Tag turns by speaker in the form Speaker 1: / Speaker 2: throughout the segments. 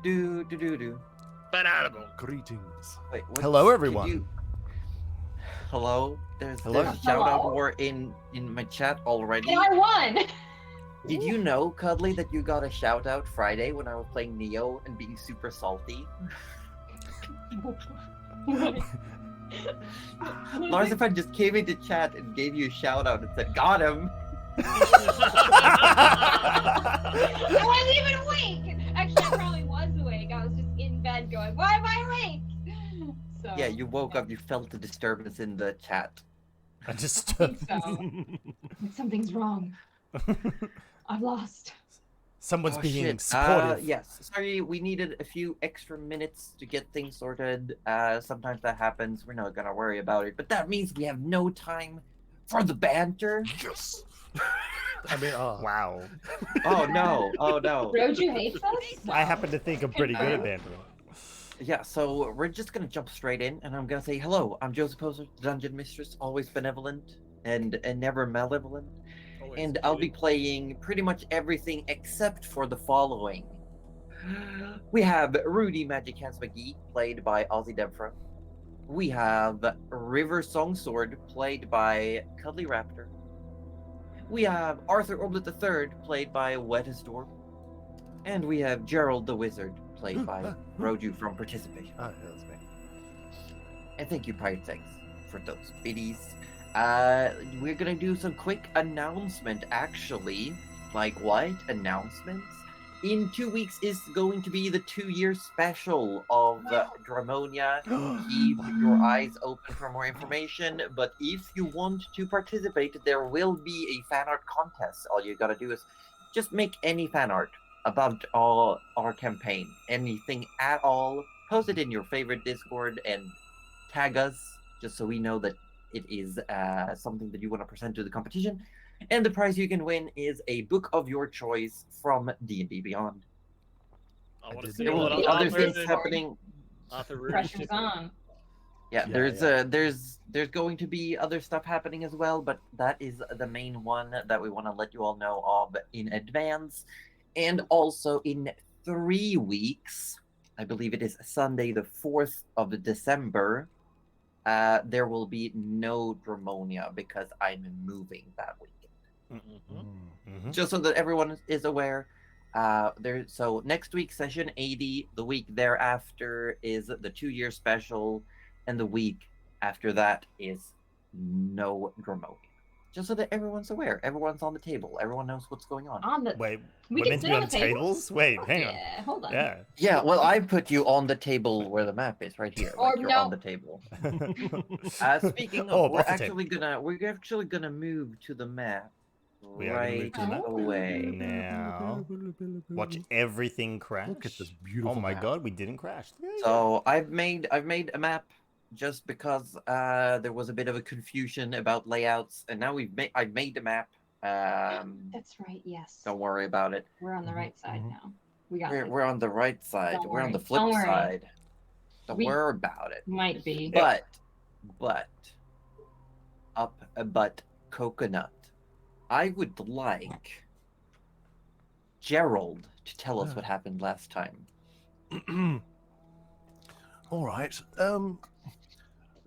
Speaker 1: Do.
Speaker 2: Bananable.
Speaker 3: Greetings.
Speaker 1: Wait, what,
Speaker 4: Hello, everyone.
Speaker 1: Hello? There's
Speaker 4: Hello.
Speaker 1: a shout out war in my chat already.
Speaker 5: And I won!
Speaker 1: Did you know, Cuddly, that you got a shout out Friday when I was playing Neo and being super salty? Larsifan just came into chat and gave you a shout out and said, "Got him."
Speaker 5: I wasn't even awake! Actually, I probably was awake. I was just in bed going, why am I awake? So,
Speaker 1: Yeah, you woke up, you felt the disturbance in the chat.
Speaker 4: I just.
Speaker 5: I think so. Something's wrong. I've lost.
Speaker 4: Someone's
Speaker 1: Oh,
Speaker 4: being
Speaker 1: shit.
Speaker 4: supportive.
Speaker 1: Yes, sorry, we needed a few extra minutes to get things sorted. Sometimes that happens. We're not gonna worry about it, but that means we have no time for the banter.
Speaker 3: Yes. I mean,
Speaker 4: Wow.
Speaker 1: Oh no! Oh no!
Speaker 5: Roju hates us?
Speaker 4: I happen to think I'm pretty good at bantering.
Speaker 1: Yeah, so we're just gonna jump straight in, and I'm gonna say hello. I'm Joseph Poser, Dungeon Mistress, always benevolent and never malevolent.
Speaker 2: Always
Speaker 1: And I'll be
Speaker 2: kidding.
Speaker 1: playing pretty much everything except for the following. We have Rudy Magic Hands McGee, played by AussieDevFro. We have River Songsword, played by Cuddly Raptor. We have Arthur Oblet III, played by Wettistorm. And we have Gerald the Wizard, played by Roju from Participation.
Speaker 3: yeah, that's me.
Speaker 1: And thank you, Pirate Thanks, for those biddies. We're gonna do some quick announcement, actually. Like what? Announcements? In 2 weeks is going to be the 2-year special of Dramonia. Keep your eyes open for more information, but if you want to participate, there will be a fan art contest. All you gotta do is just make any fan art about our campaign. Anything at all. Post it in your favorite Discord and tag us, just so we know that it is something that you want to present to the competition. And the prize you can win is a book of your choice from D&D Beyond.
Speaker 2: I want to
Speaker 3: did
Speaker 2: see
Speaker 1: There will
Speaker 2: what
Speaker 1: be other things
Speaker 5: Discord.
Speaker 1: happening.
Speaker 2: Arthur Rudy
Speaker 5: Pressure's
Speaker 2: shit.
Speaker 5: on.
Speaker 1: Yeah,
Speaker 3: Yeah,
Speaker 1: there's going to be other stuff happening as well, but that is the main one that we want to let you all know of in advance. And also in 3 weeks, I believe it is Sunday the 4th of December, there will be no Dramonia because I'm moving that weekend.
Speaker 2: Mhm.
Speaker 1: Just so that everyone is aware. So next week, session 80. The week thereafter is the 2-year special, and the week after that is no Dramonia. Just so that everyone's aware. Everyone's on the table. Everyone knows what's going on.
Speaker 5: On the.
Speaker 4: Wait,
Speaker 5: We
Speaker 4: we're
Speaker 5: can
Speaker 4: meant to
Speaker 5: sit
Speaker 4: be
Speaker 5: on
Speaker 4: on
Speaker 5: the table?
Speaker 4: tables? Wait, hang on.
Speaker 5: Yeah, hold on.
Speaker 4: Yeah.
Speaker 1: Yeah, well, I put you on the table where the map is, right here.
Speaker 5: Or
Speaker 1: Like you're
Speaker 5: no.
Speaker 1: on the table. Speaking of,
Speaker 4: Oh,
Speaker 1: we're
Speaker 4: off the
Speaker 1: actually gonna move to the map
Speaker 4: We are gonna move
Speaker 1: right
Speaker 4: to the map?
Speaker 1: away.
Speaker 4: Now, watch everything crash.
Speaker 3: Look at this beautiful
Speaker 4: Oh my
Speaker 3: map.
Speaker 4: god, we didn't crash.
Speaker 1: So I've made a map just because there was a bit of a confusion about layouts, and now I've made the map.
Speaker 5: That's right, yes.
Speaker 1: Don't worry about it.
Speaker 5: We're on the right side
Speaker 3: Mhm.
Speaker 5: now. We got
Speaker 1: We're on the right side.
Speaker 5: Don't
Speaker 1: We're on the
Speaker 5: worry.
Speaker 1: flip
Speaker 5: Don't worry.
Speaker 1: side. Don't
Speaker 5: We-
Speaker 1: worry about it.
Speaker 5: Might be.
Speaker 1: But coconut. I would like Gerald to tell us what happened last time.
Speaker 3: All right.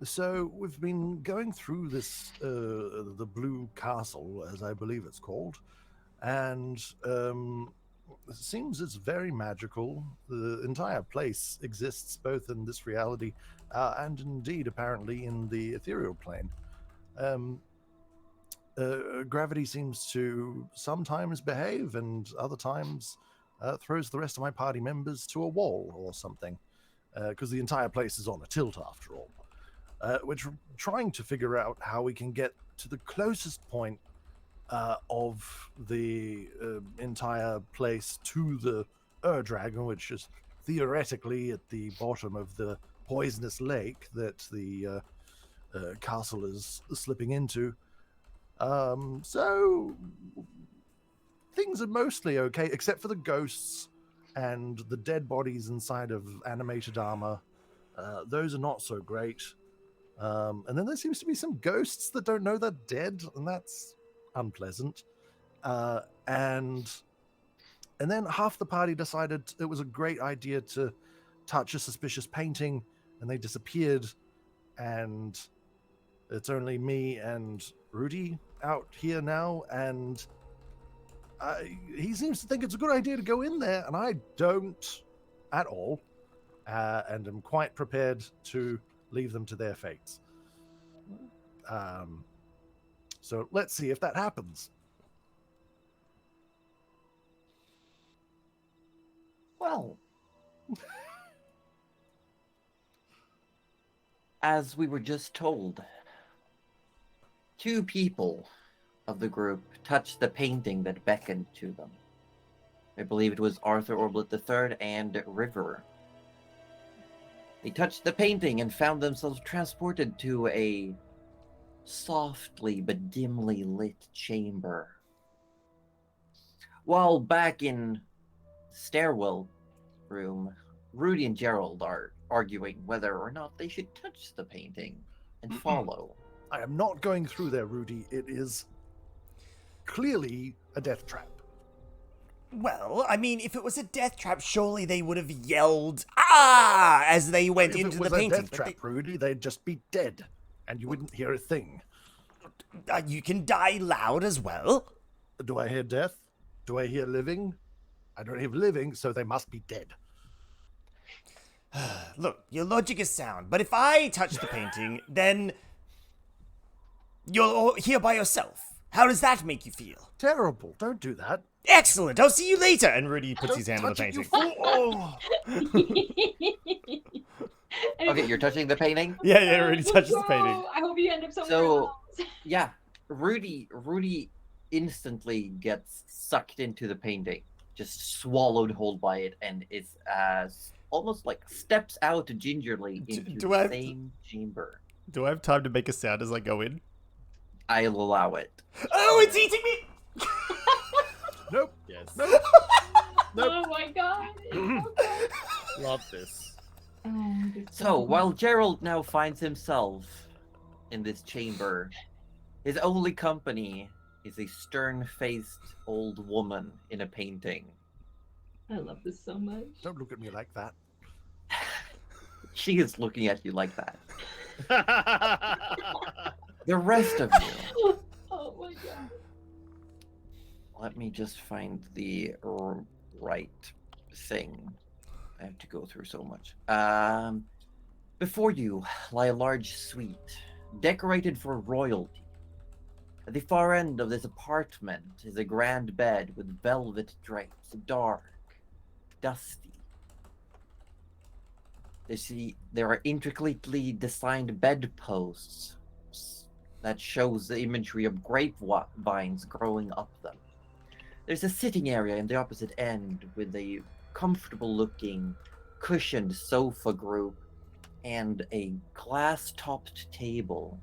Speaker 3: So we've been going through this, the Blue Castle, as I believe it's called, and it seems it's very magical. The entire place exists both in this reality and indeed, apparently, in the ethereal plane. Gravity seems to sometimes behave and other times throws the rest of my party members to a wall or something, because the entire place is on a tilt after all. We're trying to figure out how we can get to the closest point of the entire place to the Dragon, which is theoretically at the bottom of the poisonous lake that the castle is slipping into. So things are mostly okay, except for the ghosts and the dead bodies inside of animated armor. Those are not so great. And then there seems to be some ghosts that don't know they're dead, and that's unpleasant. And And then half the party decided it was a great idea to touch a suspicious painting, and they disappeared. And it's only me and Rudy out here now, and he seems to think it's a good idea to go in there, and I don't at all, and am quite prepared to leave them to their fates. So let's see if that happens.
Speaker 1: Well, as we were just told, 2 people of the group touched the painting that beckoned to them. I believe it was Arthur Orblet III and River. They touched the painting and found themselves transported to a softly but dimly lit chamber. While back in stairwell room, Rudy and Gerald are arguing whether or not they should touch the painting and follow.
Speaker 3: I am not going through there, Rudy. It is clearly a death trap.
Speaker 4: Well, I mean, if it was a death trap, surely they would have yelled, "Ah!" as they went
Speaker 3: If
Speaker 4: into
Speaker 3: it
Speaker 4: the
Speaker 3: was a
Speaker 4: painting.
Speaker 3: death trap, Rudy, they'd just be dead, and you wouldn't hear a thing.
Speaker 4: You can die loud as well.
Speaker 3: Do I hear death? Do I hear living? I don't hear living, so they must be dead.
Speaker 4: Look, your logic is sound, but if I touch the painting, then you're all here by yourself. How does that make you feel?
Speaker 3: Terrible. Don't do that.
Speaker 4: Excellent. I'll see you later. And Rudy puts
Speaker 3: Don't
Speaker 4: his hand on the
Speaker 3: touch it, you
Speaker 4: painting.
Speaker 3: fool. Oh.
Speaker 1: Okay, you're touching the painting?
Speaker 4: Yeah, Rudy touches the painting.
Speaker 5: I hope you end up somewhere
Speaker 1: So,
Speaker 5: else.
Speaker 1: yeah, Rudy instantly gets sucked into the painting, just swallowed whole by it, and is almost like steps out gingerly into
Speaker 4: do
Speaker 1: the
Speaker 4: I have
Speaker 1: same chamber.
Speaker 4: Do I have time to make a sound as I go in?
Speaker 1: I'll allow it.
Speaker 4: Oh, it's eating me!
Speaker 3: Nope.
Speaker 2: Yes.
Speaker 3: Nope.
Speaker 5: Oh my god. It's so good.
Speaker 2: Love this.
Speaker 5: Oh, it's
Speaker 1: So,
Speaker 5: good.
Speaker 1: while Gerald now finds himself in this chamber, his only company is a stern-faced old woman in a painting.
Speaker 5: I love this so much.
Speaker 3: Don't look at me like that.
Speaker 1: She is looking at you like that. The rest of you,
Speaker 5: Oh my god.
Speaker 1: let me just find the right thing. I have to go through so much. Before you lie a large suite, decorated for royalty. At the far end of this apartment is a grand bed with velvet drapes, dark, dusty. There are intricately designed bedposts that shows the imagery of grapevines growing up them. There's a sitting area in the opposite end with a comfortable-looking, cushioned sofa group and a glass-topped table.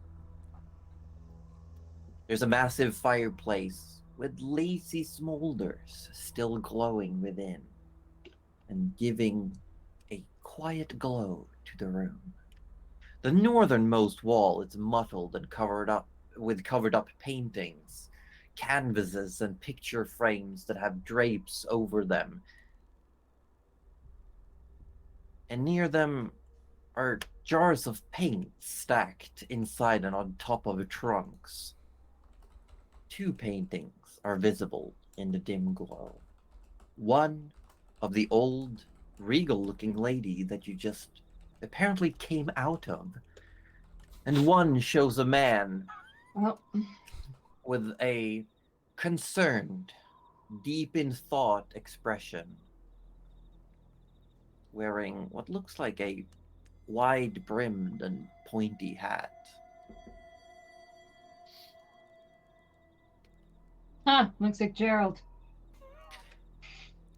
Speaker 1: There's a massive fireplace with lacy smolders still glowing within and giving a quiet glow to the room. The northernmost wall is mottled and covered up paintings, canvases, and picture frames that have drapes over them. And near them are jars of paint stacked inside and on top of trunks. 2 paintings are visible in the dim glow. One of the old, regal-looking lady that you just apparently came out of. And one shows a man
Speaker 5: Well,
Speaker 1: with a concerned, deep in thought expression, wearing what looks like a wide-brimmed and pointy hat.
Speaker 5: looks like Gerald.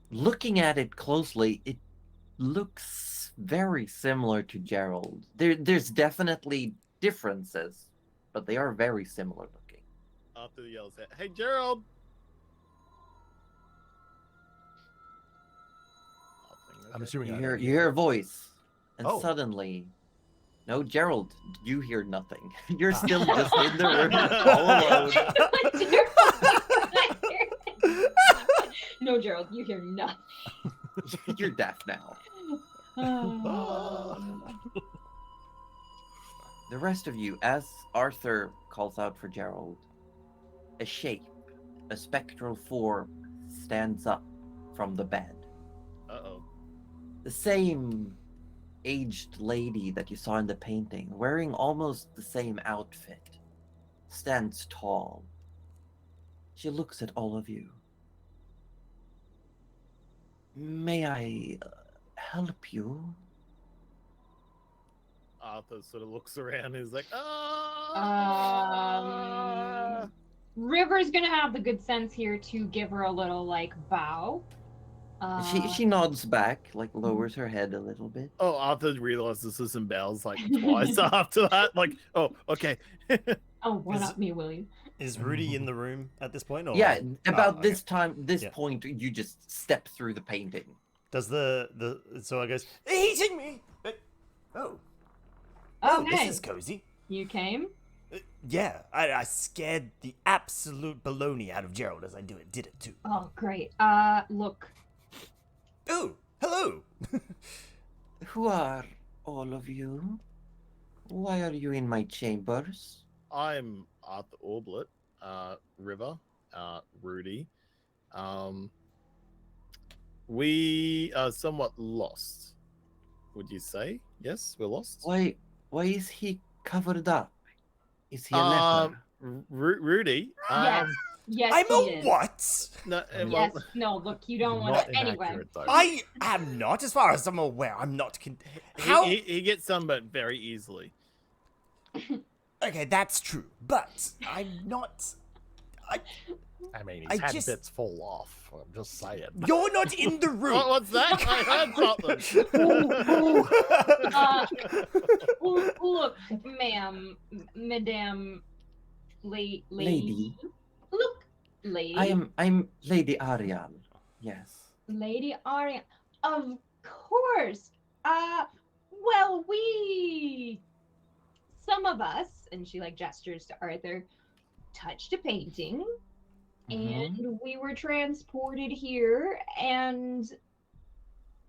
Speaker 1: Looking at it closely, it looks very similar to Gerald. There's definitely differences, but they are very similar looking.
Speaker 2: After the yells at, "Hey, Gerald!"
Speaker 3: I'm assuming
Speaker 1: You
Speaker 3: I
Speaker 1: hear
Speaker 3: don't
Speaker 1: you hear a voice, and
Speaker 3: Oh.
Speaker 1: suddenly, no, Gerald, you hear nothing. You're still just in the room all alone.
Speaker 5: No, Gerald, you hear nothing.
Speaker 1: You're deaf now. The rest of you, as Arthur calls out for Gerald, a shape, a spectral form, stands up from the bed.
Speaker 2: Uh-oh.
Speaker 1: The same aged lady that you saw in the painting, wearing almost the same outfit, stands tall. She looks at all of you. May I help you?
Speaker 2: Arthur sort of looks around and is like, ah!
Speaker 5: River's gonna have the good sense here to give her a little like bow.
Speaker 1: She nods back, like lowers her head a little bit.
Speaker 2: Oh, Arthur realizes this and bows like twice after that. Like, oh, okay.
Speaker 5: Oh, one up me, will you?
Speaker 4: Is Rudy in the room at this point? Or...
Speaker 1: Yeah, about
Speaker 4: okay.
Speaker 1: this point, you just step through the painting.
Speaker 4: Does so I goes, they're eating me! Oh,
Speaker 5: Okay.
Speaker 4: this is cozy.
Speaker 5: You came?
Speaker 4: Yeah, I scared the absolute baloney out of Gerald as I did it too.
Speaker 5: Oh, great. Look.
Speaker 4: Oh, hello!
Speaker 1: Who are all of you? Why are you in my chambers?
Speaker 2: I'm Arthur Orblet, River, Rudy. We are somewhat lost. Would you say? Yes, we're lost.
Speaker 1: Why is he covered up? Is he a leper?
Speaker 2: Rudy.
Speaker 5: Yes. Yes,
Speaker 4: I'm
Speaker 5: he
Speaker 4: a
Speaker 5: is.
Speaker 4: what?
Speaker 2: No,
Speaker 5: Yes. No, look, you don't want
Speaker 3: Not
Speaker 5: to. Anyway.
Speaker 3: inaccurate, though.
Speaker 4: I am not, as far as I'm aware. I'm not. How?
Speaker 2: He gets sunburned very easily.
Speaker 4: Okay, that's true, but I'm not.
Speaker 3: I mean,
Speaker 4: I
Speaker 3: his head
Speaker 4: just-
Speaker 3: bits fall off. I'm just saying.
Speaker 4: You're not in the room.
Speaker 2: What's that? I heard something.
Speaker 5: Look, ma'am, madame, lady. Look, lady.
Speaker 1: I'm Lady Ariel. Yes.
Speaker 5: Lady Aria. Of course. Well, some of us, and she like gestures to Arthur, touched a painting, and we were transported here, and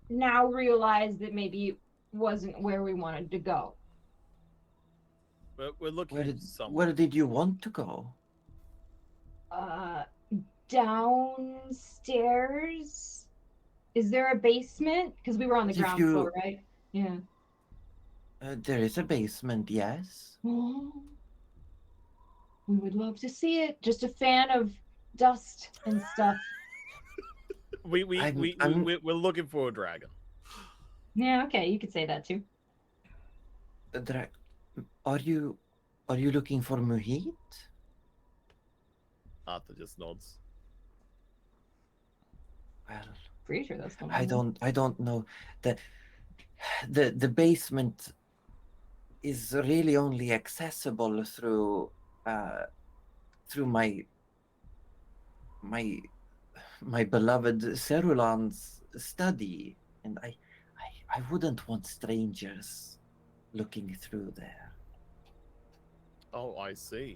Speaker 5: now realize that maybe it wasn't where we wanted to go.
Speaker 2: We're looking
Speaker 1: Where
Speaker 2: for
Speaker 1: did
Speaker 2: someone.
Speaker 1: where did you want to go?
Speaker 5: Downstairs. Is there a basement? Because we were on the
Speaker 1: If
Speaker 5: ground
Speaker 1: you-
Speaker 5: floor, right? Yeah.
Speaker 1: There is a basement, yes.
Speaker 5: Oh, we would love to see it. Just a fan of dust and stuff.
Speaker 2: We're looking for a dragon.
Speaker 5: Yeah, okay, you could say that too.
Speaker 1: Are you looking for Muhit?
Speaker 2: Arthur just nods.
Speaker 1: Well,
Speaker 5: Pretty sure that's the one.
Speaker 1: I don't know. The basement is really only accessible through my beloved Cerulan's study, and I wouldn't want strangers looking through there.
Speaker 2: Oh, I see.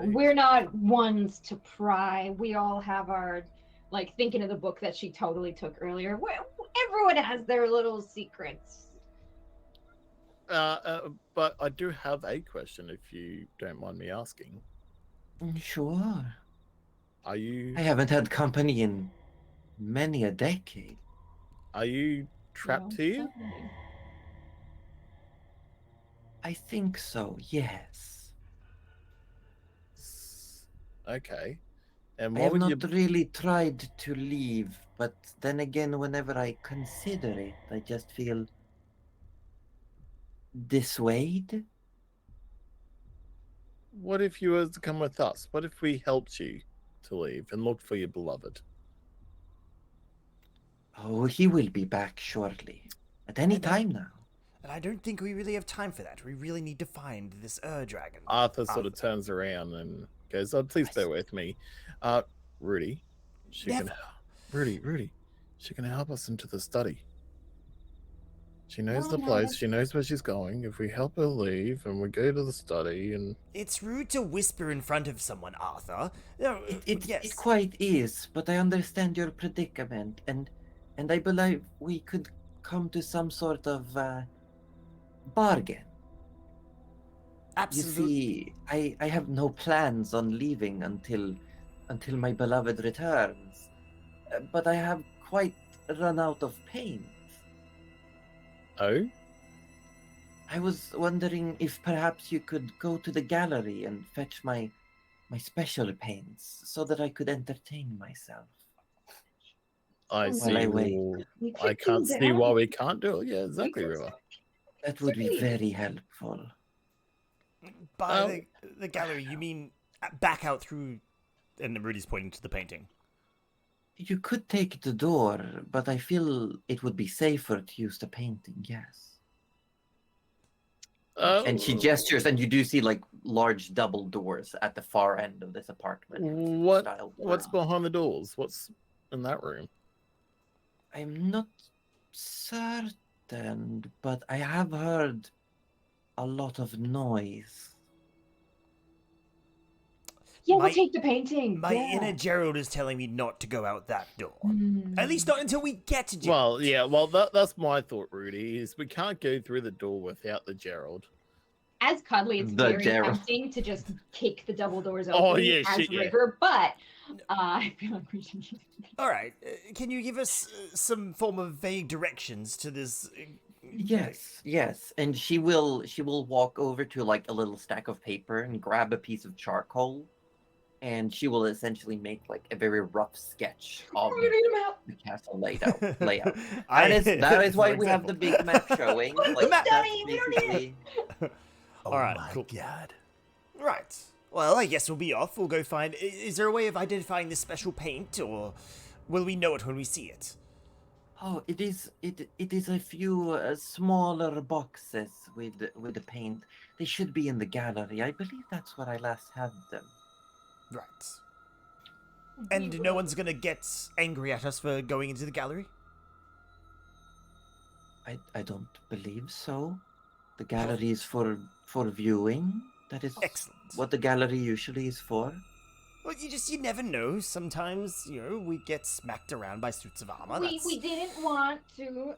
Speaker 5: We're not ones to pry. We all have our, like, thinking of the book that she totally took earlier. Everyone has their little secrets.
Speaker 2: But I do have a question, if you don't mind me asking.
Speaker 1: Sure.
Speaker 2: Are you
Speaker 1: I haven't had company in many a decade.
Speaker 2: trapped
Speaker 5: No,
Speaker 2: here?
Speaker 5: certainly.
Speaker 1: I think so, yes.
Speaker 2: Okay. And
Speaker 1: I
Speaker 2: what
Speaker 1: have
Speaker 2: would
Speaker 1: not
Speaker 2: you?
Speaker 1: really tried to leave, but then again, whenever I consider it, I just feel dissuaded.
Speaker 2: What if you were to come with us? What if we helped you to leave and look for your beloved?
Speaker 1: Oh, he will be back shortly. At any time now.
Speaker 4: And I don't think we really have time for that. We really need to find this dragon.
Speaker 2: Arthur sort of turns around and goes, "Oh, please bear with me, Rudy. She can,
Speaker 4: Never.
Speaker 2: Rudy. She can help us into the study." She knows
Speaker 5: No,
Speaker 2: the
Speaker 5: no,
Speaker 2: place.
Speaker 5: that's-
Speaker 2: She knows where she's going. If we help her leave and we go to the study and
Speaker 4: It's rude to whisper in front of someone, Arthur. No,
Speaker 1: It
Speaker 4: yes.
Speaker 1: quite is, but I understand your predicament, and I believe we could come to some sort of bargain.
Speaker 4: Absolutely.
Speaker 1: You see, I have no plans on leaving until my beloved returns, but I have quite run out of paint.
Speaker 2: oh,
Speaker 1: I was wondering if perhaps you could go to the gallery and fetch my special paints so that I could entertain myself.
Speaker 2: I
Speaker 5: Well,
Speaker 2: see.
Speaker 1: I wait.
Speaker 2: Well,
Speaker 5: We
Speaker 2: I
Speaker 5: could
Speaker 2: can't
Speaker 5: do
Speaker 2: see why
Speaker 5: that.
Speaker 2: we can't do it. Yeah, exactly,
Speaker 5: could-
Speaker 2: River.
Speaker 1: That would be
Speaker 5: Certainly.
Speaker 1: very helpful.
Speaker 4: By the gallery, you mean back out through... And Rudy's pointing to the painting.
Speaker 1: You could take the door, but I feel it would be safer to use the painting, yes. And she gestures, and you do see like large double doors at the far end of this apartment. style
Speaker 2: What's
Speaker 1: doors.
Speaker 2: behind the doors? What's in that room?
Speaker 1: I'm not certain, but I have heard a lot of noise.
Speaker 5: Yeah,
Speaker 4: My-
Speaker 5: we'll take the painting.
Speaker 4: My
Speaker 5: yeah.
Speaker 4: inner Gerald is telling me not to go out that door.
Speaker 5: Mm.
Speaker 4: At least not until we get to Gerald.
Speaker 2: Well, yeah. Well, that's my thought, Rudy. Is we can't go through the door without the Gerald.
Speaker 5: As cuddly, it's
Speaker 1: The
Speaker 5: very
Speaker 1: Gerald.
Speaker 5: tempting to just kick the double doors open
Speaker 2: Oh, yeah,
Speaker 5: as
Speaker 2: shit, yeah.
Speaker 5: River, but I feel like we should.
Speaker 4: All right. Can you give us some form of vague directions to this?
Speaker 1: Yes, and she will walk over to like a little stack of paper and grab a piece of charcoal, and she will essentially make like a very rough sketch of
Speaker 5: We're gonna read 'em out.
Speaker 1: the castle layout. That
Speaker 4: I-
Speaker 1: is why
Speaker 4: for
Speaker 1: we have the
Speaker 4: example.
Speaker 1: big map showing. Like,
Speaker 4: map.
Speaker 1: that's
Speaker 5: Daddy, we don't need
Speaker 1: basically-
Speaker 3: Oh
Speaker 4: All right,
Speaker 3: my
Speaker 4: cool.
Speaker 3: god.
Speaker 4: Right. Well, I guess we'll be off. We'll go find... Is there a way of identifying this special paint, or will we know it when we see it?
Speaker 1: Oh, it is a few smaller boxes with the paint. They should be in the gallery. I believe that's where I last had them.
Speaker 4: Right. And no one's gonna get angry at us for going into the gallery?
Speaker 1: I don't believe so. The gallery is for viewing. That is
Speaker 4: Excellent.
Speaker 1: what the gallery usually is for.
Speaker 4: Well, you never know. Sometimes, we get smacked around by suits of armor.
Speaker 5: We didn't want to.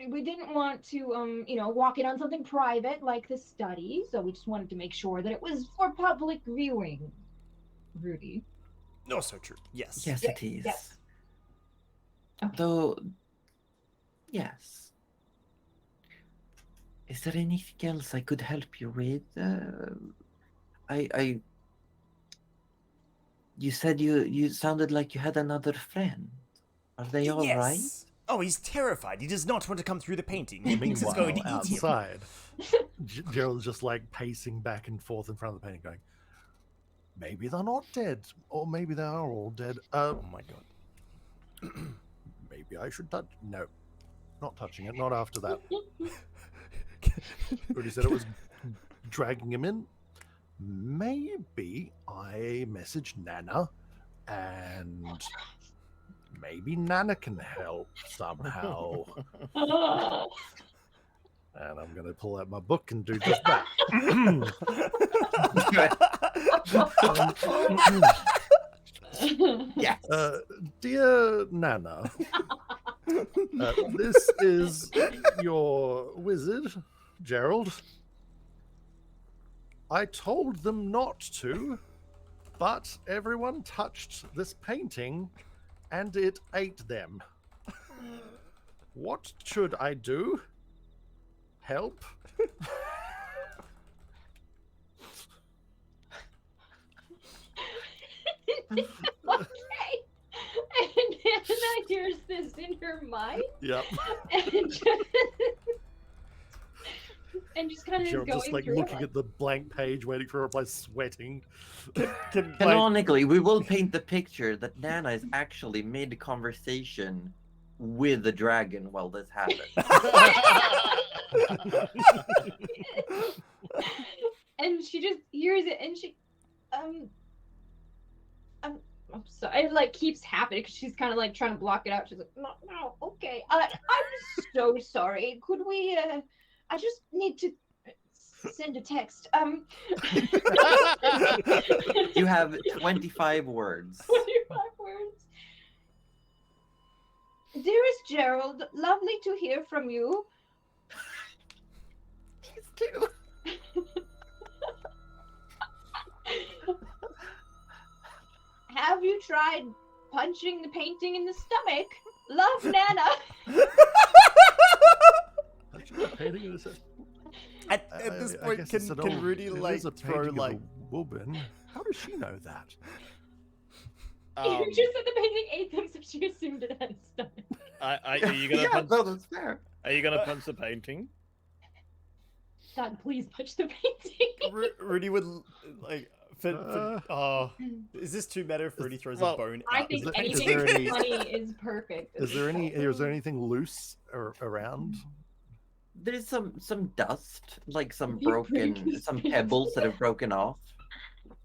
Speaker 5: We didn't want to. Walk in on something private like the study. So we just wanted to make sure that it was for public viewing. Rudy.
Speaker 4: Also true. Yes.
Speaker 1: Yes, it is.
Speaker 5: Yes. Okay.
Speaker 1: Though, yes. Is there anything else I could help you with? You said you sounded like you had another friend. Are they all right?
Speaker 4: Yes. Oh, he's terrified. He does not want to come through the painting. He thinks it's
Speaker 3: Meanwhile,
Speaker 4: going to eat him.
Speaker 3: outside, Gerald's just like pacing back and forth in front of the painting, going, "Maybe they're not dead, or maybe they are all dead.
Speaker 4: Oh my god.
Speaker 3: Maybe I should touch. No, not touching it. Not after that." Rudy said it was dragging him in. Maybe I message Nana, and maybe Nana can help somehow. And I'm going to pull out my book and do just that.
Speaker 1: Yes.
Speaker 3: Dear Nana, this is your wizard, Gerald. I told them not to, but everyone touched this painting and it ate them. What should I do? Help?
Speaker 5: Okay. And Anna hears this in her mind
Speaker 3: Yep.
Speaker 5: and just kind of
Speaker 3: Gerald
Speaker 5: going
Speaker 3: just like
Speaker 5: through
Speaker 3: looking
Speaker 5: it,
Speaker 3: at the blank page, waiting for a reply, sweating.
Speaker 1: Canonically, we will paint the picture that Nana is actually mid conversation with the dragon while this happens.
Speaker 5: and she just hears it and she I'm sorry. It like keeps happening because she's kind of like trying to block it out. She's like, no, no, okay. I'm so sorry. Could we? I just need to send a text.
Speaker 1: You have 25 words.
Speaker 5: 25 words. Dearest Gerald, lovely to hear from you.
Speaker 1: He's cute.
Speaker 5: Have you tried punching the painting in the stomach? Love, Nana.
Speaker 4: At this
Speaker 3: I
Speaker 4: point,
Speaker 3: guess it's
Speaker 4: can Rudy
Speaker 3: it
Speaker 4: like
Speaker 3: is a
Speaker 4: throw
Speaker 3: painting of
Speaker 4: like?
Speaker 3: a woman? How does she know that?
Speaker 5: You just said the painting ate them, so she assumed it had a stomach.
Speaker 2: Are you gonna
Speaker 1: Yeah,
Speaker 2: punch?
Speaker 1: no, that's fair.
Speaker 2: Are you gonna punch the painting?
Speaker 5: God, please punch the painting.
Speaker 4: Rudy would like. Is this too meta if Rudy throws a bone?
Speaker 5: I
Speaker 4: at
Speaker 5: think
Speaker 4: the
Speaker 3: is
Speaker 5: anything
Speaker 3: there any-
Speaker 5: funny is perfect.
Speaker 3: Is there anything loose around?
Speaker 1: There's some dust, like some
Speaker 5: You break
Speaker 1: broken,
Speaker 5: his
Speaker 1: some
Speaker 5: painting.
Speaker 1: pebbles that have broken off.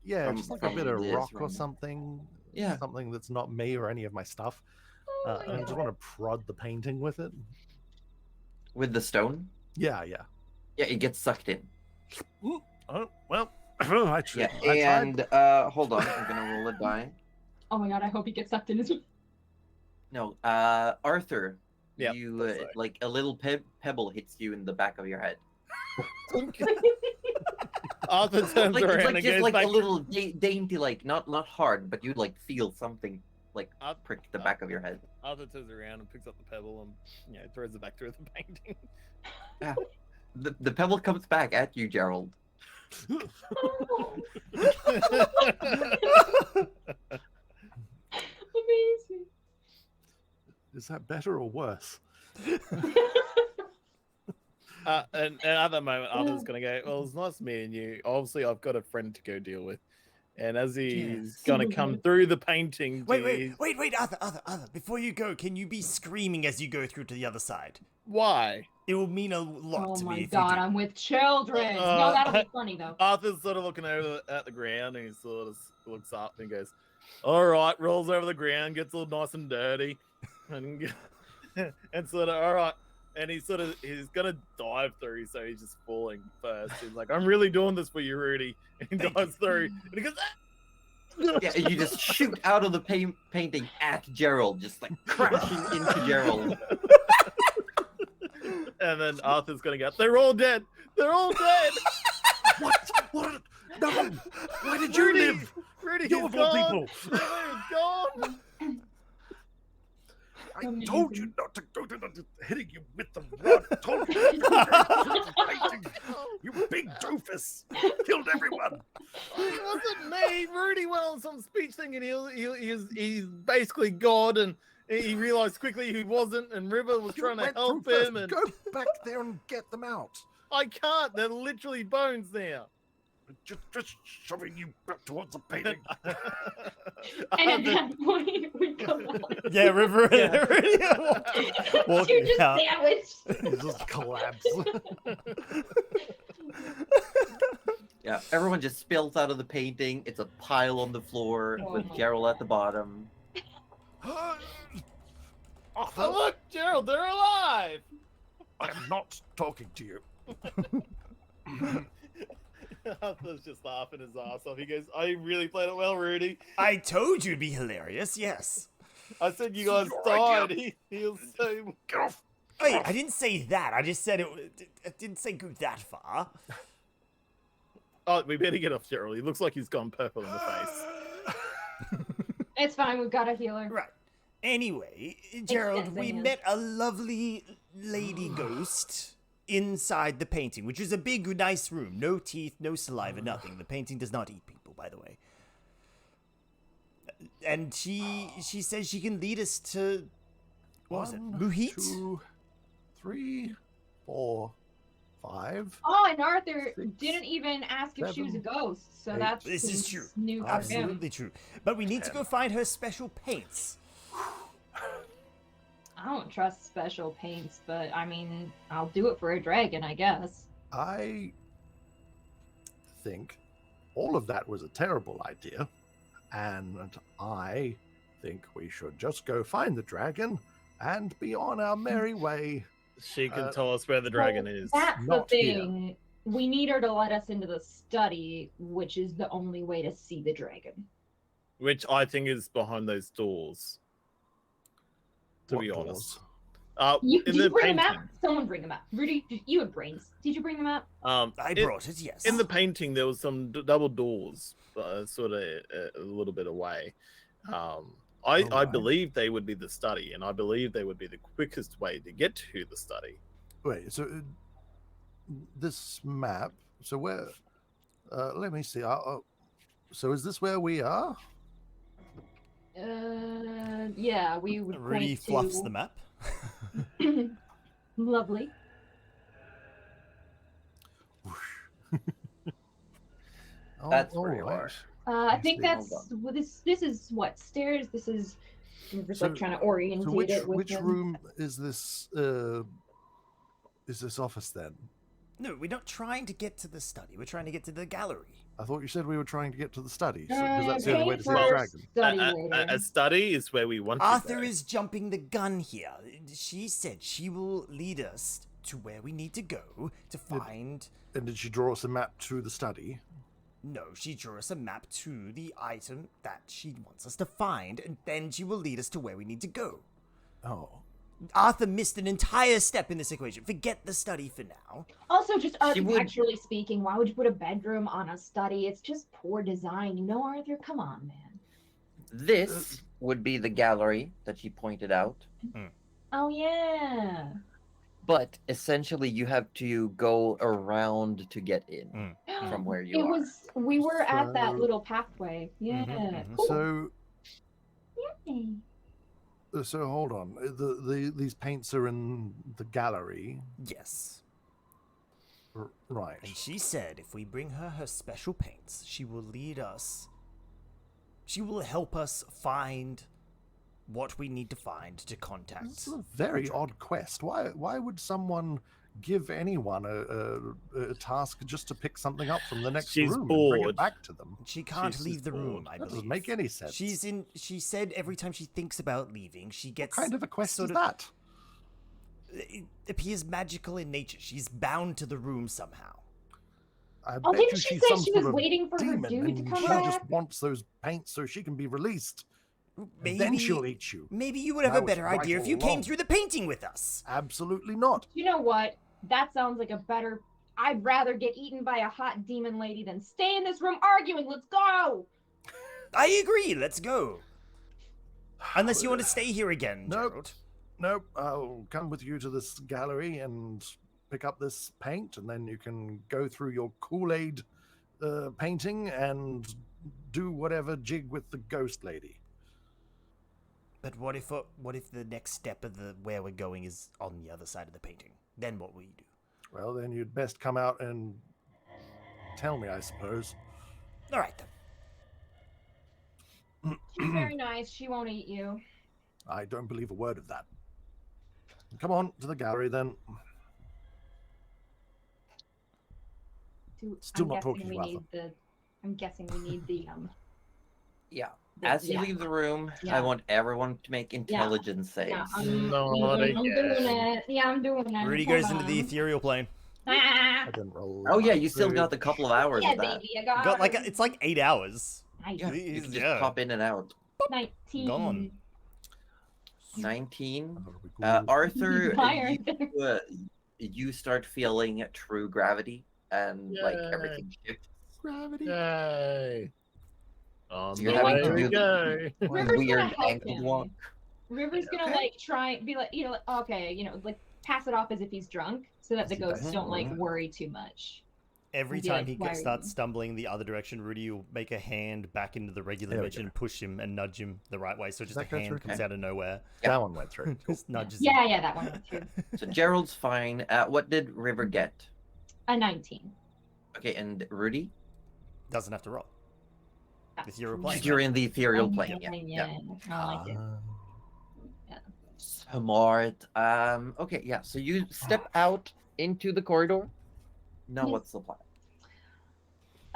Speaker 3: Yeah,
Speaker 1: From-
Speaker 3: just like a
Speaker 1: from
Speaker 3: bit of
Speaker 1: this
Speaker 3: rock or
Speaker 1: room.
Speaker 3: something.
Speaker 1: Yeah.
Speaker 3: Something that's not me or any of my stuff.
Speaker 5: Oh my
Speaker 3: And I just
Speaker 5: God.
Speaker 3: want to prod the painting with it.
Speaker 1: With the stone.
Speaker 3: Yeah.
Speaker 1: Yeah, it gets sucked in.
Speaker 3: Oh, well, I
Speaker 1: Yeah,
Speaker 3: tried.
Speaker 1: and hold on, I'm gonna roll a die.
Speaker 5: Oh my God, I hope he gets sucked in as well.
Speaker 1: No, Arthur.
Speaker 2: Yeah,
Speaker 1: You
Speaker 2: that's right.
Speaker 1: like a little pebble hits you in the back of your head.
Speaker 2: Arthur turns
Speaker 1: Like it's
Speaker 2: around
Speaker 1: like
Speaker 2: and
Speaker 1: just
Speaker 2: goes
Speaker 1: like
Speaker 2: back.
Speaker 1: a little dainty, like not hard, but you like feel something like prick the back of your head.
Speaker 2: Arthur turns around and picks up the pebble and throws it back through the painting.
Speaker 1: Yeah. The pebble comes back at you, Gerald.
Speaker 5: Amazing.
Speaker 3: Is that better or worse?
Speaker 2: And at that moment, Arthur's gonna go, well, it's nice meeting you. Obviously, I've got a friend to go deal with. And as he's
Speaker 4: Yes.
Speaker 2: gonna come through the painting,
Speaker 4: Wait, Arthur. Before you go, can you be screaming as you go through to the other side?
Speaker 2: why?
Speaker 4: It will mean a lot
Speaker 5: Oh
Speaker 4: to
Speaker 5: my
Speaker 4: me. If
Speaker 5: God,
Speaker 4: you do.
Speaker 5: I'm with children. No, that'll be funny though.
Speaker 2: Arthur's sort of looking over at the ground and he sort of looks up and goes, all right, rolls over the ground, gets all nice and dirty, and sort of, all right. And he's gonna dive through, so he's just falling first. He's like, I'm really doing this for you, Rudy. And he dives through, and he goes, ah!
Speaker 1: Yeah, you just shoot out of the painting at Gerald, just like crashing into Gerald.
Speaker 2: And then Arthur's gonna go, they're all dead. They're all dead.
Speaker 3: What? No! Why did you live?
Speaker 2: Rudy,
Speaker 3: You're
Speaker 2: he's
Speaker 3: of all
Speaker 2: gone.
Speaker 3: people.
Speaker 2: Rudy's gone.
Speaker 3: I told you not to go to hitting you with the rod. I told you not to painting. You big doofus. Killed everyone.
Speaker 2: It wasn't me. Rudy went on some speech thing, and he's basically God, and he realized quickly he wasn't, and River was
Speaker 3: You
Speaker 2: trying to
Speaker 3: went
Speaker 2: help
Speaker 3: through
Speaker 2: him, and
Speaker 3: Go back there and get them out.
Speaker 2: I can't. They're literally bones now.
Speaker 3: Just shoving you back towards the painting.
Speaker 5: And at that point, we come out.
Speaker 4: Yeah, River.
Speaker 2: Yeah.
Speaker 4: Walking
Speaker 5: You're just
Speaker 4: out.
Speaker 5: sandwiched.
Speaker 3: You just collapse.
Speaker 1: Yeah, everyone just spills out of the painting. It's a pile on the floor with
Speaker 5: Oh.
Speaker 1: Gerald at the bottom.
Speaker 3: Arthur,
Speaker 2: Oh, look, Gerald, they're alive.
Speaker 3: I'm not talking to you.
Speaker 2: Arthur's just laughing his ass off. He goes, I really played it well, Rudy.
Speaker 4: I told you it'd be hilarious. Yes.
Speaker 2: I said you guys
Speaker 3: Your
Speaker 2: died.
Speaker 3: idea.
Speaker 2: He was so...
Speaker 3: Get off.
Speaker 4: Wait, I didn't say that. I just said it. I didn't say go that far.
Speaker 2: Oh, we better get off Gerald. He looks like he's gone purple in the face.
Speaker 5: It's fine. We've got a healer.
Speaker 4: Right. Anyway, Gerald, we
Speaker 5: Extending.
Speaker 4: met a lovely lady ghost inside the painting, which is a big, nice room. No teeth, no saliva, nothing. The painting does not eat people, by the way. And she says she can lead us to, what was it,
Speaker 3: 1,
Speaker 4: Muhit?
Speaker 3: 2, 3, 4, 5.
Speaker 5: Oh, and Arthur
Speaker 3: 6,
Speaker 5: didn't even ask if she was a
Speaker 3: 7,
Speaker 5: ghost, so
Speaker 3: 8.
Speaker 5: that's
Speaker 4: This is true.
Speaker 5: new for him.
Speaker 4: Absolutely true. But we need to go find her special paints.
Speaker 5: I don't trust special paints, but I mean, I'll do it for a dragon, I guess.
Speaker 3: I think all of that was a terrible idea. And I think we should just go find the dragon and be on our merry way.
Speaker 2: She can
Speaker 3: Uh,
Speaker 2: tell us where the dragon
Speaker 5: Well,
Speaker 2: is.
Speaker 5: That's the
Speaker 3: Not here.
Speaker 5: thing. We need her to let us into the study, which is the only way to see the dragon.
Speaker 2: Which I think is behind those doors. To
Speaker 3: What
Speaker 2: be
Speaker 3: doors?
Speaker 2: honest.
Speaker 5: Did
Speaker 2: In
Speaker 5: you
Speaker 2: the
Speaker 5: bring them
Speaker 2: painting.
Speaker 5: up? Someone bring them up. Rudy, you had brains. Did you bring them up?
Speaker 4: I brought it, yes.
Speaker 2: In the painting, there was some double doors, sort of a little bit away. I
Speaker 3: Alright.
Speaker 2: believe they would be the study, and I believe they would be the quickest way to get to the study.
Speaker 3: Wait, so this map, so where, let me see. So is this where we are?
Speaker 5: Yeah, we would
Speaker 4: Rudy
Speaker 5: point
Speaker 4: fluffs
Speaker 5: to...
Speaker 4: the map.
Speaker 5: Lovely.
Speaker 1: That's
Speaker 3: all
Speaker 1: where you
Speaker 3: right.
Speaker 5: I
Speaker 3: I
Speaker 5: think
Speaker 3: see.
Speaker 5: that's
Speaker 1: Hold
Speaker 5: well, this is what, stairs? This is, I'm just like
Speaker 3: So-
Speaker 5: trying to orientate
Speaker 3: So
Speaker 5: it with
Speaker 3: which
Speaker 5: him.
Speaker 3: room is this office then?
Speaker 4: No, we're not trying to get to the study. We're trying to get to the gallery.
Speaker 3: I thought you said we were trying to get to the study, because that's the only way to see the
Speaker 5: paint
Speaker 3: dragon.
Speaker 5: first, study later.
Speaker 2: A study is where we want
Speaker 4: Arthur
Speaker 2: to go.
Speaker 4: is jumping the gun here. She said she will lead us to where we need to go to find...
Speaker 3: And did she draw us a map to the study?
Speaker 4: No, she drew us a map to the item that she wants us to find, and then she will lead us to where we need to go.
Speaker 3: Oh.
Speaker 4: Arthur missed an entire step in this equation. Forget the study for now.
Speaker 5: Also, just
Speaker 1: She would-
Speaker 5: architecturally speaking, why would you put a bedroom on a study? It's just poor design. You know, Arthur? Come on, man.
Speaker 1: This would be the gallery that she pointed out.
Speaker 5: Oh, yeah.
Speaker 1: But essentially, you have to go around to get in from where you
Speaker 5: It
Speaker 1: are.
Speaker 5: was, we were at that
Speaker 3: So-
Speaker 5: little pathway. Yeah.
Speaker 4: mhm.
Speaker 5: Cool.
Speaker 3: So,
Speaker 5: Yay.
Speaker 3: so hold on. These paints are in the gallery,
Speaker 4: Yes.
Speaker 3: right?
Speaker 4: And she said if we bring her her special paints, she will lead us. She will help us find what we need to find to contact.
Speaker 3: It's a very odd quest. Why would someone give anyone a task just to pick something up from the next
Speaker 2: She's
Speaker 3: room and bring
Speaker 2: bored.
Speaker 3: it back to them?
Speaker 4: She can't
Speaker 2: She's
Speaker 4: leave
Speaker 2: just
Speaker 4: the room,
Speaker 2: bored.
Speaker 4: I
Speaker 3: That
Speaker 4: believe.
Speaker 3: doesn't make any sense.
Speaker 4: She said every time she thinks about leaving, she gets
Speaker 3: What kind of a quest
Speaker 4: sort
Speaker 3: is that?
Speaker 4: It appears magical in nature. She's bound to the room somehow.
Speaker 3: I
Speaker 5: Oh,
Speaker 3: bet
Speaker 5: didn't
Speaker 3: you
Speaker 5: she
Speaker 3: she's
Speaker 5: say
Speaker 3: some
Speaker 5: she
Speaker 3: sort
Speaker 5: was
Speaker 3: of
Speaker 5: waiting for her
Speaker 3: demon,
Speaker 5: dude to
Speaker 3: and
Speaker 5: come
Speaker 3: she
Speaker 5: back?
Speaker 3: just wants those paints so she can be released.
Speaker 4: Maybe
Speaker 3: Then she'll eat you.
Speaker 4: Maybe you would have a
Speaker 3: Now it's
Speaker 4: better
Speaker 3: right
Speaker 4: idea
Speaker 3: or
Speaker 4: if you came
Speaker 3: wrong.
Speaker 4: through the painting with us.
Speaker 3: Absolutely not.
Speaker 5: You know what? That sounds like a better. I'd rather get eaten by a hot demon lady than stay in this room arguing. Let's go.
Speaker 4: I agree. Let's go. Unless you want to stay here again,
Speaker 3: Nope.
Speaker 4: Gerald.
Speaker 3: Nope, I'll come with you to this gallery and pick up this paint, and then you can go through your Kool-Aid painting and do whatever jig with the ghost lady.
Speaker 4: But what if the next step of the where we're going is on the other side of the painting? Then what will you do?
Speaker 3: Well, then you'd best come out and tell me, I suppose.
Speaker 4: All right then.
Speaker 5: She's very nice. She won't eat you.
Speaker 3: I don't believe a word of that. Come on to the gallery then. Still not talking to Arthur.
Speaker 5: I'm guessing we need the
Speaker 1: Yeah. As you
Speaker 5: yeah.
Speaker 1: leave the room,
Speaker 5: Yeah.
Speaker 1: I want everyone to make intelligence saves.
Speaker 5: Yeah,
Speaker 2: Not
Speaker 5: I'm doing
Speaker 2: again.
Speaker 5: it. Yeah, I'm doing it.
Speaker 4: Rudy
Speaker 5: Hold
Speaker 4: goes into the
Speaker 5: on.
Speaker 4: ethereal plane.
Speaker 5: Ah,
Speaker 3: I didn't roll.
Speaker 1: Oh yeah, you
Speaker 3: so-
Speaker 1: still got the couple of hours
Speaker 5: yeah,
Speaker 1: of that.
Speaker 5: baby, I got,
Speaker 4: Got like it's like 8 hours.
Speaker 5: nice.
Speaker 1: Yeah, you can just
Speaker 4: Yeah.
Speaker 1: pop in and out.
Speaker 5: 19.
Speaker 4: Gone.
Speaker 1: 19.
Speaker 3: Oh, we cool.
Speaker 1: Arthur,
Speaker 5: Fire.
Speaker 1: you start feeling true gravity and like
Speaker 2: Yay.
Speaker 1: everything shifts.
Speaker 3: Gravity.
Speaker 2: Yay. On
Speaker 1: You're
Speaker 2: the
Speaker 1: having
Speaker 2: way
Speaker 1: to
Speaker 2: we
Speaker 1: do
Speaker 2: go.
Speaker 5: River's gonna
Speaker 1: weird
Speaker 5: help
Speaker 1: ankle
Speaker 5: him.
Speaker 1: walk.
Speaker 5: River's gonna
Speaker 3: Okay.
Speaker 5: like try be like, you know, like, okay, you know, like pass it off as if he's drunk, so that the
Speaker 3: See,
Speaker 5: ghosts
Speaker 3: that's
Speaker 5: don't like
Speaker 3: cool.
Speaker 5: worry too much.
Speaker 4: Every
Speaker 5: Be
Speaker 4: time
Speaker 5: like,
Speaker 4: he
Speaker 5: "Why are
Speaker 4: starts
Speaker 5: you-"
Speaker 4: stumbling the other direction, Rudy will make a hand back into the regular
Speaker 3: There we
Speaker 4: dimension,
Speaker 3: go.
Speaker 4: push him, and nudge him the right way. So just
Speaker 3: that
Speaker 4: a
Speaker 3: go
Speaker 4: hand
Speaker 3: through?
Speaker 4: comes
Speaker 1: Okay.
Speaker 4: out of nowhere.
Speaker 1: Yeah.
Speaker 3: That one went through. Cool.
Speaker 4: Just nudges him.
Speaker 5: Yeah, that one went through.
Speaker 1: So Gerald's fine. What did River get?
Speaker 5: A 19.
Speaker 1: Okay, and Rudy?
Speaker 4: Doesn't have to roll.
Speaker 5: That's
Speaker 4: Ethereal
Speaker 5: cool.
Speaker 4: plane.
Speaker 1: Because you're in the ethereal
Speaker 5: I'm
Speaker 1: plane.
Speaker 5: feeling
Speaker 1: Yeah.
Speaker 5: it. I like it.
Speaker 1: Smart. Okay, yeah. So you step out into the corridor. Now
Speaker 5: Yes.
Speaker 1: what's the plan?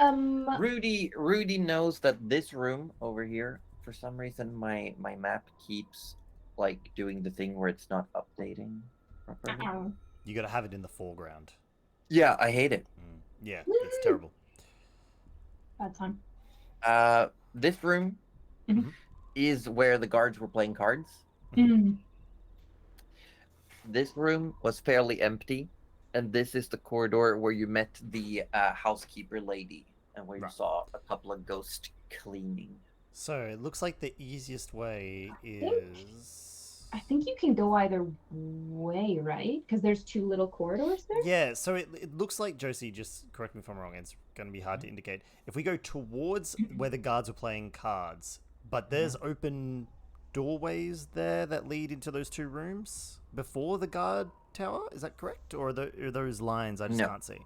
Speaker 1: Rudy knows that this room over here, for some reason, my map keeps like doing the thing where it's not updating properly.
Speaker 4: You gotta have it in the foreground.
Speaker 1: Yeah, I hate it.
Speaker 4: Yeah, it's terrible.
Speaker 5: Bad time.
Speaker 1: This room
Speaker 5: Mhm.
Speaker 1: is where the guards were playing cards.
Speaker 5: Mm.
Speaker 1: This room was fairly empty, and this is the corridor where you met the housekeeper lady, and where you
Speaker 4: Right.
Speaker 1: saw a couple of ghosts cleaning.
Speaker 4: So it looks like the easiest way
Speaker 5: think-
Speaker 4: is.
Speaker 5: I think you can go either way, right? Because there's two little corridors there.
Speaker 4: Yeah, so it looks like, Josie, just correct me if I'm wrong, it's going to be hard to indicate. If we go towards where the guards are playing cards, but there's open doorways there that lead into those two rooms before the guard tower, is that correct? Or are those lines I just
Speaker 1: No.
Speaker 4: can't see?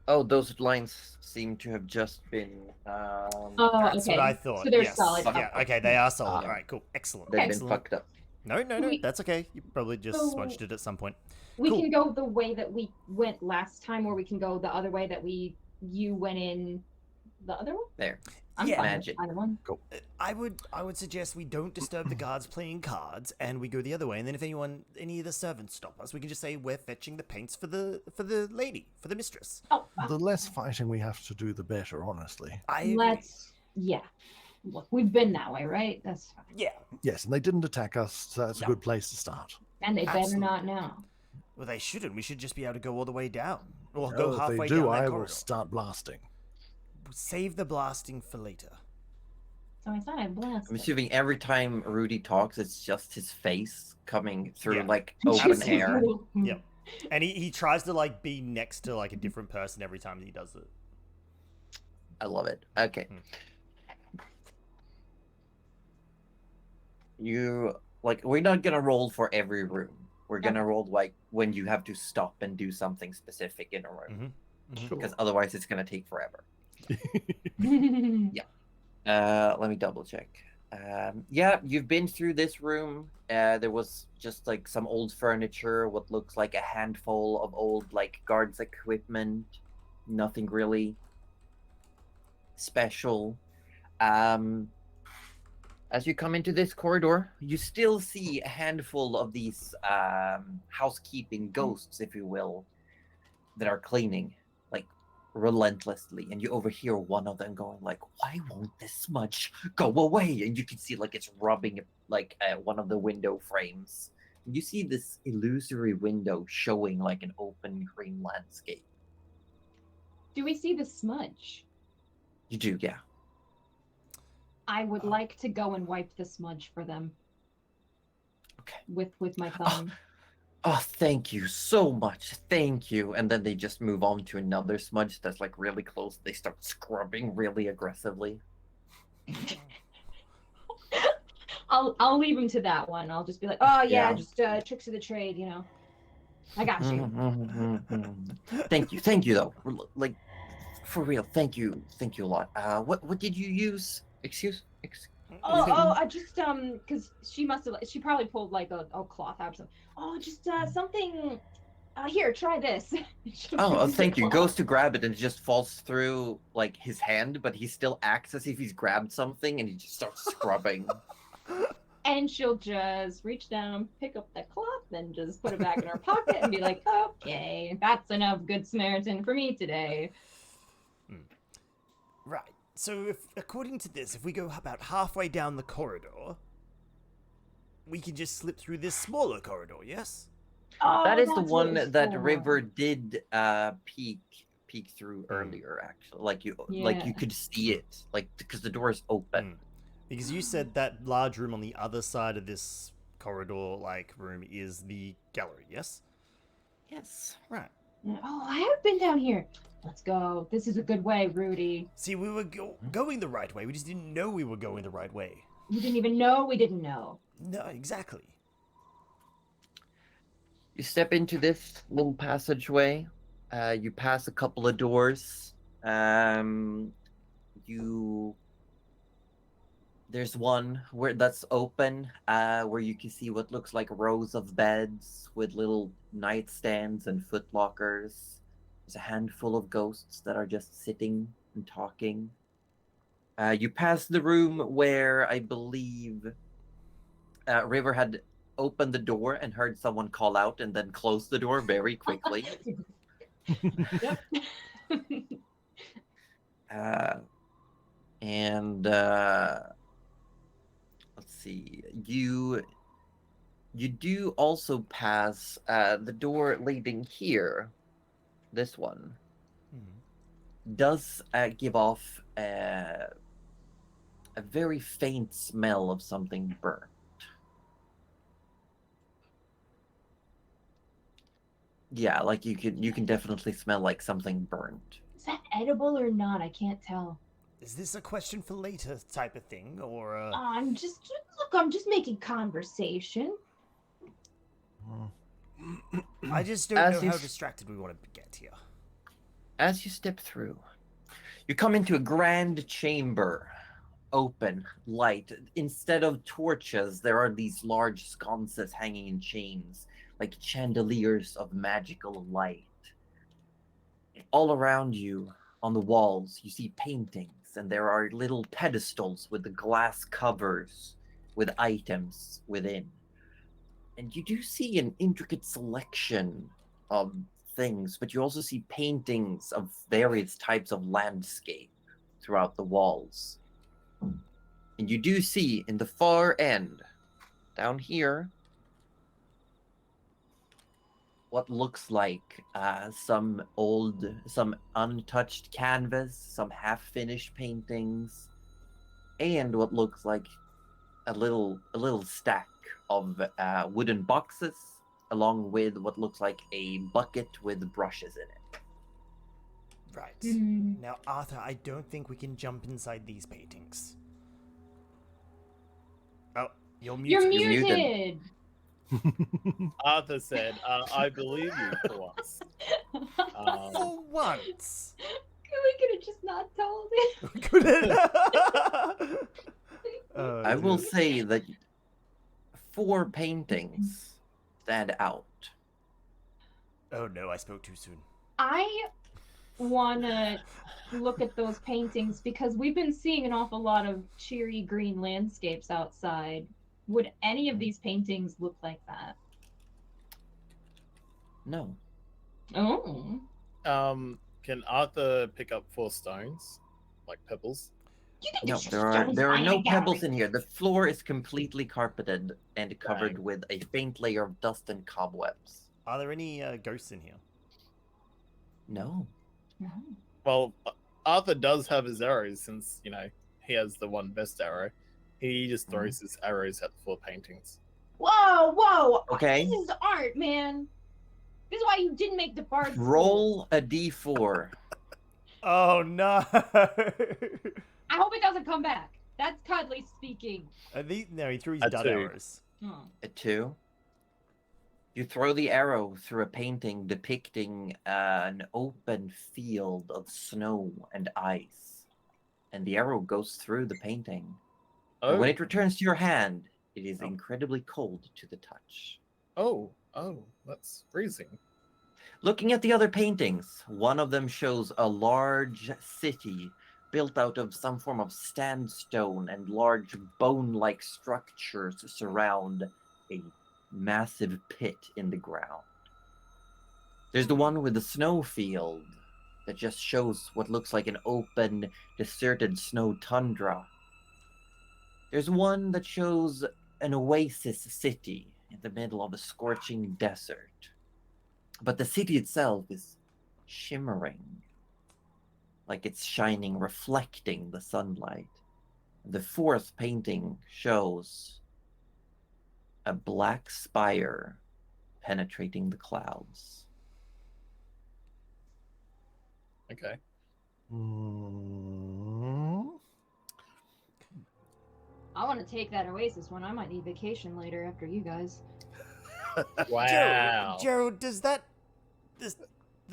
Speaker 1: Oh, those lines seem to have just been.
Speaker 5: Oh,
Speaker 4: That's
Speaker 5: okay.
Speaker 4: what I thought.
Speaker 5: So they're
Speaker 4: yes.
Speaker 5: solid.
Speaker 4: Yeah, okay, they are solid.
Speaker 1: Ah.
Speaker 4: All right, cool. Excellent.
Speaker 1: They've been
Speaker 4: Excellent.
Speaker 1: fucked up.
Speaker 4: No,
Speaker 5: We-
Speaker 4: that's okay. You probably just
Speaker 5: So-
Speaker 4: smudged it at some point.
Speaker 5: We
Speaker 4: Cool.
Speaker 5: can go the way that we went last time, or we can go the other way that you went in. The other one.
Speaker 1: There.
Speaker 5: I'm
Speaker 4: Yeah.
Speaker 5: fine with
Speaker 1: Imagine.
Speaker 5: either one.
Speaker 4: I would suggest we don't disturb the guards playing cards, and we go the other way. And then if any of the servants stop us, we can just say we're fetching the paints for the lady, for the mistress.
Speaker 5: Oh,
Speaker 3: The less fighting we have to do, the better, honestly.
Speaker 4: I agree.
Speaker 5: yeah. Look, we've been that way, right? That's fine.
Speaker 4: Yeah.
Speaker 3: Yes, and they didn't attack us, so that's
Speaker 4: No.
Speaker 3: a good place to start.
Speaker 5: And they better
Speaker 4: Absolutely.
Speaker 5: not now.
Speaker 4: Well, they shouldn't. We should just be able to go all the way down, or
Speaker 3: Oh,
Speaker 4: go
Speaker 3: if
Speaker 4: halfway
Speaker 3: they do,
Speaker 4: down that
Speaker 3: I
Speaker 4: corridor.
Speaker 3: will start blasting.
Speaker 4: Save the blasting for later.
Speaker 5: So I thought I blasted.
Speaker 1: I'm assuming every time Rudy talks, it's just his face coming through
Speaker 4: Yeah.
Speaker 1: like open
Speaker 5: Just-
Speaker 1: air.
Speaker 4: Yep. And he tries to like be next to like a different person every time he does it.
Speaker 1: I love it. Okay. We're not gonna roll for every room. We're gonna roll like when you have to stop and do something specific in a room, because otherwise it's gonna take forever. Let me double check. Yeah, you've been through this room. There was just like some old furniture, what looks like a handful of old like guards equipment. Nothing really special. As you come into this corridor, you still see a handful of these housekeeping ghosts, if you will, that are cleaning like relentlessly, and you overhear one of them going like, "Why won't this smudge go away?" And you can see like it's rubbing like one of the window frames. And you see this illusory window showing like an open green landscape.
Speaker 5: Do we see the smudge?
Speaker 1: You do, yeah.
Speaker 5: I would like to go and wipe the smudge for them.
Speaker 1: Okay.
Speaker 5: With my thumb.
Speaker 1: Oh, thank you so much. Thank you. And then they just move on to another smudge that's like really close. They start scrubbing really aggressively.
Speaker 5: I'll leave him to that one. I'll just be like, oh yeah,
Speaker 1: Yeah.
Speaker 5: just tricks of the trade, you know. I got you.
Speaker 1: Thank you though. Like, for real, thank you a lot. What did you use? Excuse.
Speaker 5: I just because she probably pulled like a cloth out or something. Oh, just something. Here, try this.
Speaker 1: Oh, thank you. Goes to grab it and it just falls through like his hand, but he still acts as if he's grabbed something and he just starts scrubbing.
Speaker 5: And she'll just reach down, pick up the cloth, and just put it back in her pocket and be like, okay, that's enough Good Samaritan for me today.
Speaker 4: Right. So, according to this, if we go about halfway down the corridor, we can just slip through this smaller corridor, yes?
Speaker 5: Oh,
Speaker 1: That is the
Speaker 5: that's what
Speaker 1: one
Speaker 5: it's
Speaker 1: that
Speaker 5: for.
Speaker 1: River did peek through earlier. Actually, like you
Speaker 5: Yeah.
Speaker 1: could see it, like because the door is open.
Speaker 4: Because you said that large room on the other side of this corridor-like room is the gallery, yes?
Speaker 1: Yes.
Speaker 4: Right.
Speaker 5: Oh, I have been down here. Let's go. This is a good way, Rudy.
Speaker 4: See, we were going the right way. We just didn't know we were going the right way.
Speaker 5: You didn't even know we didn't know.
Speaker 4: No, exactly.
Speaker 1: You step into this little passageway. You pass a couple of doors. There's one that's open, where you can see what looks like rows of beds with little nightstands and footlockers. There's a handful of ghosts that are just sitting and talking. You pass the room where I believe River had opened the door and heard someone call out and then closed the door very quickly.
Speaker 5: Yep.
Speaker 1: And let's see, you do also pass the door leading here. This one does give off a very faint smell of something burnt. Yeah, like you can definitely smell like something burnt.
Speaker 5: Is that edible or not? I can't tell.
Speaker 4: Is this a question for later type of thing, or?
Speaker 5: I'm just making conversation.
Speaker 4: I just don't
Speaker 1: As
Speaker 4: know how
Speaker 1: if-
Speaker 4: distracted we want to get here.
Speaker 1: As you step through, you come into a grand chamber, open, light. Instead of torches, there are these large sconces hanging in chains, like chandeliers of magical light. All around you, on the walls, you see paintings, and there are little pedestals with the glass covers with items within. And you do see an intricate selection of things, but you also see paintings of various types of landscape throughout the walls. And you do see in the far end, down here, what looks like some untouched canvas, some half-finished paintings, and what looks like a little stack of wooden boxes, along with what looks like a bucket with brushes in it.
Speaker 4: Right.
Speaker 5: Hmm.
Speaker 4: Now, Arthur, I don't think we can jump inside these paintings. Oh, you're muted.
Speaker 5: You're
Speaker 1: You're muted.
Speaker 5: muted.
Speaker 2: Arthur said, "I believe you for once."
Speaker 4: For once.
Speaker 5: We could have just not told it.
Speaker 4: Could it? Oh,
Speaker 1: I will
Speaker 4: dear.
Speaker 1: say that 4 paintings stand out.
Speaker 4: Oh no, I spoke too soon.
Speaker 5: I wanna look at those paintings because we've been seeing an awful lot of cheery green landscapes outside. Would any of these paintings look like that?
Speaker 1: No.
Speaker 5: Oh.
Speaker 2: Can Arthur pick up 4 stones, like pebbles?
Speaker 5: You can
Speaker 1: No,
Speaker 5: do
Speaker 1: there are no pebbles in here. The floor is completely carpeted and covered
Speaker 2: Dang.
Speaker 1: with a faint layer of dust and cobwebs.
Speaker 4: Are there any ghosts in here?
Speaker 1: No.
Speaker 2: Well, Arthur does have his arrows since, he has the one best arrow. He just throws his arrows at the 4 paintings.
Speaker 5: Whoa!
Speaker 1: Okay.
Speaker 5: This is art, man. This is why you didn't make the bard school.
Speaker 1: Roll a d4.
Speaker 4: Oh no!
Speaker 5: I hope it doesn't come back. That's cuddly speaking.
Speaker 4: No, he threw his
Speaker 2: A
Speaker 4: dud
Speaker 2: 2.
Speaker 4: arrows.
Speaker 5: Oh.
Speaker 1: A 2. You throw the arrow through a painting depicting an open field of snow and ice. And the arrow goes through the painting.
Speaker 2: Oh,
Speaker 1: And when it returns to your hand, it is incredibly cold to the touch.
Speaker 2: oh, that's freezing.
Speaker 1: Looking at the other paintings, one of them shows a large city built out of some form of sandstone, and large bone-like structures surround a massive pit in the ground. There's the one with the snow field that just shows what looks like an open, deserted snow tundra. There's one that shows an oasis city in the middle of a scorching desert. But the city itself is shimmering, like it's shining, reflecting the sunlight. The 4th painting shows a black spire penetrating the clouds.
Speaker 2: Okay.
Speaker 5: I want to take that Oasis one. I might need vacation later after you guys.
Speaker 2: Wow.
Speaker 4: Gerald, does the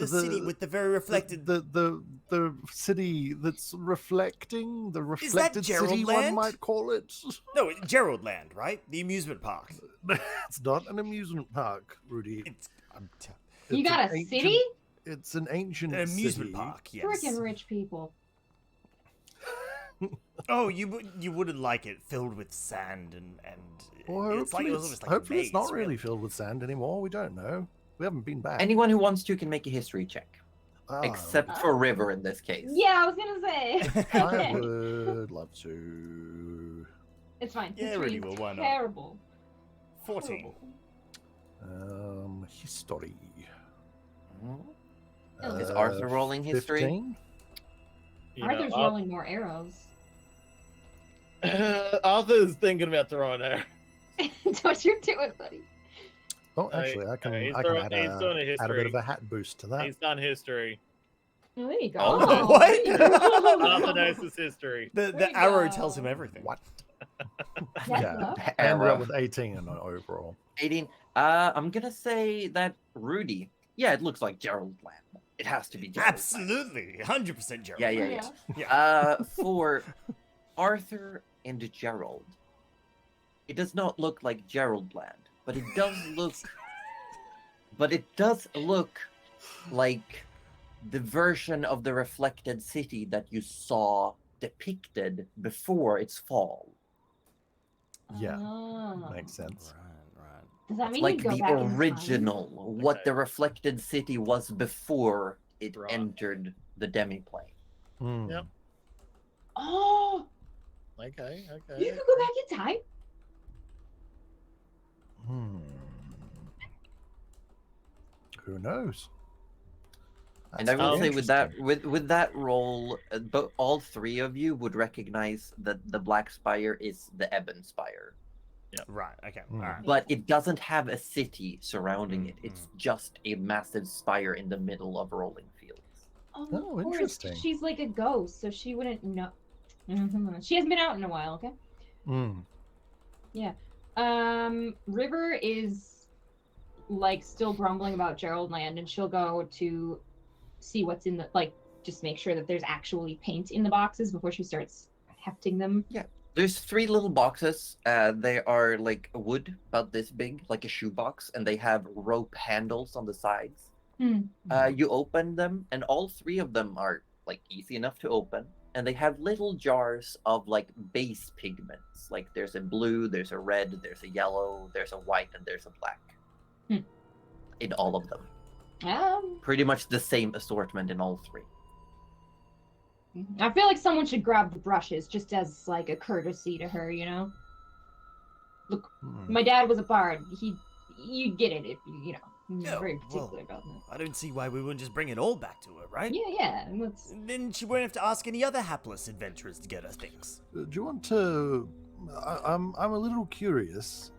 Speaker 4: city with the very reflected
Speaker 3: the city that's reflecting, the
Speaker 4: that
Speaker 3: reflected
Speaker 4: Gerald
Speaker 3: city, one
Speaker 4: Land?
Speaker 3: might call it.
Speaker 4: No, Gerald Land, right? The amusement park.
Speaker 3: It's not an amusement park, Rudy.
Speaker 5: You
Speaker 3: It's
Speaker 5: got
Speaker 3: an
Speaker 5: a
Speaker 3: ancient-
Speaker 5: city?
Speaker 3: It's an ancient
Speaker 4: An amusement
Speaker 3: city.
Speaker 4: park, yes.
Speaker 5: Freaking rich people.
Speaker 4: Oh, you wouldn't like it, filled with sand and
Speaker 3: Or
Speaker 4: it's like
Speaker 3: hopefully,
Speaker 4: it was almost like
Speaker 3: hopefully
Speaker 4: a
Speaker 3: it's not
Speaker 4: maze,
Speaker 3: really filled with sand anymore. We don't know. We haven't been back.
Speaker 1: Anyone who wants to can make a history check,
Speaker 3: Ah,
Speaker 1: except for River in this case.
Speaker 5: Yeah, I was gonna say.
Speaker 3: I
Speaker 5: Okay.
Speaker 3: would love to.
Speaker 5: It's fine.
Speaker 4: Yeah,
Speaker 5: History
Speaker 4: really
Speaker 5: is
Speaker 4: will, why not?
Speaker 5: terrible.
Speaker 4: 14.
Speaker 3: History.
Speaker 1: Is Arthur rolling history?
Speaker 3: 15?
Speaker 2: You
Speaker 5: Arthur's
Speaker 2: know,
Speaker 5: rolling more arrows.
Speaker 2: Arthur's thinking about throwing arrows.
Speaker 5: That's what you're doing, buddy.
Speaker 3: Oh, actually, I can,
Speaker 2: he's
Speaker 3: I can
Speaker 2: throwing-
Speaker 3: add,
Speaker 2: he's throwing a
Speaker 3: add a bit
Speaker 2: history.
Speaker 3: of a hat boost to that.
Speaker 2: He's done history.
Speaker 5: Oh, there you go.
Speaker 1: Oh,
Speaker 4: what?
Speaker 5: there you go.
Speaker 2: Arthur knows his history.
Speaker 4: The
Speaker 5: There you
Speaker 4: arrow
Speaker 5: go.
Speaker 4: tells him everything.
Speaker 3: What?
Speaker 5: That's
Speaker 3: Yeah.
Speaker 5: enough.
Speaker 3: I ended
Speaker 1: Arrow.
Speaker 3: up with 18 overall.
Speaker 1: 18. I'm gonna say that Rudy. Yeah, it looks like Gerald Land. It has to be Gerald. Land.
Speaker 4: Absolutely, 100% Gerald.
Speaker 1: Yeah, yeah, yeah.
Speaker 4: Yeah.
Speaker 1: For Arthur and Gerald, it does not look like Gerald Land, but it does look. But it does look like the version of the reflected city that you saw depicted before its fall.
Speaker 3: Yeah,
Speaker 5: Oh.
Speaker 3: makes sense.
Speaker 4: Right.
Speaker 5: Does that mean
Speaker 1: Like
Speaker 5: you go
Speaker 1: the
Speaker 5: back in time?
Speaker 1: original, what the reflected city was before it
Speaker 2: Right.
Speaker 1: entered the demiplane.
Speaker 3: Hmm.
Speaker 2: Yep.
Speaker 5: Oh,
Speaker 2: Okay.
Speaker 5: you could go back in time.
Speaker 3: Hmm. Who knows?
Speaker 1: And I
Speaker 3: That's
Speaker 1: will
Speaker 3: very
Speaker 1: say with that
Speaker 3: interesting.
Speaker 1: with that role, but all three of you would recognize that the Black Spire is the Ebon Spire.
Speaker 4: Right. Okay.
Speaker 3: Hmm.
Speaker 4: All right.
Speaker 1: But it doesn't have a city surrounding it.
Speaker 4: Mm,
Speaker 1: It's just a massive spire in the middle of rolling fields.
Speaker 5: Oh,
Speaker 3: Oh,
Speaker 5: of course.
Speaker 3: interesting.
Speaker 5: She's like a ghost, so she wouldn't know. She hasn't been out in a while. Okay.
Speaker 3: Hmm.
Speaker 5: River is like still grumbling about Gerald Land, and she'll go to see what's in the just make sure that there's actually paint in the boxes before she starts hefting them.
Speaker 1: There's three little boxes. They are like wood, about this big, like a shoebox, and they have rope handles on the sides. You open them, and all three of them are like easy enough to open. And they have little jars of like base pigments. Like there's a blue, there's a red, there's a yellow, there's a white, and there's a black. In all of them. Pretty much the same assortment in all three.
Speaker 5: I feel like someone should grab the brushes just as like a courtesy to her, you know. Look,
Speaker 3: Hmm.
Speaker 5: my dad was a bard. You'd get it if you know. He's
Speaker 4: Yeah,
Speaker 5: very
Speaker 4: well,
Speaker 5: particular about that.
Speaker 4: I don't see why we wouldn't just bring it all back to her, right?
Speaker 5: Yeah. Let's.
Speaker 4: And then she won't have to ask any other hapless adventurers to get her things.
Speaker 3: Do you want to? I'm a little curious.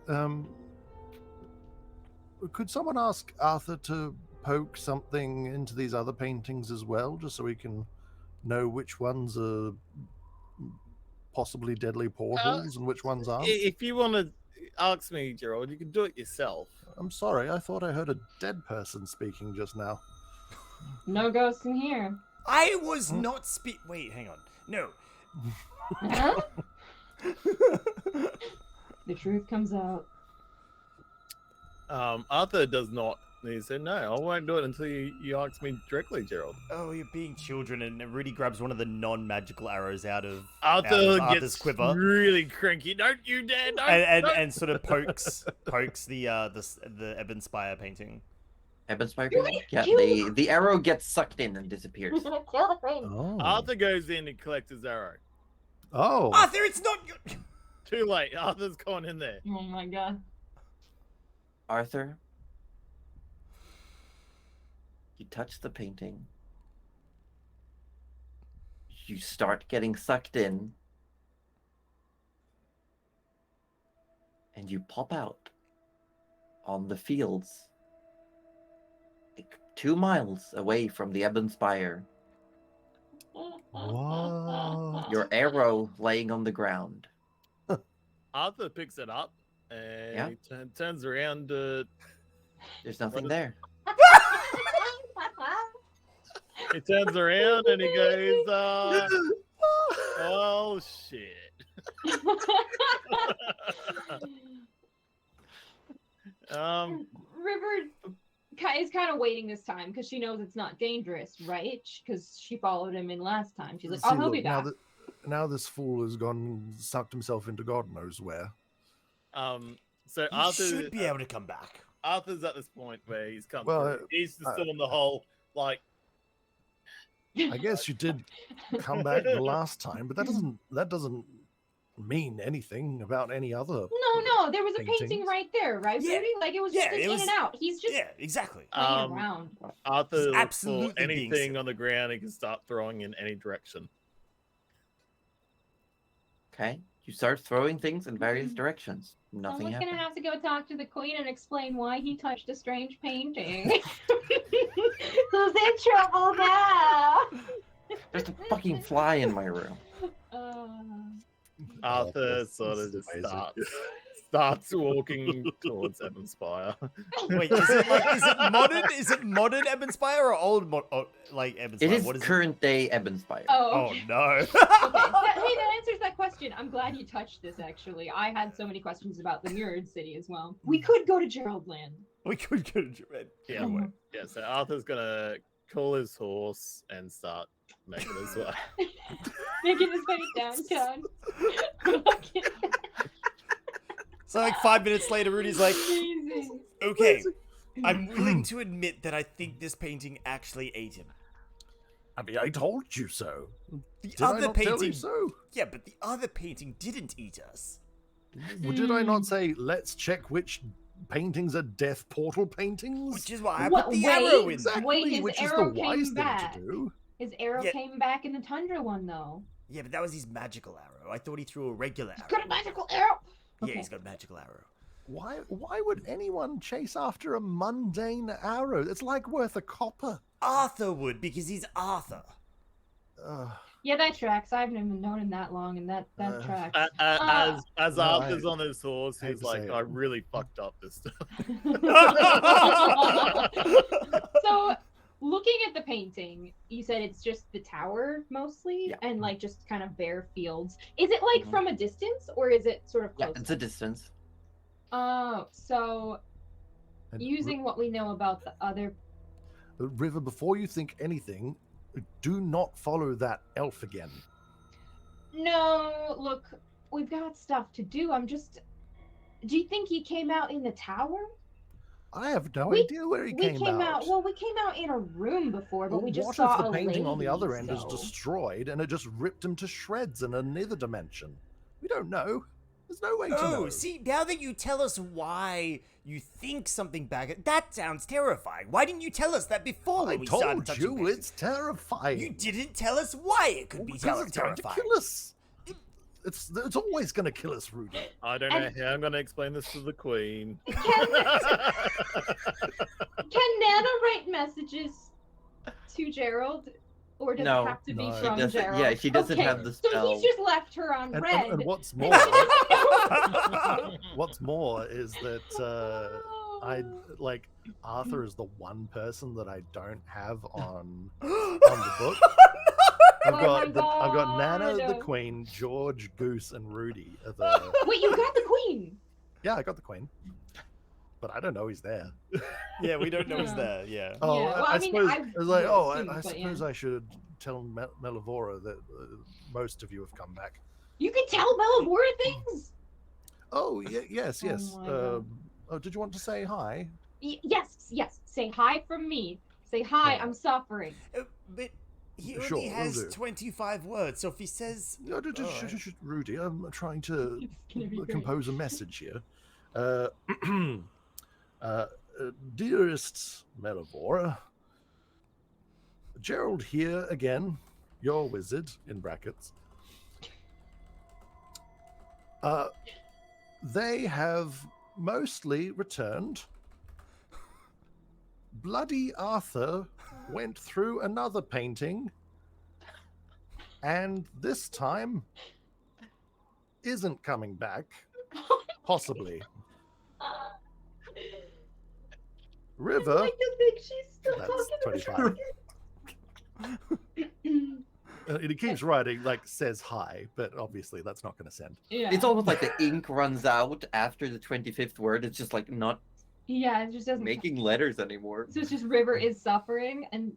Speaker 3: Could someone ask Arthur to poke something into these other paintings as well, just so we can know which ones are possibly deadly portals and which ones aren't?
Speaker 2: If you want to ask me, Gerald, you can do it yourself.
Speaker 3: I'm sorry, I thought I heard a dead person speaking just now.
Speaker 5: No ghosts in here.
Speaker 4: I was not Wait, hang on. No.
Speaker 5: Huh? The truth comes out.
Speaker 2: Arthur does not. He said, "No, I won't do it until you ask me directly, Gerald."
Speaker 4: Oh, you're being children, and Rudy grabs one of the non-magical arrows out of
Speaker 2: Arthur
Speaker 4: Arthur's
Speaker 2: gets
Speaker 4: quiver.
Speaker 2: really cranky. Don't you dare! Don't,
Speaker 4: and sort of pokes the Ebon Spire painting.
Speaker 1: Ebon Spire?
Speaker 5: You're gonna
Speaker 1: Yeah,
Speaker 5: kill
Speaker 1: the arrow gets sucked in and disappears.
Speaker 5: Kill the queen.
Speaker 3: Oh.
Speaker 2: Arthur goes in and collects his arrow.
Speaker 3: Oh.
Speaker 4: Arthur, it's not your...
Speaker 2: Too late. Arthur's gone in there.
Speaker 5: Oh my god.
Speaker 1: Arthur, you touch the painting. You start getting sucked in. And you pop out on the fields, like 2 miles away from the Ebon Spire.
Speaker 3: What?
Speaker 1: Your arrow laying on the ground.
Speaker 2: Arthur picks it up and
Speaker 1: Yeah.
Speaker 2: he turns around.
Speaker 1: There's nothing there.
Speaker 2: He turns around and he goes, "Oh shit!"
Speaker 5: River is kind of waiting this time because she knows it's not dangerous, right? Because she followed him in last time. She's like,
Speaker 3: See,
Speaker 5: "Oh, he'll
Speaker 3: look,
Speaker 5: be back."
Speaker 3: now this fool has gone and sucked himself into God knows where.
Speaker 2: So
Speaker 4: You
Speaker 2: Arthur
Speaker 4: should be able to come back.
Speaker 2: Arthur's at this point where he's come
Speaker 3: Well,
Speaker 2: through. He's just still in the whole like.
Speaker 3: I guess you did come back the last time, but that doesn't mean anything about any other.
Speaker 5: No, there was a painting
Speaker 3: Paintings.
Speaker 5: right there, right,
Speaker 4: Yeah.
Speaker 5: Rudy? Like it was
Speaker 4: Yeah,
Speaker 5: just
Speaker 4: it
Speaker 5: in
Speaker 4: was-
Speaker 5: and out. He's just
Speaker 4: Yeah, exactly.
Speaker 5: playing around.
Speaker 2: Arthur
Speaker 4: He's
Speaker 2: looks
Speaker 4: absolutely
Speaker 2: for
Speaker 4: being
Speaker 2: anything
Speaker 4: silly.
Speaker 2: on the ground he can start throwing in any direction.
Speaker 1: Okay. You start throwing things in various directions. Nothing
Speaker 5: Someone's
Speaker 1: happens.
Speaker 5: gonna have to go talk to the queen and explain why he touched a strange painting. Who's in trouble now?
Speaker 1: There's a fucking fly in my room.
Speaker 2: Arthur
Speaker 3: that's
Speaker 2: sort of just
Speaker 3: amazing.
Speaker 2: starts walking towards Evanspire.
Speaker 4: Wait, is it modern Ebonspire or old like Ebonspire?
Speaker 1: It is
Speaker 4: What is
Speaker 1: current day Ebenspire.
Speaker 5: Oh,
Speaker 4: Oh
Speaker 5: okay.
Speaker 4: no.
Speaker 5: Okay. That answers that question. I'm glad you touched this. Actually, I had so many questions about the mirrored city as well. We could go to Gerald Land.
Speaker 4: We could go to Japan.
Speaker 2: Yeah,
Speaker 4: Anyway.
Speaker 2: yeah. So Arthur's gonna call his horse and start making his way.
Speaker 5: Making his way downtown.
Speaker 4: So like 5 minutes later, Rudy's like,
Speaker 5: Amazing.
Speaker 4: okay, I'm willing to admit that I think this painting actually ate him.
Speaker 3: I mean, I told you so.
Speaker 4: The
Speaker 3: Did I
Speaker 4: other
Speaker 3: not tell you
Speaker 4: painting,
Speaker 3: so?
Speaker 4: yeah, but the other painting didn't eat us.
Speaker 3: Well, did I not say let's check which paintings are death portal paintings?
Speaker 4: Which is why I
Speaker 5: What-
Speaker 4: put the
Speaker 5: wait,
Speaker 4: arrow in.
Speaker 3: Exactly,
Speaker 5: Wait, his
Speaker 3: which is
Speaker 5: arrow
Speaker 3: the
Speaker 5: came
Speaker 3: wise thing
Speaker 5: back.
Speaker 3: to do.
Speaker 5: His arrow
Speaker 4: Yeah.
Speaker 5: came back in the Tundra one, though.
Speaker 4: Yeah, but that was his magical arrow. I thought he threw a regular
Speaker 5: He's
Speaker 4: arrow.
Speaker 5: got a magical arrow.
Speaker 4: Yeah,
Speaker 5: Okay.
Speaker 4: he's got a magical arrow.
Speaker 3: Why would anyone chase after a mundane arrow? It's like worth a copper.
Speaker 4: Arthur would, because he's Arthur.
Speaker 5: Yeah, that tracks. I haven't even known him that long, and that
Speaker 3: Uh,
Speaker 5: tracks.
Speaker 2: As
Speaker 3: No,
Speaker 2: Arthur's on his horse,
Speaker 3: hate
Speaker 2: he's
Speaker 3: to
Speaker 2: like,
Speaker 3: say it.
Speaker 2: I really fucked up this stuff.
Speaker 5: So, looking at the painting, you said it's just the tower mostly,
Speaker 1: Yeah.
Speaker 5: and like just kind of bare fields. Is it like
Speaker 1: Mhm.
Speaker 5: from a distance, or is it sort of
Speaker 1: Yeah,
Speaker 5: close?
Speaker 1: it's a distance.
Speaker 5: Oh, so
Speaker 3: And
Speaker 5: using what we know about the other.
Speaker 3: River, before you think anything, do not follow that elf again.
Speaker 5: No, look, we've got stuff to do. I'm just. Do you think he came out in the tower?
Speaker 3: I have no
Speaker 5: We-
Speaker 3: idea where he
Speaker 5: We
Speaker 3: came out.
Speaker 5: Well, we came out in a room before, but
Speaker 3: Well,
Speaker 5: we just
Speaker 3: what
Speaker 5: saw
Speaker 3: if the
Speaker 5: a
Speaker 3: painting on the other
Speaker 5: lady,
Speaker 3: end is
Speaker 5: so-
Speaker 3: destroyed and it just ripped him to shreds in another dimension? We don't know. There's no way to know.
Speaker 4: Oh, see, now that you tell us why you think something back, that sounds terrifying. Why didn't you tell us that before
Speaker 3: I
Speaker 4: when we started
Speaker 3: told
Speaker 4: touching
Speaker 3: you
Speaker 4: paintings?
Speaker 3: it's terrifying.
Speaker 4: You didn't tell us why it could be
Speaker 3: Because it's going to
Speaker 4: terrifying.
Speaker 3: kill us. It's always going to kill us, Rudy.
Speaker 2: I don't know how I'm going to explain this to the Queen.
Speaker 5: Can Nana write messages to Gerald? Or does
Speaker 1: No.
Speaker 5: it have to be
Speaker 3: No. She
Speaker 5: from
Speaker 1: doesn't-
Speaker 5: Gerald?
Speaker 1: yeah, she doesn't
Speaker 5: Okay,
Speaker 1: have the
Speaker 5: So
Speaker 1: spell.
Speaker 5: he's just left her on
Speaker 3: And,
Speaker 5: red.
Speaker 3: and what's
Speaker 5: and
Speaker 3: more,
Speaker 5: she doesn't know.
Speaker 3: what's more is that I like Arthur is the one person that I don't have on the book. I've
Speaker 5: Oh
Speaker 3: got
Speaker 5: my
Speaker 3: I've got Nana, the
Speaker 5: God.
Speaker 3: Queen, George, Goose, and Rudy. Are the...
Speaker 5: Wait, you got the queen.
Speaker 3: Yeah, I got the Queen, but I don't know he's there.
Speaker 4: Yeah, we don't know he's
Speaker 5: Yeah.
Speaker 4: there. Yeah.
Speaker 3: Oh,
Speaker 5: Yeah, well,
Speaker 3: I
Speaker 5: I mean,
Speaker 3: suppose
Speaker 5: I
Speaker 3: I was like,
Speaker 5: would
Speaker 3: oh,
Speaker 5: assume,
Speaker 3: I
Speaker 5: but
Speaker 3: suppose
Speaker 5: yeah.
Speaker 3: I should tell Melivora that most of you have come back.
Speaker 5: You can tell Melavora things.
Speaker 3: Oh, yes.
Speaker 5: Oh my God.
Speaker 3: Oh, did you want to say hi?
Speaker 5: Yes. Say hi from me. Say hi.
Speaker 3: Yeah.
Speaker 5: I'm suffering.
Speaker 4: But he
Speaker 3: Sure,
Speaker 4: only
Speaker 3: will
Speaker 4: has
Speaker 3: do.
Speaker 4: 25 words, so if he says...
Speaker 3: No, Rudy, I'm trying to
Speaker 5: It's gonna be great.
Speaker 3: compose a message here. Dearest Melivora, Gerald here again, your wizard, in brackets. They have mostly returned. Bloody Arthur went through another painting, and this time isn't coming back. Possibly. River.
Speaker 5: I like to think she's still
Speaker 3: That's
Speaker 5: talking
Speaker 3: 25. He keeps writing, like, says hi, but obviously that's not going to send.
Speaker 5: Yeah.
Speaker 1: It's almost like the ink runs out after the 25th word. It's just like not
Speaker 5: Yeah, it just doesn't.
Speaker 1: making letters anymore.
Speaker 5: So it's just River is suffering, and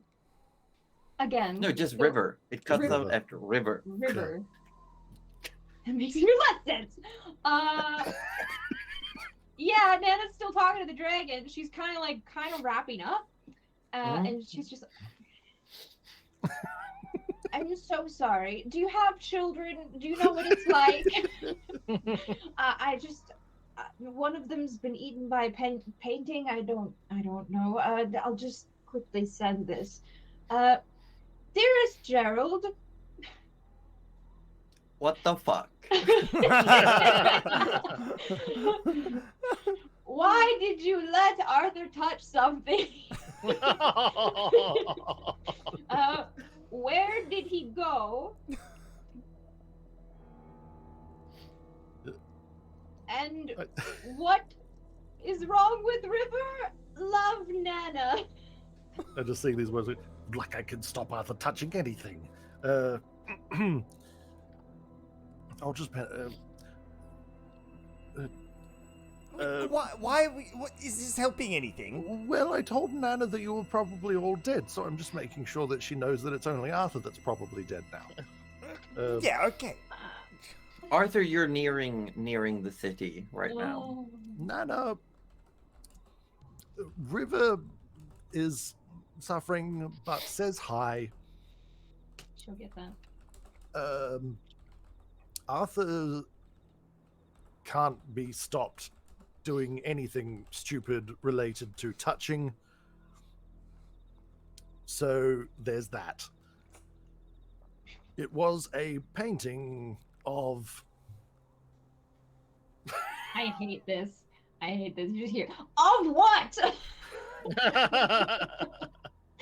Speaker 5: again.
Speaker 1: No, just
Speaker 5: so
Speaker 1: river. It cuts
Speaker 3: River.
Speaker 1: out after river.
Speaker 5: River. That makes even less sense. Yeah, Nana's still talking to the dragon. She's kind of wrapping up, and she's just. I'm so sorry. Do you have children? Do you know what it's like? One of them's been eaten by a painting. I don't know. I'll just quickly send this. Dearest Gerald.
Speaker 1: What the fuck?
Speaker 5: Why did you let Arthur touch something? Where did he go? And what is wrong with River? Love, Nana.
Speaker 3: I just see these words like I can stop Arthur touching anything. I'll just.
Speaker 4: Why are we, what, is this helping anything?
Speaker 3: Well, I told Nana that you were probably all dead, so I'm just making sure that she knows that it's only Arthur that's probably dead now.
Speaker 4: Yeah, okay.
Speaker 1: Arthur, you're nearing the city right now.
Speaker 5: Oh.
Speaker 3: Nana, River is suffering, but says hi.
Speaker 5: She'll get that.
Speaker 3: Arthur can't be stopped doing anything stupid related to touching. So there's that. It was a painting of...
Speaker 5: I hate this. You just hear, of what?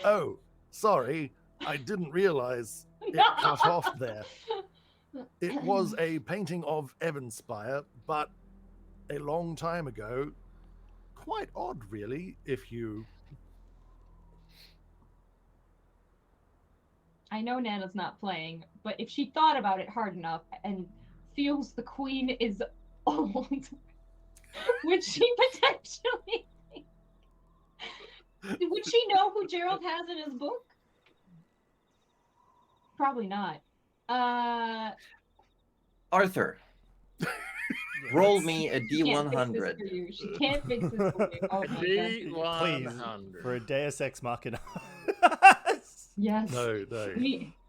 Speaker 3: Oh, sorry. I didn't realize it cut off there. It was a painting of Evanspire, but a long time ago. Quite odd, really, if you...
Speaker 5: I know Nana's not playing, but if she thought about it hard enough and feels the queen is old, would she potentially... Would she know who Gerald has in his book? Probably not.
Speaker 1: Arthur, roll me a
Speaker 5: She can't fix this
Speaker 1: D100.
Speaker 5: for you. She can't fix this for you. Oh my God.
Speaker 4: Please,
Speaker 2: D100.
Speaker 4: for a Deus Ex Machina.
Speaker 5: Yes.
Speaker 3: No.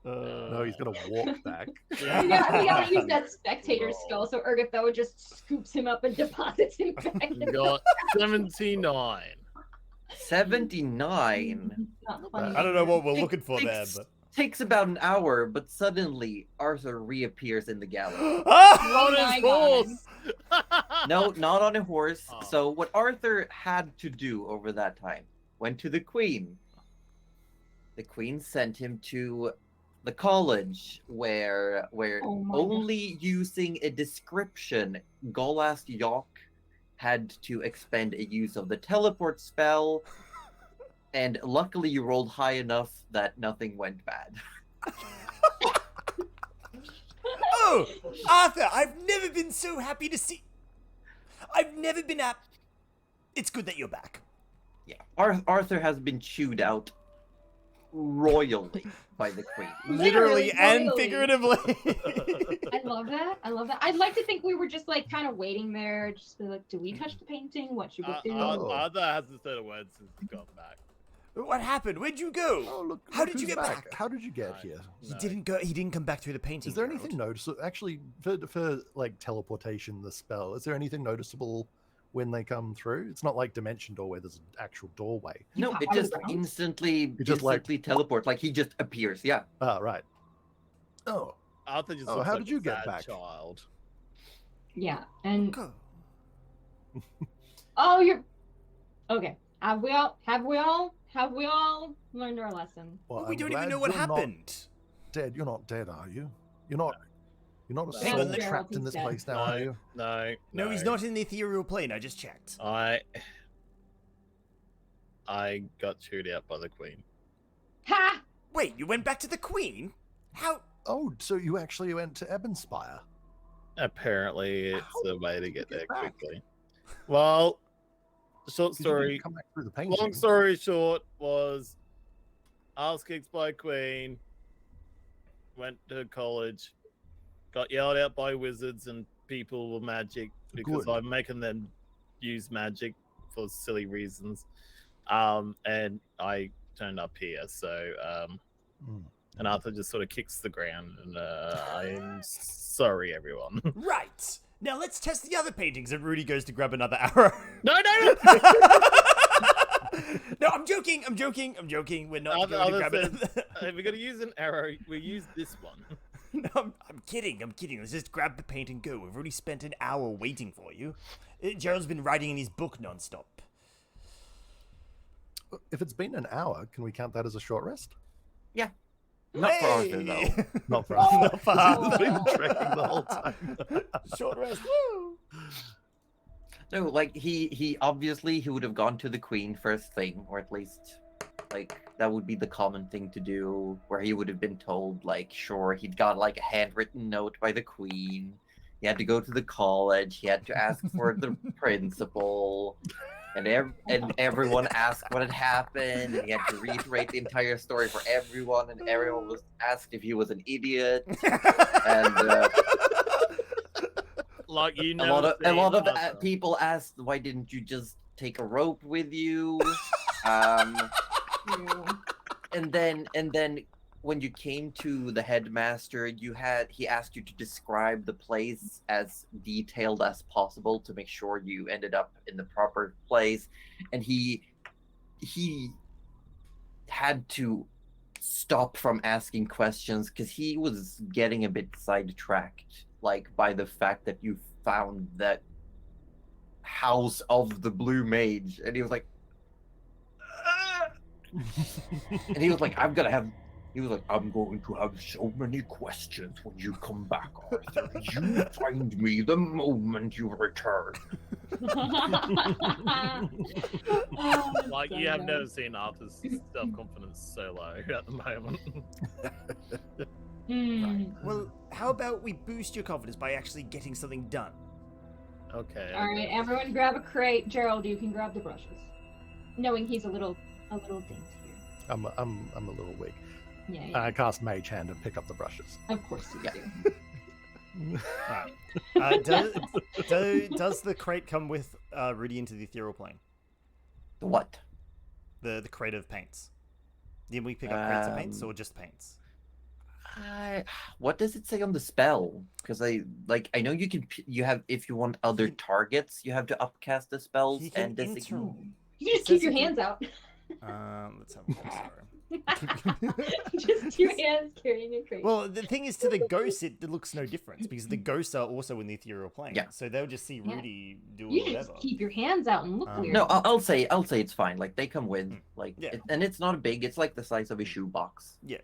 Speaker 3: No, he's going to walk back.
Speaker 5: We gotta use that spectator skull, so Urgatho just scoops him up and deposits him back.
Speaker 2: You got 79.
Speaker 1: 79.
Speaker 5: Not funny.
Speaker 4: I don't know what we're looking for there, but...
Speaker 1: Takes about an hour, but suddenly Arthur reappears in the gallery.
Speaker 4: Ah!
Speaker 2: On
Speaker 5: my
Speaker 2: his
Speaker 5: God.
Speaker 2: horse!
Speaker 1: No, not on a horse.
Speaker 2: Oh.
Speaker 1: So what Arthur had to do over that time, went to the Queen. The Queen sent him to the college where
Speaker 5: Oh my
Speaker 1: only using a description, Golast Yok had to expend a use of the teleport spell. And luckily you rolled high enough that nothing went bad.
Speaker 4: Oh, Arthur, I've never been so happy to see... I've never been happy... It's good that you're back.
Speaker 1: Yeah, Arthur has been chewed out royally by the Queen.
Speaker 4: Literally and
Speaker 5: royally.
Speaker 4: figuratively.
Speaker 5: I love that. I'd like to think we were just like kind of waiting there, just be like, do we touch the painting? What should we do?
Speaker 2: Arthur hasn't said a word since he got back.
Speaker 4: What happened? Where'd you go?
Speaker 3: Oh, look,
Speaker 4: How did you
Speaker 3: who's
Speaker 4: get back?
Speaker 3: How did you get here?
Speaker 4: He didn't go. He didn't come back through the painting.
Speaker 3: Is there
Speaker 4: Gerald.
Speaker 3: anything noticeable? Actually, for like teleportation, the spell, is there anything noticeable when they come through? It's not like Dimension Door where there's an actual doorway.
Speaker 1: No,
Speaker 5: pop
Speaker 1: it
Speaker 5: out of
Speaker 1: just
Speaker 5: the ground?
Speaker 1: instantly
Speaker 3: just, like-
Speaker 1: teleports. Like he just appears. Yeah.
Speaker 3: Ah, right. Oh,
Speaker 2: Arthur just
Speaker 3: Oh,
Speaker 2: looks
Speaker 3: how
Speaker 2: like
Speaker 3: did you
Speaker 2: a
Speaker 3: get
Speaker 2: sad
Speaker 3: back?
Speaker 2: child.
Speaker 5: Yeah, and
Speaker 4: Go.
Speaker 5: oh, you're okay. Have we all learned our lesson?
Speaker 3: well,
Speaker 4: we
Speaker 3: I'm
Speaker 4: don't even
Speaker 3: glad
Speaker 4: know what
Speaker 3: you're not
Speaker 4: happened.
Speaker 3: dead. You're not dead, are you? You're not a
Speaker 2: No.
Speaker 3: soul
Speaker 4: Gerald,
Speaker 3: trapped in
Speaker 5: he's
Speaker 3: this
Speaker 5: dead.
Speaker 3: place now, are you?
Speaker 4: No, he's not in the ethereal plane. I just checked.
Speaker 2: I got chewed out by the Queen.
Speaker 5: Ha!
Speaker 4: Wait, you went back to the Queen? How?
Speaker 3: Oh, so you actually went to Ebenspire?
Speaker 2: Apparently, it's
Speaker 3: How
Speaker 2: the way to
Speaker 3: did you
Speaker 2: get there
Speaker 3: get back?
Speaker 2: quickly. Well, short
Speaker 3: 'Cause you
Speaker 2: story.
Speaker 3: didn't come back through the painting.
Speaker 2: Long story short was, I was kicked by Queen. Went to college. Got yelled at by wizards and people with magic because
Speaker 3: Good.
Speaker 2: I'm making them use magic for silly reasons. And I turned up here, so and Arthur just sort of kicks the ground, and I'm sorry, everyone.
Speaker 4: Right. Now let's test the other paintings. And Rudy goes to grab another arrow.
Speaker 2: No.
Speaker 4: No, I'm joking. We're not going to grab it.
Speaker 2: If we're gonna use an arrow, we use this one.
Speaker 4: No, I'm kidding. Let's just grab the paint and go. We've already spent an hour waiting for you. Gerald's been writing in his book nonstop.
Speaker 3: If it's been an hour, can we count that as a short rest?
Speaker 1: Yeah. Not for Arthur,
Speaker 4: Hey!
Speaker 1: though.
Speaker 3: Not for
Speaker 5: Oh.
Speaker 3: us.
Speaker 4: Not for us.
Speaker 3: He's been trekking the whole time.
Speaker 4: Short rest. Woo!
Speaker 1: No, like he obviously he would have gone to the queen first thing, or at least like that would be the common thing to do, where he would have been told like, sure, he'd got like a handwritten note by the queen. He had to go to the college. He had to ask for the principal, and everyone asked what had happened, and he had to reiterate the entire story for everyone, and everyone was asked if he was an idiot, and.
Speaker 2: Like you
Speaker 1: A
Speaker 2: know,
Speaker 1: lot of people asked, why didn't you just take a rope with you? And then when you came to the headmaster, he asked you to describe the place as detailed as possible to make sure you ended up in the proper place, and he had to stop from asking questions because he was getting a bit sidetracked, like by the fact that you found that house of the blue mage, and he was like, "Ah!" and he was like, I'm going to have so many questions when you come back, Arthur. You find me the moment you return.
Speaker 2: Like you have never seen Arthur's self-confidence so low at the moment.
Speaker 4: Well, how about we boost your confidence by actually getting something done?
Speaker 2: Okay.
Speaker 5: All right, everyone, grab a crate. Gerald, you can grab the brushes. Knowing he's a little daintier.
Speaker 3: I'm a little weak.
Speaker 5: Yeah,
Speaker 3: I cast Mage Hand and pick up the brushes.
Speaker 5: of course you
Speaker 1: Yeah.
Speaker 5: do.
Speaker 4: Right. Does the crate come with Rudy into the ethereal plane?
Speaker 1: What?
Speaker 4: The crate of paints. Did we pick up crates of paints or just paints?
Speaker 1: What does it say on the spell? Because I know you can. You have, if you want other targets, you have to upcast the spells
Speaker 4: He can
Speaker 1: and designate.
Speaker 5: You can just keep your hands out.
Speaker 4: Let's have a look. Sorry.
Speaker 5: Just two hands carrying a crate.
Speaker 4: Well, the thing is, to the ghosts, it looks no difference because the ghosts are also in the ethereal plane.
Speaker 1: Yeah.
Speaker 4: So they'll just see
Speaker 5: Yeah.
Speaker 4: Rudy do
Speaker 5: You
Speaker 4: whatever.
Speaker 5: just keep your hands out and look weird.
Speaker 1: No, I'll say it's fine. Like they come with
Speaker 4: Yeah.
Speaker 1: and it's not big. It's like the size of a shoebox.
Speaker 4: Yeah.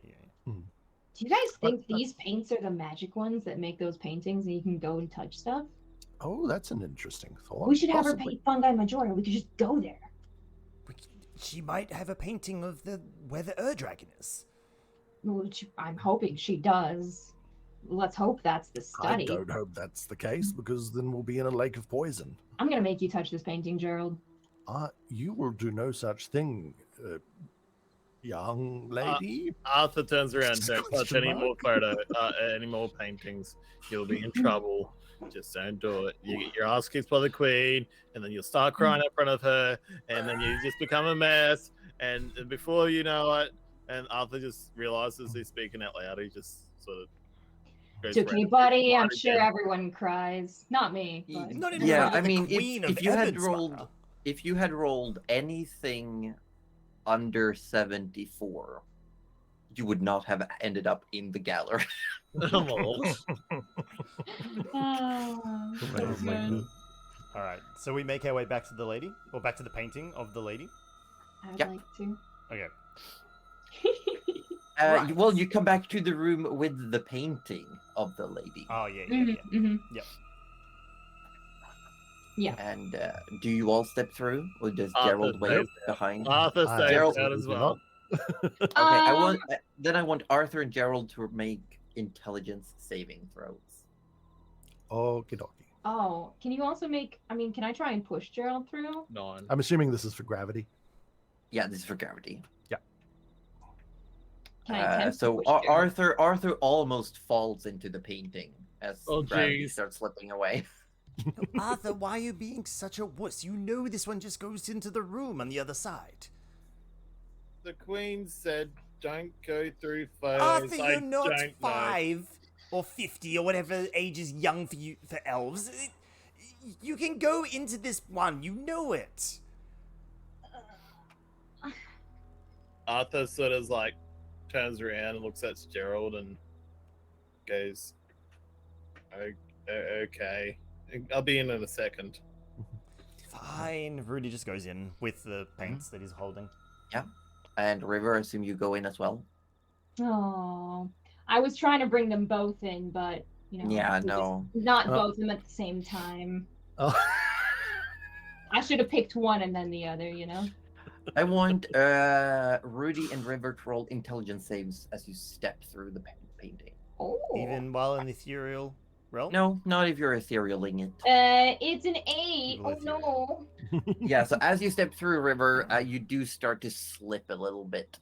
Speaker 5: Do you guys think these paints are the magic ones that make those paintings and you can go and touch stuff?
Speaker 3: Oh, that's an interesting thought.
Speaker 5: We should have her
Speaker 3: Possibly.
Speaker 5: paint Fungi Majora. We could just go there.
Speaker 4: She might have a painting of where the Ur-Dragon is.
Speaker 5: Which I'm hoping she does. Let's hope that's the study.
Speaker 3: I don't hope that's the case, because then we'll be in a lake of poison.
Speaker 5: I'm gonna make you touch this painting, Gerald.
Speaker 3: You will do no such thing, young lady.
Speaker 2: Arthur turns around, don't touch
Speaker 3: Question
Speaker 2: any
Speaker 3: mark?
Speaker 2: more photo, any more paintings. You'll be in trouble. Just don't do it. You get your ass kicked by the queen, and then you'll start crying in front of her, and then you just become a mess. And before you know it, and Arthur just realizes he's speaking out loud. He just sort of goes
Speaker 5: It's okay,
Speaker 2: red.
Speaker 5: buddy. I'm
Speaker 2: Again.
Speaker 5: sure everyone cries. Not me. But...
Speaker 4: Not even
Speaker 1: Yeah,
Speaker 4: the
Speaker 1: I mean,
Speaker 4: Queen of
Speaker 1: if you had
Speaker 4: Evans,
Speaker 1: rolled,
Speaker 4: Mother.
Speaker 1: if you had rolled anything under 74, you would not have ended up in the gallery.
Speaker 2: Oh,
Speaker 5: Oh, so
Speaker 3: Oh my
Speaker 5: good.
Speaker 3: God.
Speaker 4: All right, so we make our way back to the lady, or back to the painting of the lady.
Speaker 5: I'd
Speaker 1: Yep.
Speaker 5: like to.
Speaker 4: Okay. Right.
Speaker 1: Well, you come back to the room with the painting of the lady.
Speaker 4: Oh yeah.
Speaker 5: Mhm.
Speaker 1: And do you all step through, or does
Speaker 2: Arthur
Speaker 1: Gerald wait
Speaker 2: stays
Speaker 1: behind?
Speaker 2: Arthur
Speaker 3: I
Speaker 2: stays
Speaker 1: Gerald-
Speaker 2: out as well.
Speaker 1: Okay, I
Speaker 5: Um,
Speaker 1: want Arthur and Gerald to make intelligence saving throws.
Speaker 3: Okie dokie.
Speaker 5: Oh, can you also make? I mean, can I try and push Gerald through?
Speaker 2: 9.
Speaker 3: I'm assuming this is for gravity.
Speaker 1: Yeah, this is for gravity.
Speaker 5: Can I attempt to
Speaker 1: So
Speaker 5: push Gerald?
Speaker 1: Arthur almost falls into the painting as
Speaker 2: Oh,
Speaker 1: gravity
Speaker 2: jeez.
Speaker 1: starts slipping away.
Speaker 4: Arthur, why are you being such a wuss? You know this one just goes into the room on the other side.
Speaker 2: The Queen said, "Don't go through phones."
Speaker 4: Arthur,
Speaker 2: I
Speaker 4: you're not
Speaker 2: don't know.
Speaker 4: 5 or 50 or whatever age is young for you for elves. You can go into this one. You know it.
Speaker 2: Arthur sort of like turns around and looks at Gerald and goes, "Okay, I'll be in a second."
Speaker 4: Fine. Rudy just goes in with the paints that he's holding.
Speaker 1: And River, I assume you go in as well.
Speaker 5: Oh, I was trying to bring them both in, but
Speaker 1: Yeah,
Speaker 5: we just-
Speaker 1: no.
Speaker 5: not
Speaker 3: Oh.
Speaker 5: both of them at the same time.
Speaker 3: Oh.
Speaker 5: I should have picked one and then the other.
Speaker 1: I want Rudy and River to roll intelligence saves as you step through the painting.
Speaker 5: Oh,
Speaker 4: Even while in the ethereal realm?
Speaker 1: No, not if you're etherealing it.
Speaker 5: it's an 8.
Speaker 4: Evil
Speaker 5: Oh no.
Speaker 1: Yeah, so as you step through River, you do start to slip a little bit,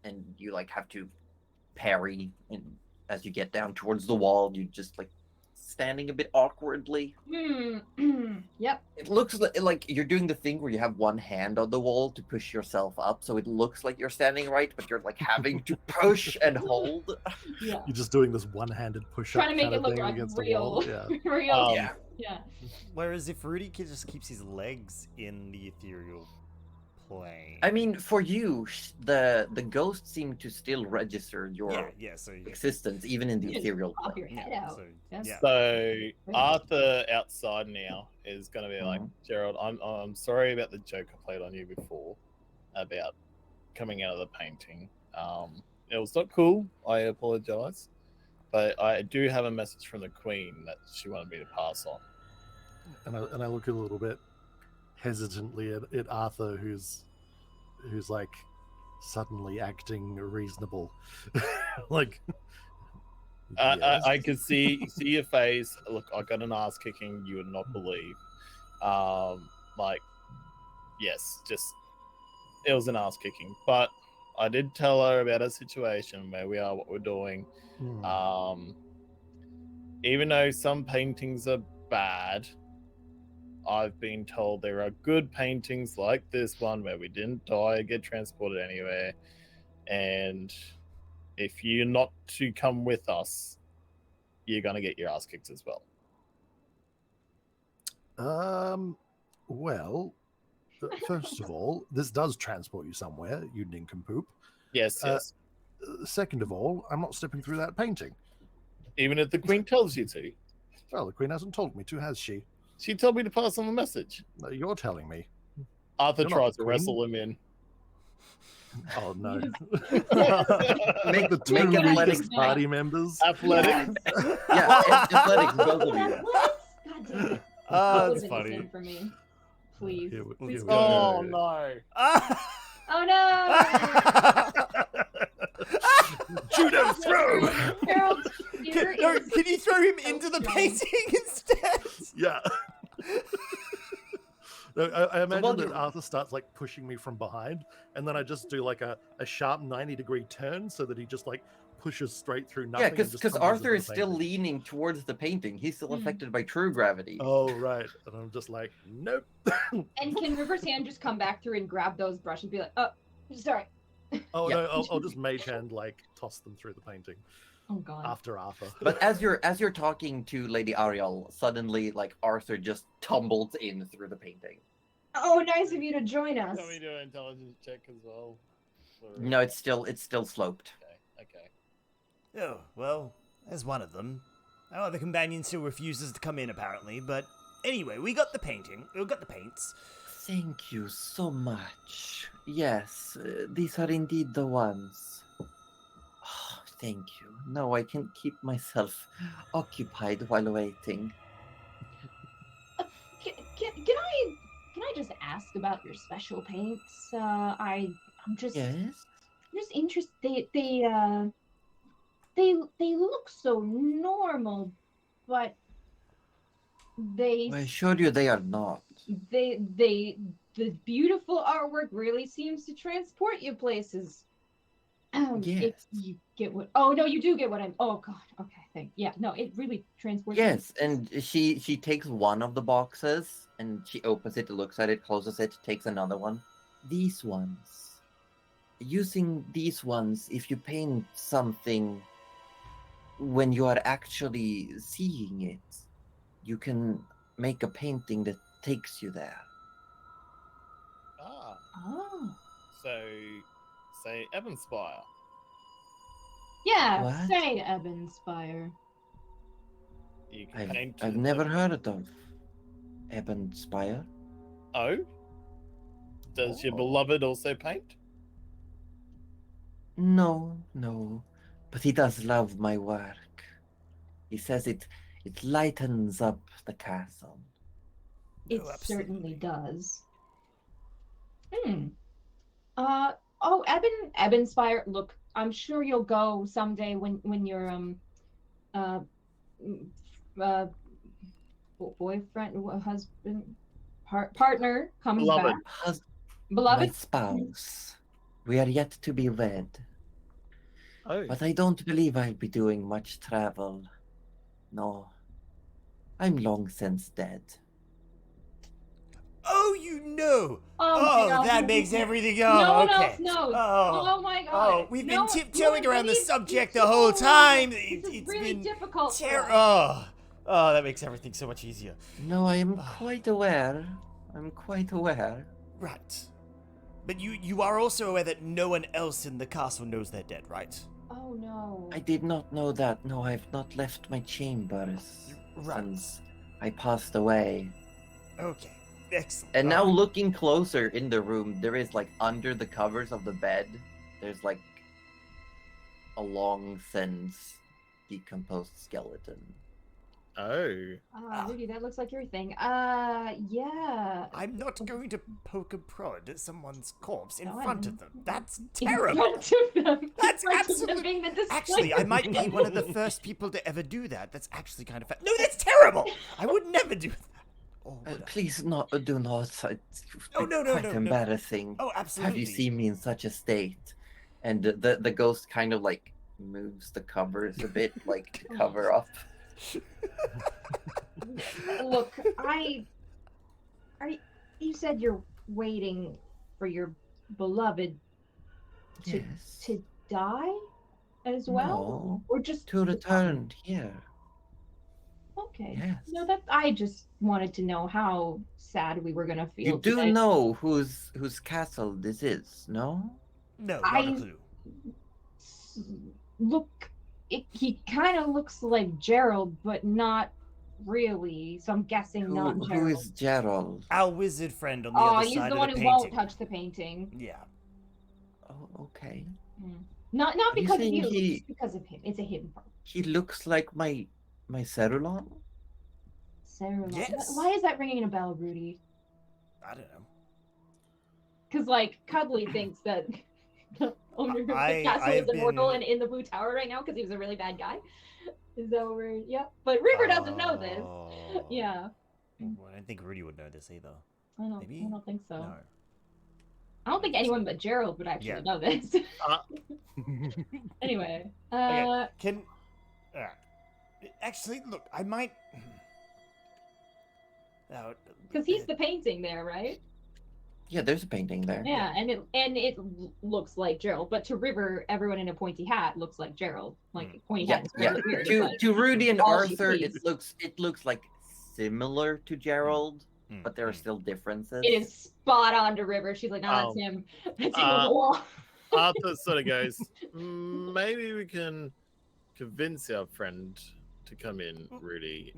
Speaker 1: and you like have to parry. And as you get down towards the wall, you just like standing a bit awkwardly.
Speaker 5: Yep.
Speaker 1: It looks like you're doing the thing where you have one hand on the wall to push yourself up, so it looks like you're standing right, but you're like having to push and hold.
Speaker 5: Yeah.
Speaker 3: You're just doing this one-handed push-up
Speaker 5: Trying to make
Speaker 3: kind
Speaker 5: it
Speaker 3: of
Speaker 5: look
Speaker 3: thing
Speaker 5: like
Speaker 3: against the
Speaker 5: real.
Speaker 3: wall. Yeah.
Speaker 5: real.
Speaker 1: Yeah.
Speaker 5: Yeah.
Speaker 4: Whereas if Rudy just keeps his legs in the ethereal plane.
Speaker 1: I mean, for you, the ghosts seem to still register your
Speaker 4: yeah, so
Speaker 1: existence, even in the
Speaker 5: Just
Speaker 1: ethereal
Speaker 5: pop
Speaker 1: plane.
Speaker 5: your head out.
Speaker 4: So,
Speaker 5: That's-
Speaker 4: yeah.
Speaker 2: So Arthur outside now is going to be like,
Speaker 1: Mhm.
Speaker 2: "Gerald, I'm sorry about the joke I played on you before about coming out of the painting. It was not cool. I apologize, but I do have a message from the Queen that she wanted me to pass on."
Speaker 3: And I look a little bit hesitantly at Arthur, who's like suddenly acting reasonable. Like, yes.
Speaker 2: I can see your face. Look, I got an ass kicking you would not believe. Like, yes, just it was an ass kicking, but I did tell her about a situation where we are, what we're doing.
Speaker 3: Hmm.
Speaker 2: Even though some paintings are bad, I've been told there are good paintings like this one where we didn't die or get transported anywhere. And if you're not to come with us, you're going to get your ass kicked as well.
Speaker 3: Well, first of all, this does transport you somewhere, you nincompoop.
Speaker 2: Yes, yes.
Speaker 3: Second of all, I'm not stepping through that painting.
Speaker 2: Even if the Queen tells you to.
Speaker 3: Well, the Queen hasn't told me to, has she?
Speaker 2: She told me to pass on the message.
Speaker 3: No, you're telling me.
Speaker 2: Arthur
Speaker 3: You're not
Speaker 2: tries
Speaker 3: the
Speaker 2: to
Speaker 3: Queen.
Speaker 2: wrestle him in.
Speaker 3: Oh no!
Speaker 1: Make-
Speaker 3: the two
Speaker 1: make athletics
Speaker 3: weakest party members.
Speaker 2: Athletics.
Speaker 1: Yeah, athletics, both of you.
Speaker 5: What? God damn it.
Speaker 4: Ah,
Speaker 5: That
Speaker 4: that's
Speaker 5: was
Speaker 4: funny.
Speaker 5: innocent for me. Please.
Speaker 3: Here we-
Speaker 5: Please
Speaker 3: here we
Speaker 5: go.
Speaker 2: Oh
Speaker 3: go.
Speaker 2: no.
Speaker 5: Oh no!
Speaker 3: Judo throw!
Speaker 5: Harold, Peter
Speaker 4: No,
Speaker 5: is
Speaker 4: can you throw him
Speaker 5: so
Speaker 4: into the
Speaker 5: strong.
Speaker 4: painting instead?
Speaker 3: Yeah. No, I imagine
Speaker 1: while
Speaker 3: that
Speaker 1: you're-
Speaker 3: Arthur starts like pushing me from behind, and then I just do like a sharp 90-degree turn so that he just like pushes straight through nothing.
Speaker 1: Yeah,
Speaker 3: and just
Speaker 1: because
Speaker 3: tumbles
Speaker 1: Arthur
Speaker 3: into
Speaker 1: is
Speaker 3: the
Speaker 1: still
Speaker 3: painting.
Speaker 1: leaning towards the painting. He's still
Speaker 5: Hmm.
Speaker 1: affected by true gravity.
Speaker 3: Oh right, and I'm just like, nope.
Speaker 5: And can River's hand just come back through and grab those brushes and be like, oh, sorry.
Speaker 3: Oh
Speaker 1: Yeah.
Speaker 3: no, I'll just mage hand like toss them through the painting
Speaker 5: Oh god.
Speaker 3: after Arthur.
Speaker 1: But as you're talking to Lady Ariel, suddenly like Arthur just tumbles in through the painting.
Speaker 5: Oh, nice of you to join us.
Speaker 2: Can we do an intelligence check as well?
Speaker 1: No, it's still sloped.
Speaker 2: Okay.
Speaker 4: Oh, well, there's one of them. Our other companion still refuses to come in, apparently, but anyway, we got the painting. We got the paints.
Speaker 1: Thank you so much. Yes, these are indeed the ones. Oh, thank you. Now I can keep myself occupied while waiting.
Speaker 5: Can I just ask about your special paints? I'm just
Speaker 1: Yes.
Speaker 5: interested. They look so normal, but They
Speaker 1: I assure you they are not.
Speaker 5: the beautiful artwork really seems to transport you places. If
Speaker 1: Yes.
Speaker 5: you get what oh no, you do get what I'm oh god, okay, yeah, no, it really transports
Speaker 1: Yes,
Speaker 5: you.
Speaker 1: and she takes one of the boxes and she opens it, looks at it, closes it, takes another one. These ones. Using these ones, if you paint something when you are actually seeing it, you can make a painting that takes you there.
Speaker 2: Ah,
Speaker 5: Oh.
Speaker 2: so say Evanspire.
Speaker 5: Yeah,
Speaker 1: What?
Speaker 5: say Ebenspire.
Speaker 2: You can paint.
Speaker 1: I've never heard of Eben Spire.
Speaker 2: Oh, does your
Speaker 1: Oh.
Speaker 2: beloved also paint?
Speaker 1: No, but he does love my work. He says it lightens up the castle.
Speaker 5: It
Speaker 4: Oh,
Speaker 5: certainly
Speaker 4: absolutely.
Speaker 5: does. Oh, Ebenspire, look, I'm sure you'll go someday when your uh mm, uh boyfriend, husband, partner comes
Speaker 2: Beloved.
Speaker 5: back. Beloved?
Speaker 1: My spouse. We are yet to be wed,
Speaker 2: Oh,
Speaker 1: but I don't believe I'll be doing much travel. No, I'm long since dead.
Speaker 4: Oh, you know.
Speaker 5: Oh my God.
Speaker 4: That makes everything. Oh,
Speaker 5: No one
Speaker 4: okay.
Speaker 5: else knows.
Speaker 4: Oh,
Speaker 5: Oh my God.
Speaker 4: oh, we've
Speaker 5: No,
Speaker 4: been tiptoeing
Speaker 5: no,
Speaker 4: around the
Speaker 5: please,
Speaker 4: subject
Speaker 5: it's
Speaker 4: the whole
Speaker 5: so-
Speaker 4: time.
Speaker 5: This is
Speaker 4: It's
Speaker 5: really
Speaker 4: been
Speaker 5: difficult. for us.
Speaker 4: Oh, that makes everything so much easier.
Speaker 1: No, I am quite aware. I'm quite aware.
Speaker 4: Right. But you are also aware that no one else in the castle knows they're dead, right?
Speaker 5: Oh no.
Speaker 1: I did not know that. No, I've not left my chambers
Speaker 4: Right.
Speaker 1: since I passed away.
Speaker 4: Okay. Excellent.
Speaker 1: And now
Speaker 4: Alright.
Speaker 1: looking closer in the room, there is like under the covers of the bed, there's like a long since decomposed skeleton.
Speaker 2: oh.
Speaker 5: Rudy, that looks like your thing. Yeah.
Speaker 4: I'm not going to poke and prod at someone's corpse in
Speaker 5: No,
Speaker 4: front
Speaker 5: I'm-
Speaker 4: of them. That's
Speaker 5: In
Speaker 4: terrible.
Speaker 5: front of them.
Speaker 4: That's
Speaker 5: In front of them
Speaker 4: absolute-
Speaker 5: being the
Speaker 4: Actually, I
Speaker 5: display.
Speaker 4: might be one of the first people to ever do that. That's actually kind of no, that's terrible. I would never do that. Oh, would I?
Speaker 1: Please do not. It's
Speaker 4: Oh, no,
Speaker 1: quite
Speaker 4: no.
Speaker 1: embarrassing.
Speaker 4: Oh,
Speaker 1: Have
Speaker 4: absolutely.
Speaker 1: you seen me in such a state? And the ghost kind of like moves the covers a bit, like to cover up.
Speaker 5: Look, you said you're waiting for your beloved to
Speaker 1: Yes.
Speaker 5: to die as well,
Speaker 1: No,
Speaker 5: or just
Speaker 1: to return here.
Speaker 5: Okay.
Speaker 1: Yes.
Speaker 5: No, that I just wanted to know how sad we were gonna feel.
Speaker 1: You do
Speaker 5: today.
Speaker 1: know whose castle this is, no?
Speaker 4: No, not
Speaker 5: I-
Speaker 4: a clue.
Speaker 5: Look, he kind of looks like Gerald, but not really. So I'm guessing not
Speaker 1: Who
Speaker 5: Gerald.
Speaker 1: is Gerald?
Speaker 4: Our wizard friend on the
Speaker 5: Oh,
Speaker 4: other
Speaker 5: he's
Speaker 4: side
Speaker 5: the
Speaker 4: of
Speaker 5: one
Speaker 4: the
Speaker 5: who
Speaker 4: painting.
Speaker 5: won't touch the painting.
Speaker 4: Yeah.
Speaker 1: Oh, okay.
Speaker 5: Not
Speaker 1: Are you
Speaker 5: because of
Speaker 1: saying
Speaker 5: you.
Speaker 1: he-
Speaker 5: It's because of him. It's a him problem.
Speaker 1: He looks like my Cerulon.
Speaker 5: Sarah.
Speaker 4: Yes.
Speaker 5: Why is that ringing a bell, Rudy?
Speaker 4: I don't know.
Speaker 5: Because like Cuddly thinks that the owner of the
Speaker 4: I
Speaker 5: castle
Speaker 4: have
Speaker 5: is immortal
Speaker 4: been-
Speaker 5: and in the blue tower right now because he was a really bad guy. Is that what we're? Yeah. But River doesn't know this.
Speaker 4: Oh.
Speaker 5: Yeah.
Speaker 4: Well, I don't think Rudy would know this either.
Speaker 5: I don't.
Speaker 4: Maybe?
Speaker 5: I don't think so.
Speaker 4: No.
Speaker 5: I don't think anyone but Gerald would actually
Speaker 4: Yeah.
Speaker 5: know this. Anyway.
Speaker 4: Okay. Can. Actually, look, I might.
Speaker 5: Because he's the painting there, right?
Speaker 1: Yeah, there's a painting there.
Speaker 5: Yeah, and it looks like Gerald, but to River, everyone in a pointy hat looks like Gerald. Like pointy
Speaker 1: Yeah,
Speaker 5: hat is
Speaker 1: yeah.
Speaker 5: really weird.
Speaker 1: To
Speaker 5: but-
Speaker 1: to Rudy and
Speaker 5: all she
Speaker 1: Arthur,
Speaker 5: sees.
Speaker 1: it looks like similar to Gerald,
Speaker 4: Mm,
Speaker 1: but there are
Speaker 4: mm.
Speaker 1: still differences.
Speaker 5: It is spot on to River. She's like, no, that's
Speaker 2: Oh.
Speaker 5: him. That's him on the wall.
Speaker 2: Arthur sort of goes, maybe we can convince our friend to come in, Rudy.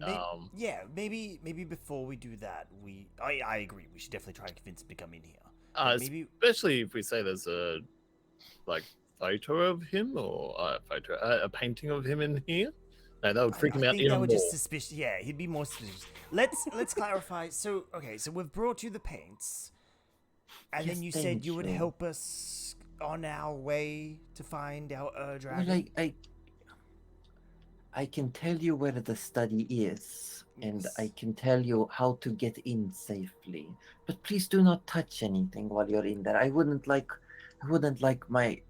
Speaker 4: Yeah, maybe before we do that, I agree. We should definitely try and convince him to come in here. But maybe
Speaker 2: Especially if we say there's a like photo of him or a painting of him in here. No, that would freak him
Speaker 4: I
Speaker 2: out
Speaker 4: think
Speaker 2: even
Speaker 4: that
Speaker 2: more.
Speaker 4: would just suspicious. Yeah, he'd be more suspicious. Let's clarify. So we've brought you the paints, and
Speaker 1: Yes,
Speaker 4: then you
Speaker 1: thank
Speaker 4: said you would
Speaker 1: you.
Speaker 4: help us on our way to find our dragon.
Speaker 1: Well, I can tell you where the study is. and
Speaker 4: Yes.
Speaker 1: I can tell you how to get in safely. But please do not touch anything while you're in there. I wouldn't like my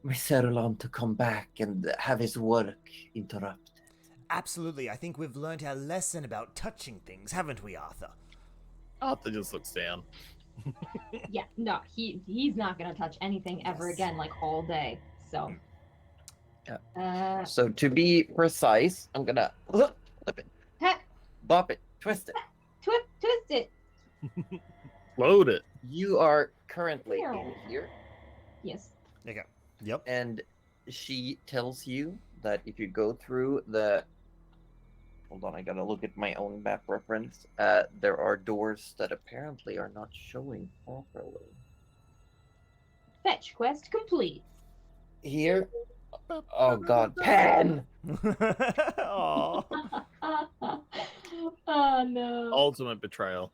Speaker 1: Cerulon to come back and have his work interrupted.
Speaker 4: Absolutely. I think we've learned our lesson about touching things, haven't we, Arthur?
Speaker 2: Arthur just looks down.
Speaker 5: Yeah, no, he's not gonna touch anything ever
Speaker 4: Yes.
Speaker 5: again, like all day. So.
Speaker 1: So to be precise, I'm gonna flip it,
Speaker 5: Heck,
Speaker 1: bop it, twist it.
Speaker 5: twist it.
Speaker 2: Load it.
Speaker 1: You are currently in here,
Speaker 5: Yes.
Speaker 4: Okay. Yep.
Speaker 1: and she tells you that if you go through the hold on, I gotta look at my own map reference. There are doors that apparently are not showing properly.
Speaker 5: Fetch quest complete.
Speaker 1: Here, oh god, pen!
Speaker 4: Aw.
Speaker 5: Oh no.
Speaker 2: Ultimate betrayal.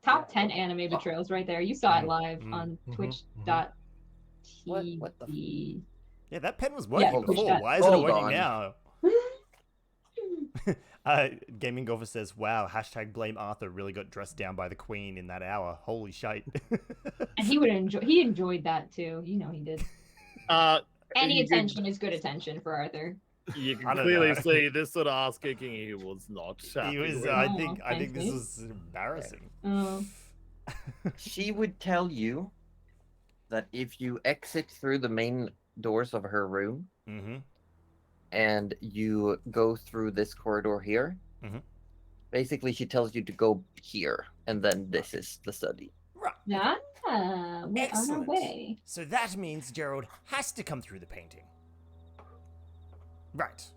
Speaker 5: Top 10 anime betrayals right there. You saw it live
Speaker 4: Mhm,
Speaker 5: on
Speaker 3: mhm,
Speaker 5: twitch.tv.
Speaker 1: What the
Speaker 4: Yeah, that pen was working
Speaker 1: hold
Speaker 4: before.
Speaker 5: on.
Speaker 4: Why isn't it
Speaker 1: Hold
Speaker 4: working
Speaker 1: on.
Speaker 4: now? Gaming Golfer says, "Wow, hashtag blame Arthur really got dressed down by the Queen in that hour. Holy shite!"
Speaker 5: And he enjoyed that too. You know he did. Any
Speaker 2: You can-
Speaker 5: attention is good attention for Arthur.
Speaker 2: You
Speaker 4: I
Speaker 2: can
Speaker 4: don't
Speaker 2: clearly
Speaker 4: know.
Speaker 2: see this sort of ass kicking he was not
Speaker 4: he
Speaker 2: happy
Speaker 4: was.
Speaker 2: with.
Speaker 4: I
Speaker 5: Oh,
Speaker 4: think
Speaker 5: thanks,
Speaker 4: this
Speaker 5: mate.
Speaker 4: was embarrassing.
Speaker 5: Oh.
Speaker 1: She would tell you that if you exit through the main doors of her room
Speaker 4: Mm-hmm.
Speaker 1: and you go through this corridor here,
Speaker 4: Mhm.
Speaker 1: basically she tells you to go here, and then this is the study.
Speaker 4: Right.
Speaker 5: Yeah, we're on our
Speaker 4: Excellent.
Speaker 5: way.
Speaker 4: So that means Gerald has to come through the painting. Right.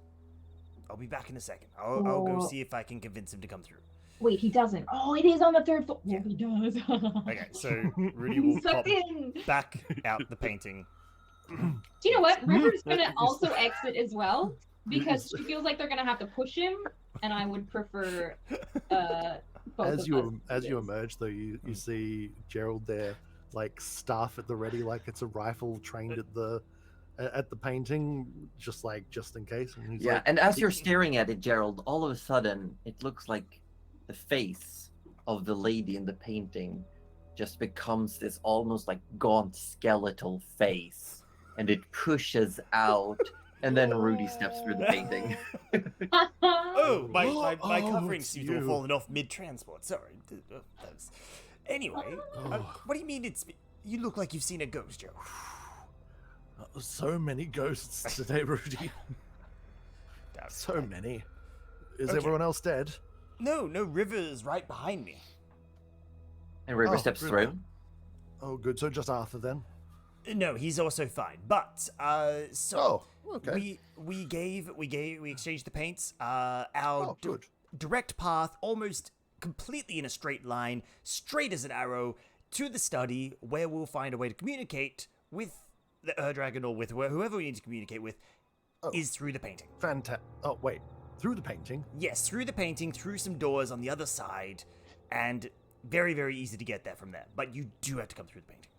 Speaker 4: I'll be back in a second. I'll go
Speaker 5: Oh.
Speaker 4: see if I can convince him to come through.
Speaker 5: Wait, he doesn't. Oh, it is on the third floor.
Speaker 4: Yeah.
Speaker 5: Yeah, he does.
Speaker 4: Okay, so Rudy will
Speaker 5: He's
Speaker 4: pop
Speaker 5: sucked in.
Speaker 4: back out the painting.
Speaker 5: Do you know what? River's gonna also exit as well because she feels like they're gonna have to push him, and I would prefer both
Speaker 3: As
Speaker 5: of
Speaker 3: you
Speaker 5: us.
Speaker 3: you emerge, though, you see Gerald there, like staff at the ready, like it's a rifle trained at the painting, just in case. And he's
Speaker 1: Yeah,
Speaker 3: like,
Speaker 1: and as you're staring at it, Gerald, all of a sudden it looks like the face of the lady in the painting just becomes this almost like gaunt skeletal face, and it pushes out, and then Rudy steps through the painting.
Speaker 4: Oh, my
Speaker 3: Oh,
Speaker 4: covering
Speaker 3: it's
Speaker 4: seems to have
Speaker 3: you.
Speaker 4: fallen off mid-transport. Sorry. Anyway, what do you mean it's... You look like you've seen a ghost, Joe.
Speaker 3: so many ghosts today, Rudy. So many. Is
Speaker 4: Okay.
Speaker 3: everyone else dead?
Speaker 4: No, River's right behind me.
Speaker 1: And River
Speaker 3: Oh,
Speaker 1: steps
Speaker 3: really?
Speaker 1: through.
Speaker 3: Oh, good. So just Arthur then.
Speaker 4: No, he's also fine. But so
Speaker 3: Oh, okay.
Speaker 4: we exchanged the paints. Our
Speaker 3: Oh, good.
Speaker 4: direct path, almost completely in a straight line, straight as an arrow to the study, where we'll find a way to communicate with the Dragon or with whoever we need to communicate with,
Speaker 3: Oh.
Speaker 4: is through the painting.
Speaker 3: Fantastic. Oh, wait. Through the painting?
Speaker 4: Yes, through the painting, through some doors on the other side, and very, very easy to get there from there. But you do have to come through the painting.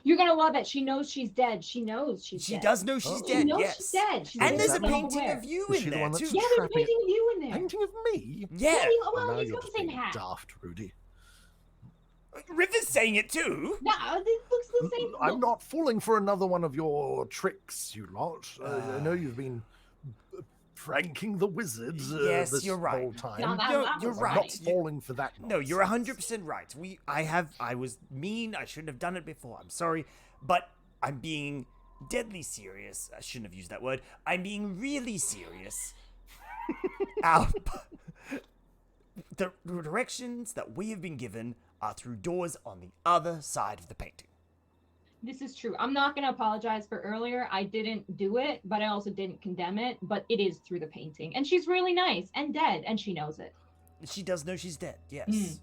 Speaker 5: You're gonna love it. She knows she's dead. She knows she's
Speaker 4: She
Speaker 5: dead.
Speaker 4: does know she's
Speaker 3: Oh.
Speaker 5: She
Speaker 4: dead,
Speaker 5: knows
Speaker 4: yes.
Speaker 5: she's dead. She's
Speaker 4: And there's a
Speaker 3: that
Speaker 4: painting
Speaker 5: aware.
Speaker 4: of you
Speaker 3: Was
Speaker 4: in
Speaker 3: she the
Speaker 4: there,
Speaker 3: one that's
Speaker 4: too.
Speaker 5: Yeah, there's a
Speaker 3: trapping-
Speaker 5: painting of you in there.
Speaker 3: Painting of me?
Speaker 4: Yeah.
Speaker 5: Well,
Speaker 3: Oh, now
Speaker 5: he's
Speaker 3: you're
Speaker 5: got the
Speaker 3: just
Speaker 5: same
Speaker 3: being
Speaker 5: hat.
Speaker 3: daft, Rudy.
Speaker 4: River's saying it too.
Speaker 5: No, it looks the same.
Speaker 3: I'm not falling for another one of your tricks, you lot. I know you've been pranking the wizards
Speaker 4: Yes,
Speaker 3: this
Speaker 4: you're right.
Speaker 3: whole time.
Speaker 5: No, that-
Speaker 4: No,
Speaker 5: that
Speaker 4: you're
Speaker 5: was
Speaker 3: I'm
Speaker 4: right.
Speaker 3: not falling for that.
Speaker 4: No, you're
Speaker 3: nonsense.
Speaker 4: 100% right. I was mean. I shouldn't have done it before. I'm sorry, but I'm being deadly serious. I shouldn't have used that word. I'm being really serious. The directions that we have been given are through doors on the other side of the painting.
Speaker 5: This is true. I'm not gonna apologize for earlier. I didn't do it, but I also didn't condemn it. But it is through the painting, and she's really nice and dead, and she knows it.
Speaker 4: She does know she's dead. Yes.
Speaker 5: Mm.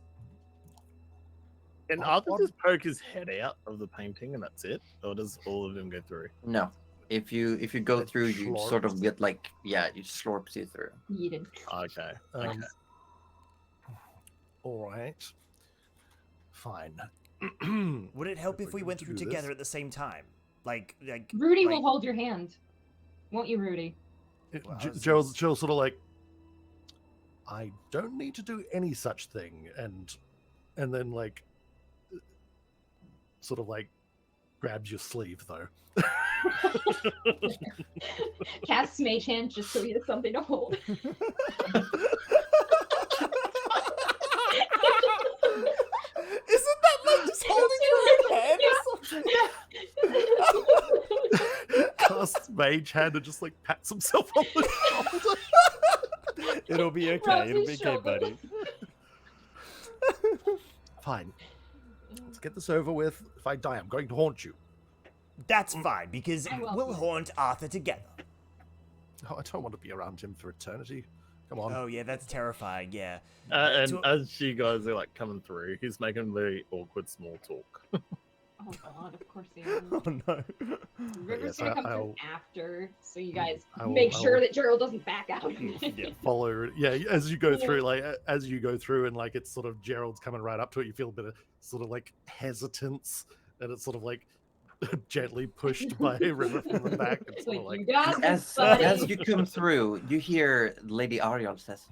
Speaker 2: Can Arthur just poke his head out of the painting and that's it? Or does all of them go through?
Speaker 1: No. If you go
Speaker 3: It
Speaker 1: through, you sort of
Speaker 3: slurps.
Speaker 1: get like, yeah, it slurps you through.
Speaker 5: Yeeted.
Speaker 2: Okay. Okay.
Speaker 3: All right. Fine.
Speaker 4: Would it help
Speaker 3: If
Speaker 4: if
Speaker 3: we're
Speaker 4: we
Speaker 3: going
Speaker 4: went
Speaker 3: to
Speaker 4: through
Speaker 3: do
Speaker 4: together
Speaker 3: this.
Speaker 4: at the same time? Like
Speaker 5: Rudy
Speaker 4: like-
Speaker 5: will hold your hand, won't you, Rudy?
Speaker 4: Well,
Speaker 3: Gerald sort of like I don't need to do any such thing. And then like sort of like grabs your sleeve though.
Speaker 5: Casts Mage Hand just so he has something to hold.
Speaker 4: Isn't that like just holding your own hand or something?
Speaker 3: Casts Mage Hand and just like pats himself on the shoulder.
Speaker 4: It'll be okay.
Speaker 5: Rubs
Speaker 4: It'll
Speaker 5: his
Speaker 4: be okay,
Speaker 5: shoulder.
Speaker 4: buddy.
Speaker 3: Fine. Let's get this over with. If I die, I'm going to haunt you.
Speaker 4: That's fine, because
Speaker 5: I will.
Speaker 4: we'll haunt Arthur together.
Speaker 3: Oh, I don't want to be around him for eternity. Come on.
Speaker 4: Oh, yeah, that's terrifying, yeah.
Speaker 2: And
Speaker 4: So-
Speaker 2: as you guys are like coming through, he's making very awkward small talk.
Speaker 5: Oh god, of course he is.
Speaker 4: Oh, no.
Speaker 5: River's
Speaker 3: yes,
Speaker 5: gonna come
Speaker 3: I'll-
Speaker 5: through after, so you guys
Speaker 3: I will-
Speaker 5: make
Speaker 3: I
Speaker 5: sure
Speaker 3: will-
Speaker 5: that Gerald doesn't back out.
Speaker 4: Yeah.
Speaker 3: Follow. Yeah, as you go through, like as you go through, and like it's sort of Gerald's coming right up to it. You feel a bit of sort of like hesitance, and it's sort of like gently pushed by River from the back. It's sort of
Speaker 5: Like,
Speaker 3: like,
Speaker 5: you got this,
Speaker 1: As
Speaker 5: buddy.
Speaker 1: you come through, you hear Lady Ariel says,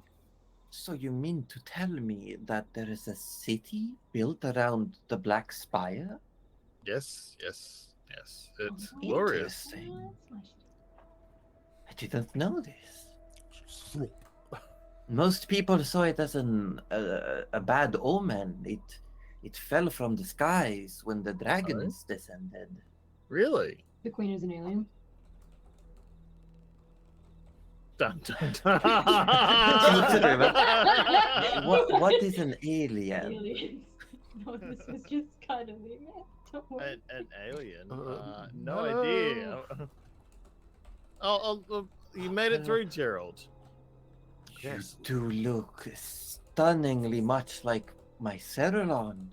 Speaker 1: "So you mean to tell me that there is a city built around the Black Spire?"
Speaker 2: Yes, yes, yes. It's
Speaker 5: Oh,
Speaker 2: glorious.
Speaker 1: Interesting. I didn't know this.
Speaker 3: slop.
Speaker 1: Most people saw it as a bad omen. It fell from the skies when the dragons descended.
Speaker 2: Really?
Speaker 5: The queen is an alien.
Speaker 2: Dun, dun,
Speaker 1: Consider what is an alien?
Speaker 5: Aliens. No, this was just kind of me, man. Don't worry.
Speaker 2: an alien?
Speaker 3: No.
Speaker 2: No idea. Oh, you made it through, Gerald.
Speaker 3: Yes.
Speaker 1: You do look stunningly much like my Cerulon.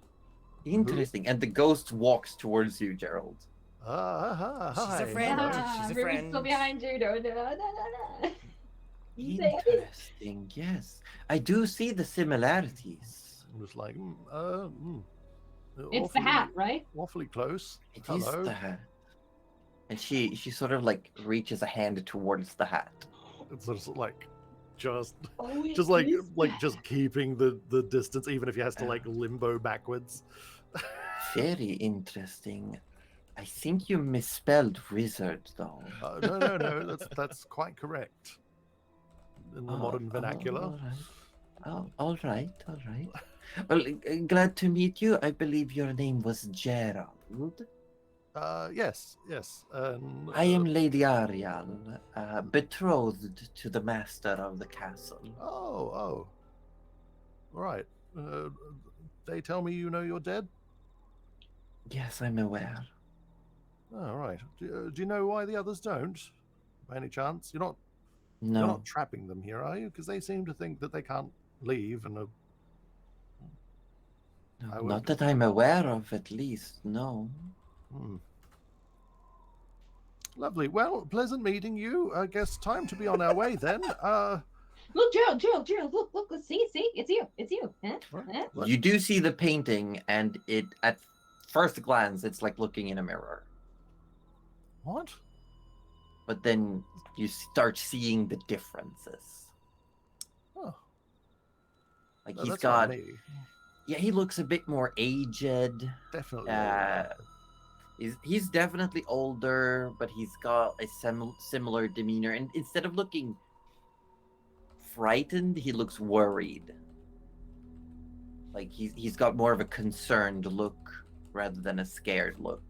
Speaker 1: Interesting. And the ghost walks towards you, Gerald.
Speaker 4: She's a
Speaker 3: Hi.
Speaker 4: friend. She's a
Speaker 5: River's
Speaker 4: friend.
Speaker 5: still behind you. No, no, no, no, no. You say it.
Speaker 1: Interesting. Yes, I do see the similarities.
Speaker 3: I was like,
Speaker 5: It's the hat, right?
Speaker 3: Awfully close.
Speaker 1: It is
Speaker 3: Hello.
Speaker 1: the hat. And she sort of like reaches a hand towards the hat.
Speaker 3: It's sort of like just
Speaker 5: Oh, it
Speaker 3: just like
Speaker 5: is
Speaker 3: like
Speaker 5: that.
Speaker 3: just keeping the distance, even if he has to like limbo backwards.
Speaker 1: Very interesting. I think you misspelled wizard, though.
Speaker 3: No, that's quite correct in the modern vernacular.
Speaker 1: All right. Well, glad to meet you. I believe your name was Gerald.
Speaker 3: Yes.
Speaker 1: I am Lady Ariel, betrothed to the master of the castle.
Speaker 3: Oh. Right. They tell me you know you're dead.
Speaker 1: Yes, I'm aware.
Speaker 3: Oh, right. Do you know why the others don't? By any chance, you're
Speaker 1: No,
Speaker 3: not trapping them here, are you? Because they seem to think that they can't leave, and I
Speaker 1: not
Speaker 3: would-
Speaker 1: that I'm aware of, at least. No.
Speaker 3: Lovely. Well, pleasant meeting you. I guess time to be on our way then.
Speaker 5: Look, Gerald, look, see, it's you. Huh?
Speaker 3: What?
Speaker 5: Huh?
Speaker 3: What?
Speaker 1: You do see the painting, and it at first glance, it's like looking in a mirror.
Speaker 3: What?
Speaker 1: But then you start seeing the differences.
Speaker 3: Oh,
Speaker 1: Like
Speaker 3: no,
Speaker 1: he's
Speaker 3: that's not
Speaker 1: got,
Speaker 3: me.
Speaker 1: yeah, he looks a bit more aged.
Speaker 3: Definitely.
Speaker 1: He's definitely older, but he's got a similar demeanor. And instead of looking frightened, he looks worried. Like he's got more of a concerned look rather than a scared look.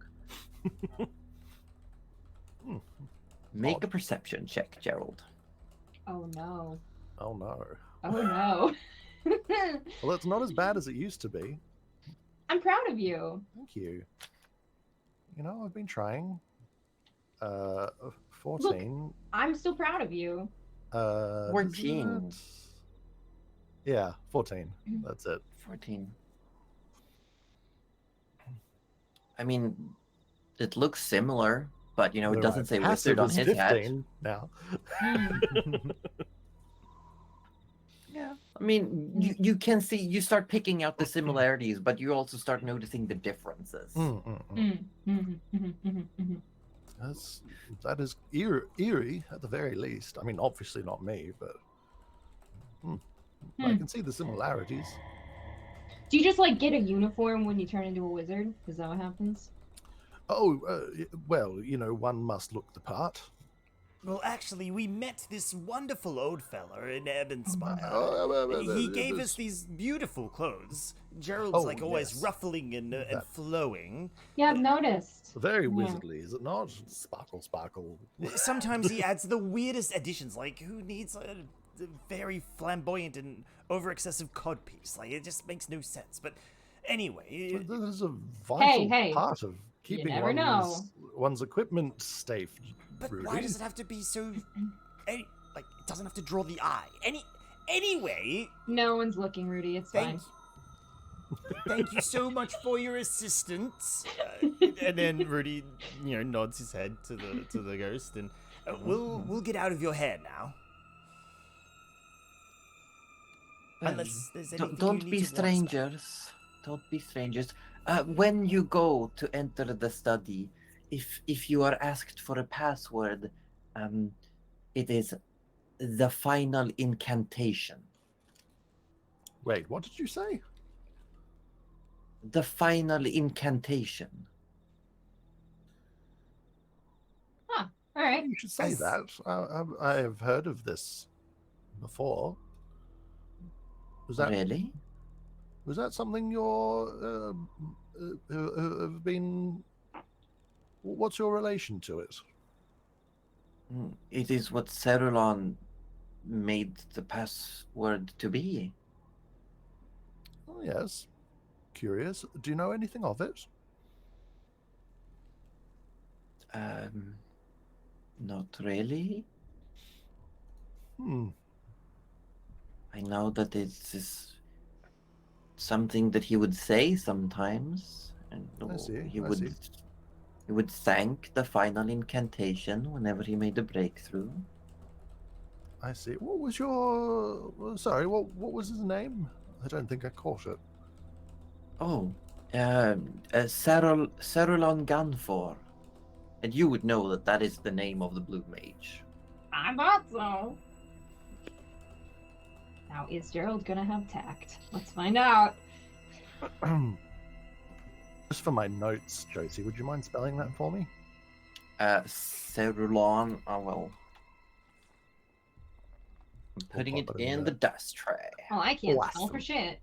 Speaker 1: Make
Speaker 3: Odd.
Speaker 1: a perception check, Gerald.
Speaker 5: Oh no.
Speaker 3: Oh no.
Speaker 5: Oh no.
Speaker 3: Well, it's not as bad as it used to be.
Speaker 5: I'm proud of you.
Speaker 3: Thank you. You know, I've been trying. 14.
Speaker 5: I'm still proud of you.
Speaker 1: 14.
Speaker 3: Yeah, 14.
Speaker 5: Mhm.
Speaker 3: That's it.
Speaker 1: 14. I mean, it looks similar, but you know, it
Speaker 3: Though
Speaker 1: doesn't
Speaker 3: I've
Speaker 1: say
Speaker 3: passed
Speaker 1: wizard
Speaker 3: it
Speaker 1: on
Speaker 3: as
Speaker 1: his hat.
Speaker 3: 15 now.
Speaker 1: Yeah. I mean, you can see, you start picking out the similarities, but you also start noticing the differences.
Speaker 3: That is eerie at the very least. I mean, obviously not me, but I can see the similarities.
Speaker 5: Do you just like get a uniform when you turn into a wizard? Is that what happens?
Speaker 3: Oh, well, one must look the part.
Speaker 4: Well, actually, we met this wonderful old fella in Ebonspire.
Speaker 3: Oh,
Speaker 4: He gave us these beautiful clothes. Gerald's like always
Speaker 3: yes.
Speaker 4: ruffling and
Speaker 3: That-
Speaker 4: flowing.
Speaker 5: Yeah, I've noticed.
Speaker 3: Very
Speaker 5: Yeah.
Speaker 3: wizardly, is it not? Sparkle, sparkle.
Speaker 4: Sometimes he adds the weirdest additions, like who needs a very flamboyant and over excessive codpiece? Like it just makes no sense. But anyway,
Speaker 3: This is a vital
Speaker 5: hey,
Speaker 3: part of keeping
Speaker 5: never know.
Speaker 3: one's equipment safe.
Speaker 4: but
Speaker 3: Rudy.
Speaker 4: why does it have to be so? It doesn't have to draw the eye. Anyway,
Speaker 5: No one's looking, Rudy. It's fine.
Speaker 4: Thank you so much for your assistance. And then Rudy, nods his head to the ghost, and we'll get out of your hair now. Unless there's anything
Speaker 1: Don't
Speaker 4: you
Speaker 1: be
Speaker 4: need to warn us about.
Speaker 1: strangers. Don't be strangers. When you go to enter the study, if you are asked for a password, it is the final incantation.
Speaker 3: Wait, what did you say?
Speaker 1: The final incantation.
Speaker 5: All right.
Speaker 3: You should say
Speaker 4: Yes.
Speaker 3: that. I have heard of this before. Was that something you're have been? What's your relation to it?
Speaker 1: It is what Cerulon made the password to be.
Speaker 3: Oh yes, curious. Do you know anything of it?
Speaker 1: Not really. I know that it is something that he would say sometimes, and
Speaker 3: I see,
Speaker 1: he
Speaker 3: I
Speaker 1: would
Speaker 3: see.
Speaker 1: he would thank the final incantation whenever he made a breakthrough.
Speaker 3: I see. What was your? Sorry, what was his name? I don't think I caught it.
Speaker 1: Oh, Cerulon Gunfor, and you would know that that is the name of the Blue Mage.
Speaker 5: I thought so. Now, is Gerald gonna have tact? Let's find out.
Speaker 3: Just for my notes, Josie, would you mind spelling that for me?
Speaker 1: Cerulon. Oh well. I'm putting it
Speaker 3: pop it in
Speaker 1: in
Speaker 3: there.
Speaker 1: the dust tray.
Speaker 5: Oh, I can't spell
Speaker 3: Awesome.
Speaker 5: for shit.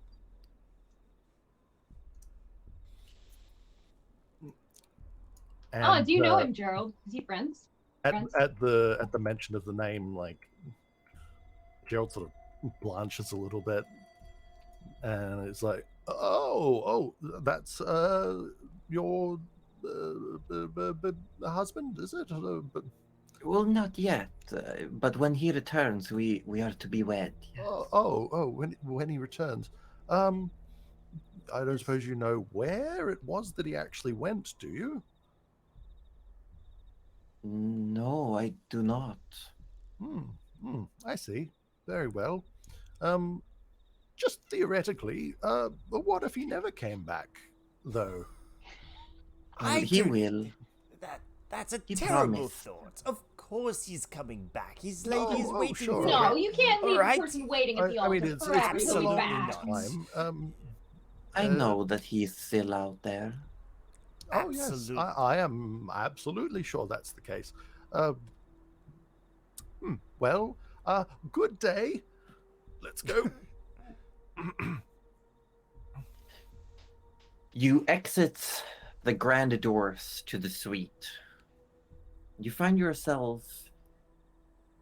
Speaker 5: Oh, do you know him, Gerald? Is he friends? friends?
Speaker 3: At the mention of the name, like Gerald sort of blanches a little bit, and it's like, oh, that's your husband, is it? But
Speaker 1: Well, not yet, but when he returns, we are to be wed. Yes.
Speaker 3: when he returns, I don't suppose you know where it was that he actually went, do you?
Speaker 1: No, I do not.
Speaker 3: I see. Very well. Just theoretically, what if he never came back, though?
Speaker 1: He will.
Speaker 4: That's a
Speaker 1: He
Speaker 4: terrible
Speaker 1: promised.
Speaker 4: thought. Of course he's coming back. His
Speaker 3: No,
Speaker 4: lady is
Speaker 3: oh,
Speaker 4: waiting
Speaker 3: sure.
Speaker 4: for
Speaker 5: No,
Speaker 4: him.
Speaker 5: you can't leave
Speaker 4: Alright.
Speaker 5: a person waiting at the
Speaker 3: I
Speaker 5: altar.
Speaker 3: mean, it's
Speaker 5: Perhaps
Speaker 3: been a
Speaker 5: he'll be
Speaker 3: long
Speaker 5: back.
Speaker 3: time.
Speaker 1: I know that he's still out there.
Speaker 3: Oh yes,
Speaker 4: Absolutely.
Speaker 3: I am absolutely sure that's the case. Well, good day. Let's go.
Speaker 1: You exit the grand doors to the suite. You find yourself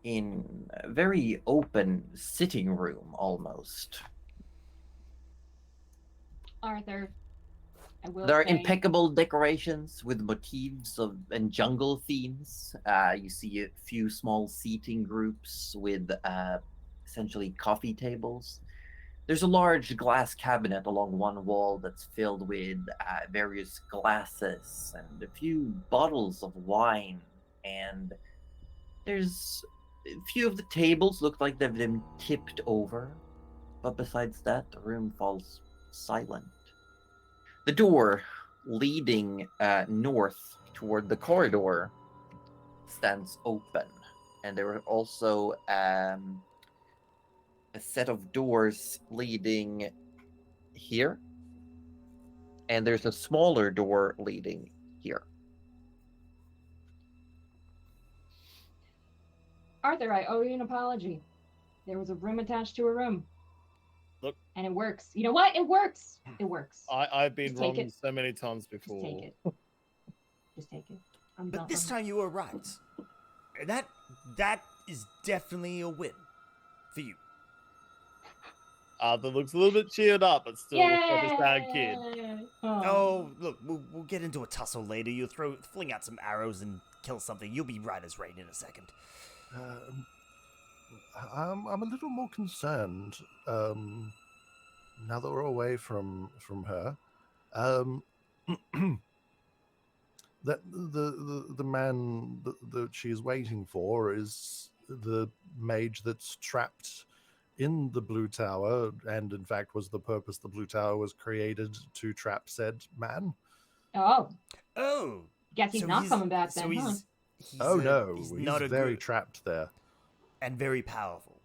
Speaker 1: in a very open sitting room, almost.
Speaker 5: Arthur, I will
Speaker 1: There are
Speaker 5: say,
Speaker 1: impeccable decorations with motifs and jungle themes. You see a few small seating groups with essentially coffee tables. There's a large glass cabinet along one wall that's filled with various glasses and a few bottles of wine. And there's a few of the tables look like they've been tipped over. But besides that, the room falls silent. The door leading north toward the corridor stands open, and there are also a a set of doors leading here, and there's a smaller door leading here.
Speaker 5: Arthur, I owe you an apology. There was a room attached to a room.
Speaker 2: Look.
Speaker 5: And it works. You know what? It works. It works.
Speaker 2: I've been
Speaker 5: Just take
Speaker 2: wrong
Speaker 5: it.
Speaker 2: so many times before.
Speaker 5: Just take it. Just take it. I'm done.
Speaker 4: But this time you were right. And that is definitely a win for you.
Speaker 2: Arthur looks a little bit cheered up, but still looks like a sad kid.
Speaker 4: Oh, look, we'll get into a tussle later. You'll fling out some arrows and kill something. You'll be right as rain in a second.
Speaker 3: I'm a little more concerned now that we're away from her. That the man that she's waiting for is the mage that's trapped in the Blue Tower, and in fact was the purpose the Blue Tower was created to trap said man.
Speaker 5: Oh.
Speaker 4: Oh.
Speaker 5: Guess he's
Speaker 4: so
Speaker 5: not coming back then, huh?
Speaker 3: He's
Speaker 4: not a
Speaker 3: very
Speaker 4: good-
Speaker 3: trapped there.
Speaker 4: and very powerful.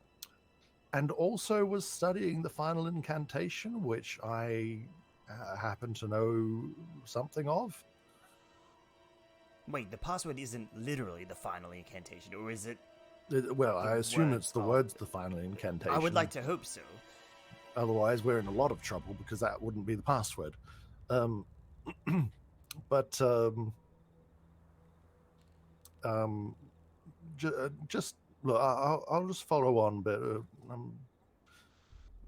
Speaker 3: And also was studying the final incantation, which I happen to know something of.
Speaker 4: Wait, the password isn't literally the final incantation, or is it?
Speaker 3: Well, I assume
Speaker 4: words
Speaker 3: it's the
Speaker 4: of
Speaker 3: words
Speaker 4: it.
Speaker 3: the final incantation.
Speaker 4: I would like to hope so.
Speaker 3: Otherwise, we're in a lot of trouble because that wouldn't be the password. Just look, I'll just follow on, but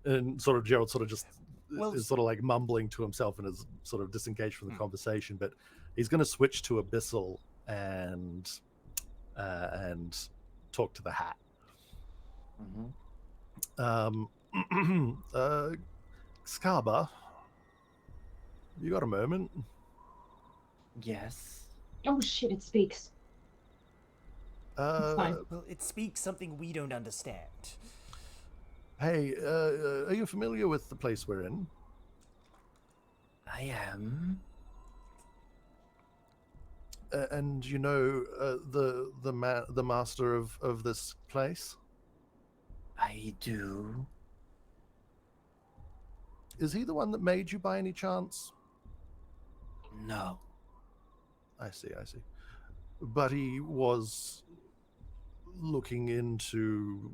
Speaker 3: and sort of Gerald sort of just
Speaker 4: Well,
Speaker 3: is sort of like mumbling to himself and is sort of disengaged from the conversation. But he's going to switch to Abyssal and talk to the hat. Skaba, you got a moment?
Speaker 1: Yes.
Speaker 5: Oh shit, it speaks. Fine.
Speaker 4: Well, it speaks something we don't understand.
Speaker 3: Hey, are you familiar with the place we're in?
Speaker 1: I am.
Speaker 3: And you know the master of this place?
Speaker 1: I do.
Speaker 3: Is he the one that made you by any chance?
Speaker 1: No.
Speaker 3: I see. But he was looking into...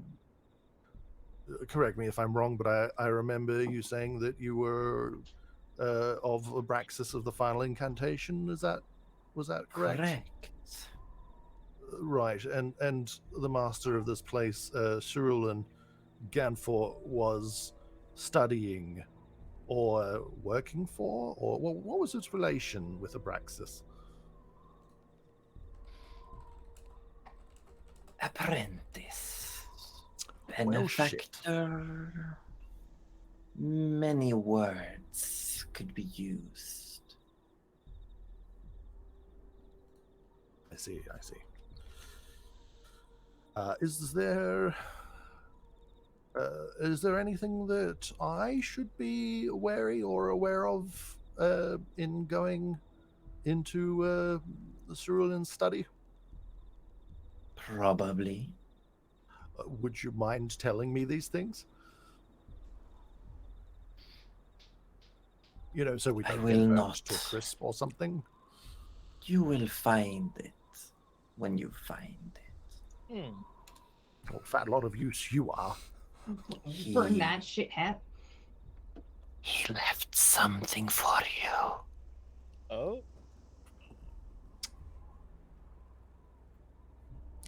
Speaker 3: Correct me if I'm wrong, but I remember you saying that you were of Abraxas of the final incantation. Was that correct?
Speaker 1: Correct.
Speaker 3: Right, and the master of this place, Cerulean Ganfor, was studying or working for, or what was its relation with Abraxas?
Speaker 1: Apprentice.
Speaker 3: Well, shit.
Speaker 1: Benefactor. Many words could be used.
Speaker 3: I see. Is there anything that I should be wary or aware of in going into the Cerulean study?
Speaker 1: Probably.
Speaker 3: Would you mind telling me these things? You know, so we
Speaker 1: I
Speaker 3: don't
Speaker 1: will
Speaker 3: get burnt
Speaker 1: not.
Speaker 3: to a crisp or something.
Speaker 1: You will find it when you find it.
Speaker 3: What a fat lot of use you are.
Speaker 5: Burn
Speaker 1: He-
Speaker 5: that shit hat.
Speaker 1: He left something for you.
Speaker 2: Oh,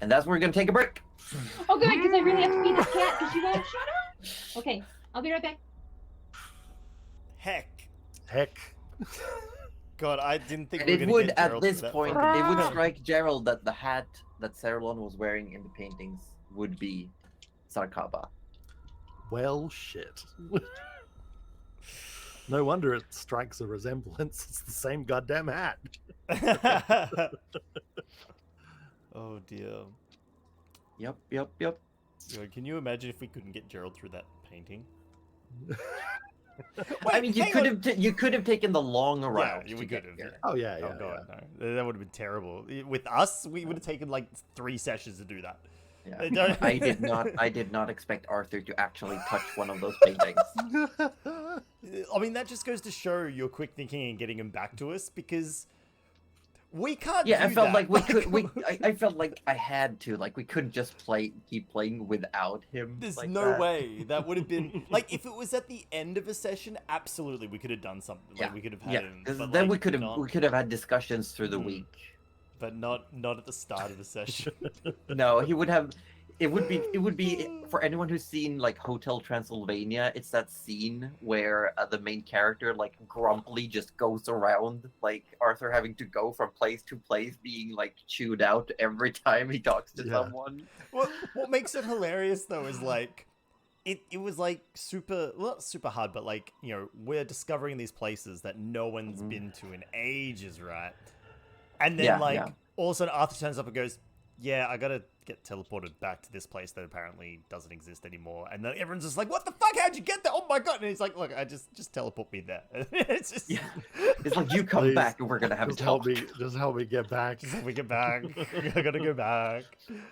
Speaker 1: And that's where we're gonna take a break.
Speaker 5: Oh good, because I really have to feed this cat because you won't shut up. Okay, I'll be right back.
Speaker 4: Heck. God, I didn't think
Speaker 1: And
Speaker 4: we were
Speaker 1: it
Speaker 4: going to
Speaker 1: would,
Speaker 4: get
Speaker 1: at
Speaker 4: Gerald
Speaker 1: this
Speaker 4: to that
Speaker 1: point,
Speaker 4: point.
Speaker 1: it would strike Gerald that the hat that Cerulean was wearing in the paintings would be Sarkaba.
Speaker 3: Well, shit. No wonder it strikes a resemblance. It's the same goddamn hat.
Speaker 4: Oh dear.
Speaker 1: Yep.
Speaker 4: God, can you imagine if we couldn't get Gerald through that painting?
Speaker 1: I mean, you
Speaker 4: hang
Speaker 1: could
Speaker 4: on.
Speaker 1: have you could have taken the long route.
Speaker 4: Yeah,
Speaker 1: to
Speaker 4: we
Speaker 1: get
Speaker 4: could have.
Speaker 1: here.
Speaker 3: Oh, yeah.
Speaker 4: Oh god, no. That would have been terrible. With us, we would have taken like 3 sessions to do that.
Speaker 1: Yeah.
Speaker 4: Don't-
Speaker 1: I did not expect Arthur to actually touch one of those paintings.
Speaker 4: I mean, that just goes to show your quick thinking and getting him back to us, because we can't
Speaker 1: Yeah,
Speaker 4: do
Speaker 1: I felt
Speaker 4: that.
Speaker 1: like we could. I felt like I had to. Like we couldn't just keep playing without him.
Speaker 4: There's
Speaker 1: like
Speaker 4: no
Speaker 1: that.
Speaker 4: way that would have been like, if it was at the end of a session, absolutely we could have done something. Like we could have had
Speaker 1: Yeah,
Speaker 4: him.
Speaker 1: because
Speaker 4: But
Speaker 1: then
Speaker 4: like,
Speaker 1: we could have had discussions through the
Speaker 4: Mhm.
Speaker 1: week.
Speaker 4: but not at the start of the session.
Speaker 1: No, he would have. It would be for anyone who's seen like Hotel Transylvania. It's that scene where the main character like grumpily just goes around, like Arthur having to go from place to place, being like chewed out every time he talks to
Speaker 3: Yeah.
Speaker 1: someone.
Speaker 4: What makes it hilarious though is like it was like super, well, not super hard, but like, you know, we're discovering these places that no one's been to in ages, right? And then
Speaker 1: Yeah,
Speaker 4: like
Speaker 1: yeah.
Speaker 4: all of a sudden Arthur turns up and goes, yeah, I gotta get teleported back to this place that apparently doesn't exist anymore. And then everyone's just like, what the fuck? How'd you get there? Oh my god! And he's like, look, I just teleport me there. It's just,
Speaker 1: Yeah. It's like you come
Speaker 3: Please,
Speaker 1: back and we're gonna have a
Speaker 3: just help
Speaker 1: talk.
Speaker 3: me. Just help me get back.
Speaker 4: just let me get back. I gotta go back.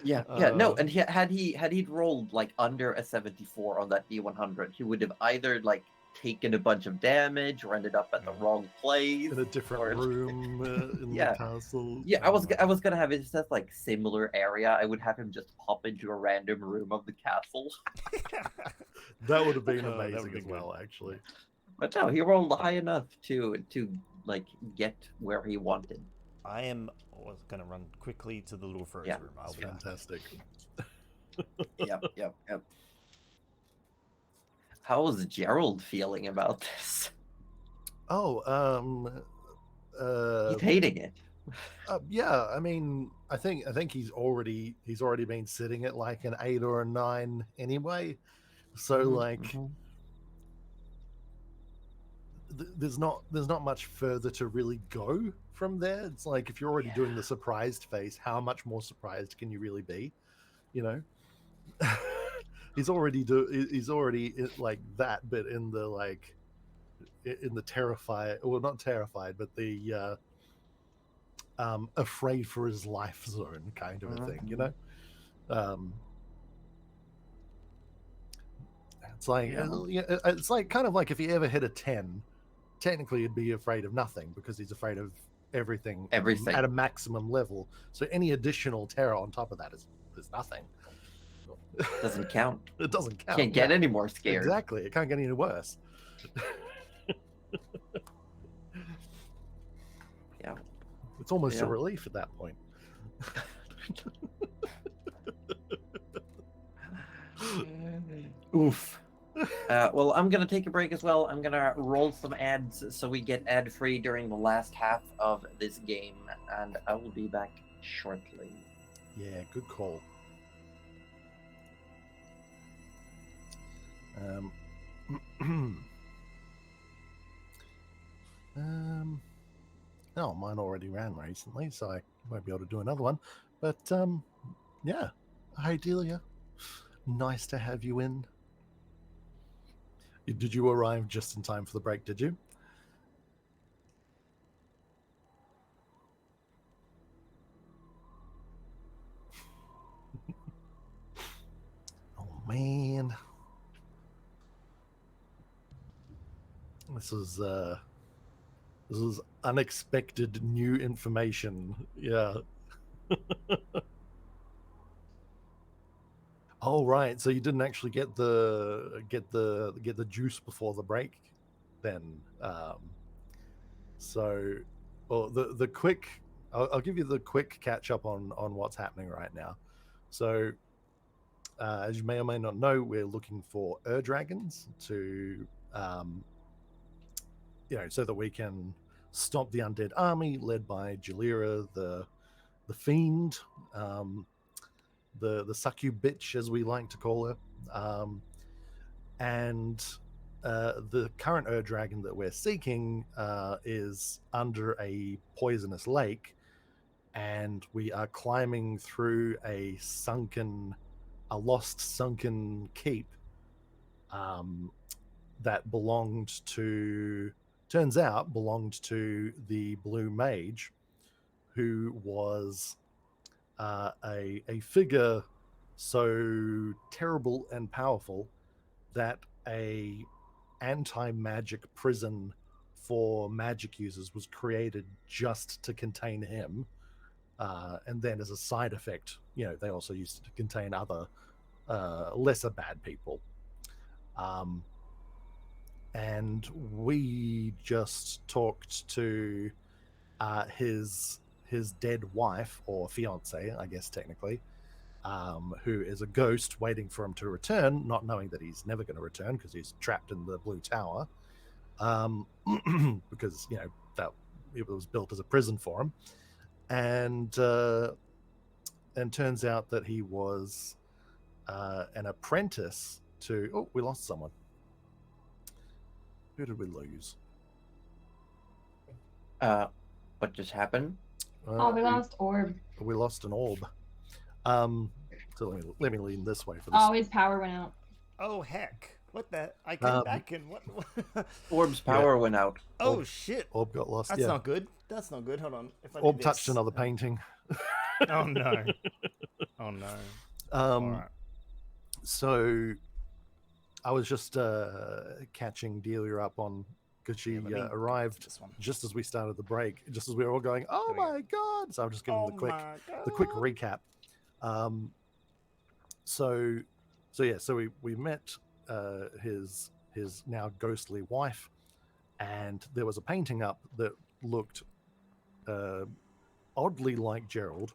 Speaker 1: Yeah, no, and had he'd rolled like under a 74 on that D100, he would have either like taken a bunch of damage or ended up at the wrong place.
Speaker 3: In a different
Speaker 1: or-
Speaker 3: room in
Speaker 1: Yeah.
Speaker 3: the castle.
Speaker 1: Yeah, I was gonna have it just that like similar area. I would have him just pop into a random room of the castle.
Speaker 3: That would have been
Speaker 4: Oh, that
Speaker 3: amazing
Speaker 4: would've
Speaker 3: as
Speaker 4: been
Speaker 3: well, actually.
Speaker 1: But no, he rolled high enough to like get where he wanted.
Speaker 4: I am gonna run quickly to the little froze
Speaker 1: Yeah.
Speaker 4: room. I'll
Speaker 3: It's
Speaker 4: be back.
Speaker 3: fantastic.
Speaker 1: Yep. How's Gerald feeling about this?
Speaker 3: Oh,
Speaker 1: He's hating it.
Speaker 3: yeah. I mean, I think he's already been sitting at like an 8 or a 9 anyway. So like, there's not much further to really go from there. It's like if you're already doing the surprised face, how much more surprised can you really be? You know, he's already like that, but in the like in the terrified, well, not terrified, but the afraid for his life zone kind of a thing, you know. It's like it's like kind of like if he ever hit a 10, technically he'd be afraid of nothing because he's afraid of everything at a maximum level. So any additional terror on top of that is nothing.
Speaker 1: Doesn't count.
Speaker 3: It doesn't count.
Speaker 1: Can't get any more scared.
Speaker 3: Exactly. It can't get any worse.
Speaker 1: Yeah.
Speaker 3: It's almost a
Speaker 1: Yeah.
Speaker 3: relief at that point.
Speaker 1: Oof. Well, I'm gonna take a break as well. I'm gonna roll some ads so we get ad free during the last half of this game, and I will be back shortly.
Speaker 3: Yeah, good call. Oh, mine already ran recently, so I won't be able to do another one. But yeah. Hi, Delia. Nice to have you in. Did you arrive just in time for the break, did you? Oh, man. This is unexpected new information. Yeah. Oh right, so you didn't actually get the juice before the break, then. So, well, the quick, I'll give you the quick catch up on what's happening right now. So, as you may or may not know, we're looking for dragons to, so that we can stop the undead army led by Jalira, the fiend. The succub bitch, as we like to call her, and the current dragon that we're seeking is under a poisonous lake, and we are climbing through a lost sunken keep that turns out belonged to the Blue Mage, who was a figure so terrible and powerful that a anti-magic prison for magic users was created just to contain him. And then as a side effect, they also used it to contain other lesser bad people. And we just talked to his dead wife, or fiance, I guess technically, who is a ghost waiting for him to return, not knowing that he's never going to return because he's trapped in the Blue Tower. Because that it was built as a prison for him, and turns out that he was an apprentice to. Oh, we lost someone. Who did we lose?
Speaker 1: What just happened?
Speaker 5: Oh, we lost Orb.
Speaker 3: We lost an orb. So let me lean this way for this.
Speaker 5: Oh, his power went out.
Speaker 4: Oh heck! What the? I came back and what?
Speaker 1: Orb's power went out.
Speaker 4: Oh shit!
Speaker 3: Orb got lost.
Speaker 4: That's not good. That's not good. Hold on. If I do
Speaker 3: Orb
Speaker 4: this-
Speaker 3: touched another painting.
Speaker 4: Oh no! Oh no! Alright.
Speaker 3: So I was just catching Delia up on, because she
Speaker 4: Let me
Speaker 3: arrived
Speaker 4: this one.
Speaker 3: just as we started the break, just as we were all going, "Oh
Speaker 4: There we go.
Speaker 3: my god!" So I'm just giving
Speaker 4: Oh
Speaker 3: the quick
Speaker 4: my
Speaker 3: recap. So we met his now ghostly wife, and there was a painting up that looked oddly like Gerald,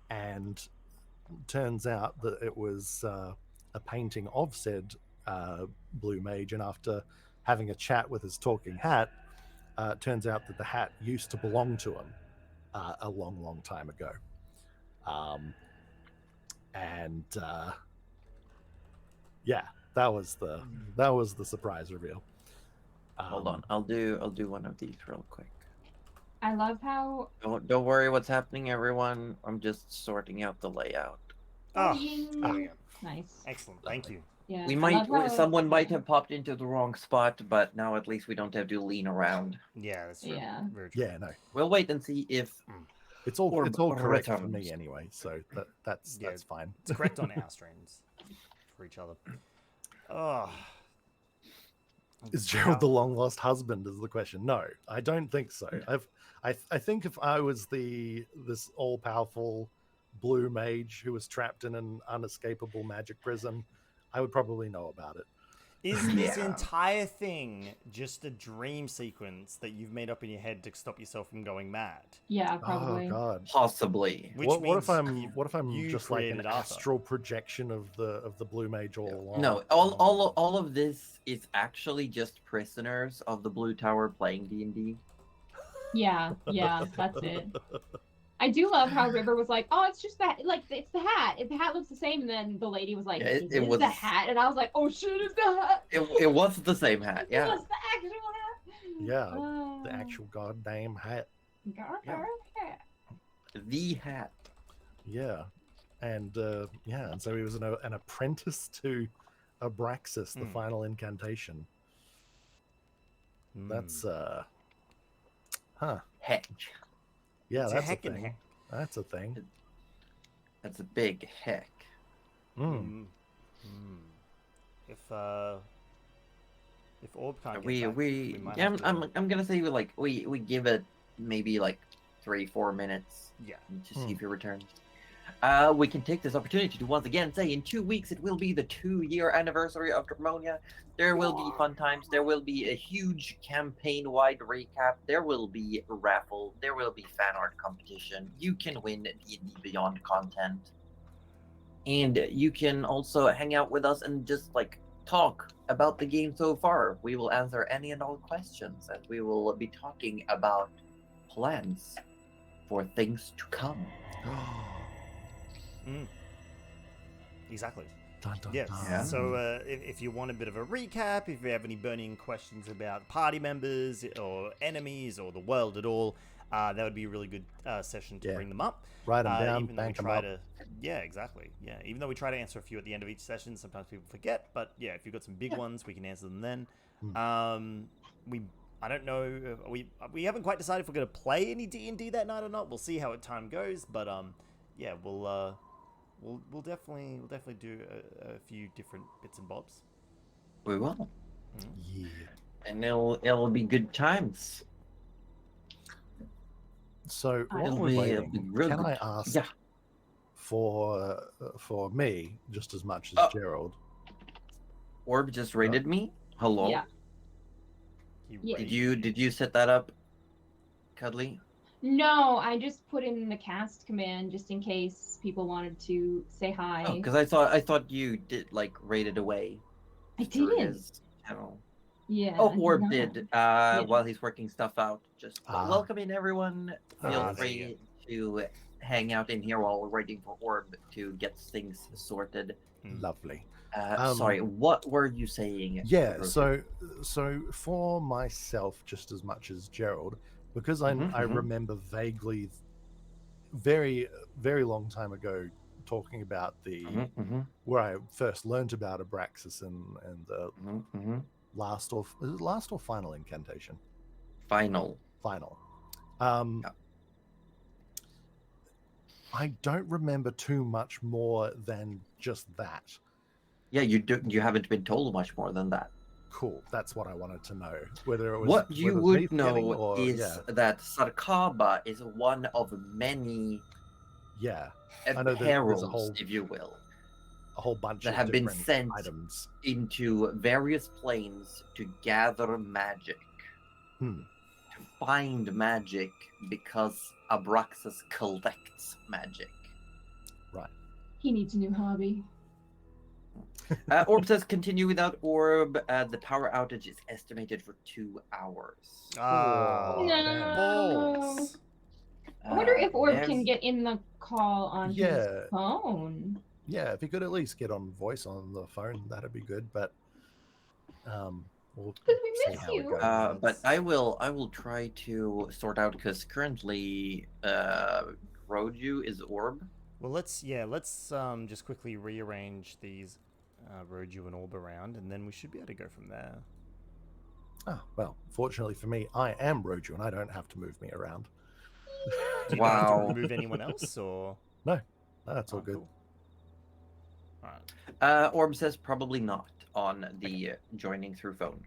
Speaker 3: and turns out that it was a painting of said blue mage. And after having a chat with his talking hat, turns out that the hat used to belong to him a long time ago. Yeah, that was the surprise reveal.
Speaker 1: Hold on, I'll do one of these real quick.
Speaker 5: I love how.
Speaker 1: Don't worry what's happening, everyone. I'm just sorting out the layout.
Speaker 4: Oh,
Speaker 5: Ding.
Speaker 4: there we go.
Speaker 5: Nice.
Speaker 4: Excellent. Thank you.
Speaker 5: Yeah.
Speaker 1: We
Speaker 5: I
Speaker 1: might,
Speaker 5: love how-
Speaker 1: someone might have popped into the wrong spot, but now at least we don't have to lean around.
Speaker 4: Yeah, that's true.
Speaker 5: Yeah.
Speaker 4: Very true.
Speaker 3: Yeah, no,
Speaker 1: We'll wait and see if
Speaker 3: it's all correct for
Speaker 1: returns.
Speaker 3: me anyway, so that's
Speaker 4: Yeah.
Speaker 3: fine.
Speaker 4: It's correct on our streams for each other. Oh.
Speaker 3: Is Gerald the long lost husband? Is the question? No, I don't think so. I think if I was this all powerful blue mage who was trapped in an unescapable magic prison, I would probably know about it.
Speaker 4: Is this
Speaker 1: Yeah.
Speaker 4: entire thing just a dream sequence that you've made up in your head to stop yourself from going mad?
Speaker 5: Yeah, probably.
Speaker 3: Oh god.
Speaker 1: possibly.
Speaker 4: Which
Speaker 3: What
Speaker 4: means
Speaker 3: if I'm
Speaker 4: you
Speaker 3: just like an
Speaker 4: created Arthur.
Speaker 3: astral projection of the blue mage all along?
Speaker 1: No, all of this is actually just prisoners of the Blue Tower playing D&D.
Speaker 5: Yeah, that's it. I do love how River was like, "Oh, it's just that, like, it's the hat. If the hat looks the same," and then the lady was like,
Speaker 1: Yeah,
Speaker 5: "It
Speaker 1: it
Speaker 5: is
Speaker 1: was-
Speaker 5: the hat," and I was like, "Oh shit, it's the hat."
Speaker 1: It was the same hat,
Speaker 5: It
Speaker 1: yeah.
Speaker 5: was the actual hat.
Speaker 3: Yeah, the actual goddamn hat.
Speaker 5: Garter hat.
Speaker 1: The hat.
Speaker 3: Yeah, and and so he was an apprentice to Abraxas, the
Speaker 4: Hmm.
Speaker 3: final incantation.
Speaker 4: Hmm.
Speaker 3: That's
Speaker 1: Heck.
Speaker 3: yeah,
Speaker 4: It's a
Speaker 3: that's a
Speaker 4: heckin'
Speaker 3: thing.
Speaker 4: heck.
Speaker 3: That's a thing.
Speaker 1: That's a big heck.
Speaker 3: Mm.
Speaker 4: If Orb can't get
Speaker 1: We
Speaker 4: back, might
Speaker 1: yeah,
Speaker 4: have to-
Speaker 1: I'm gonna say we give it maybe like 3-4 minutes
Speaker 4: yeah.
Speaker 1: to see if he returns. We can take this opportunity to once again say in 2 weeks it will be the 2-year anniversary of Dramonia. There will be fun times. There will be a huge campaign-wide recap. There will be a raffle. There will be fan art competition. You can win D&D Beyond content, and you can also hang out with us and just like talk about the game so far. We will answer any and all questions, and we will be talking about plans for things to come.
Speaker 4: Exactly.
Speaker 3: Dun, dun,
Speaker 4: Yes.
Speaker 3: dun.
Speaker 1: Yeah.
Speaker 4: So if you want a bit of a recap, if you have any burning questions about party members or enemies or the world at all, that would be a really good session to
Speaker 3: Yeah.
Speaker 4: bring them up.
Speaker 3: Write them down,
Speaker 4: Even though we
Speaker 3: bank them
Speaker 4: try
Speaker 3: up.
Speaker 4: to, yeah, exactly. Yeah, even though we try to answer a few at the end of each session, sometimes people forget. But yeah, if you've got some big ones, we can answer them then. I don't know. We haven't quite decided if we're going to play any D&D that night or not. We'll see how time goes. But yeah, we'll we'll definitely do a few different bits and bobs.
Speaker 1: We will,
Speaker 3: Yeah.
Speaker 1: and it'll be good times.
Speaker 3: So while
Speaker 1: It'll
Speaker 3: we're
Speaker 1: be
Speaker 3: waiting,
Speaker 1: real
Speaker 3: can
Speaker 1: good.
Speaker 3: I ask
Speaker 1: Yeah.
Speaker 3: for me just as much as
Speaker 1: Oh.
Speaker 3: Gerald?
Speaker 1: Orb just raided me. Hello.
Speaker 5: Yeah.
Speaker 4: He
Speaker 5: Yeah.
Speaker 4: raided
Speaker 1: Did you set that up, Cuddly?
Speaker 5: No, I just put in the cast command just in case people wanted to say hi.
Speaker 1: Oh, because I thought you did like raided away.
Speaker 5: I
Speaker 1: through
Speaker 5: didn't.
Speaker 1: his channel.
Speaker 5: Yeah.
Speaker 1: Oh,
Speaker 5: I
Speaker 1: Orb
Speaker 5: not.
Speaker 1: did.
Speaker 5: Yeah.
Speaker 1: While he's working stuff out. Just welcome in everyone. Feel
Speaker 4: there
Speaker 1: free to hang out in here while we're waiting for Orb to get things sorted.
Speaker 3: Lovely.
Speaker 1: Sorry, what were you saying?
Speaker 3: Yeah,
Speaker 1: Rosie?
Speaker 3: so for myself, just as much as Gerald, because I
Speaker 1: Mhm.
Speaker 3: remember vaguely, very very long time ago, talking about the where I first learned about Abraxas and the last or is it last or final incantation?
Speaker 1: Final.
Speaker 3: Final.
Speaker 1: Yeah.
Speaker 3: I don't remember too much more than just that.
Speaker 1: Yeah, you haven't been told much more than that.
Speaker 3: Cool. That's what I wanted to know. Whether it was
Speaker 1: What you
Speaker 3: whether me
Speaker 1: would
Speaker 3: forgetting
Speaker 1: know
Speaker 3: or,
Speaker 1: is that Sarkaba is one of many
Speaker 3: yeah. I know there's
Speaker 1: heralds,
Speaker 3: a whole
Speaker 1: if you will,
Speaker 3: bunch
Speaker 1: that
Speaker 3: of
Speaker 1: have been
Speaker 3: different
Speaker 1: sent
Speaker 3: items.
Speaker 1: into various planes to gather magic, to find magic, because Abraxas collects magic.
Speaker 3: Right.
Speaker 5: He needs a new hobby.
Speaker 1: Orb says, continue without Orb. The power outage is estimated for 2 hours.
Speaker 3: Oh,
Speaker 5: No.
Speaker 3: damn.
Speaker 4: balls.
Speaker 5: I wonder if Orb
Speaker 1: there's-
Speaker 5: can get in the call on his
Speaker 3: Yeah.
Speaker 5: phone.
Speaker 3: Yeah, if he could at least get on voice on the phone, that'd be good. But we'll
Speaker 5: 'Cause we
Speaker 3: see
Speaker 5: miss
Speaker 3: how it
Speaker 5: you.
Speaker 3: goes.
Speaker 1: But I will try to sort out, because currently Roju is Orb.
Speaker 4: Well, let's just quickly rearrange these Roju and Orb around, and then we should be able to go from there.
Speaker 3: Ah, well, fortunately for me, I am Roju, and I don't have to move me around.
Speaker 4: Do you not have to
Speaker 1: Wow.
Speaker 4: remove anyone else, or
Speaker 3: No, that's all
Speaker 4: Oh,
Speaker 3: good.
Speaker 4: cool. All right.
Speaker 1: Orb says probably not on the joining through phone.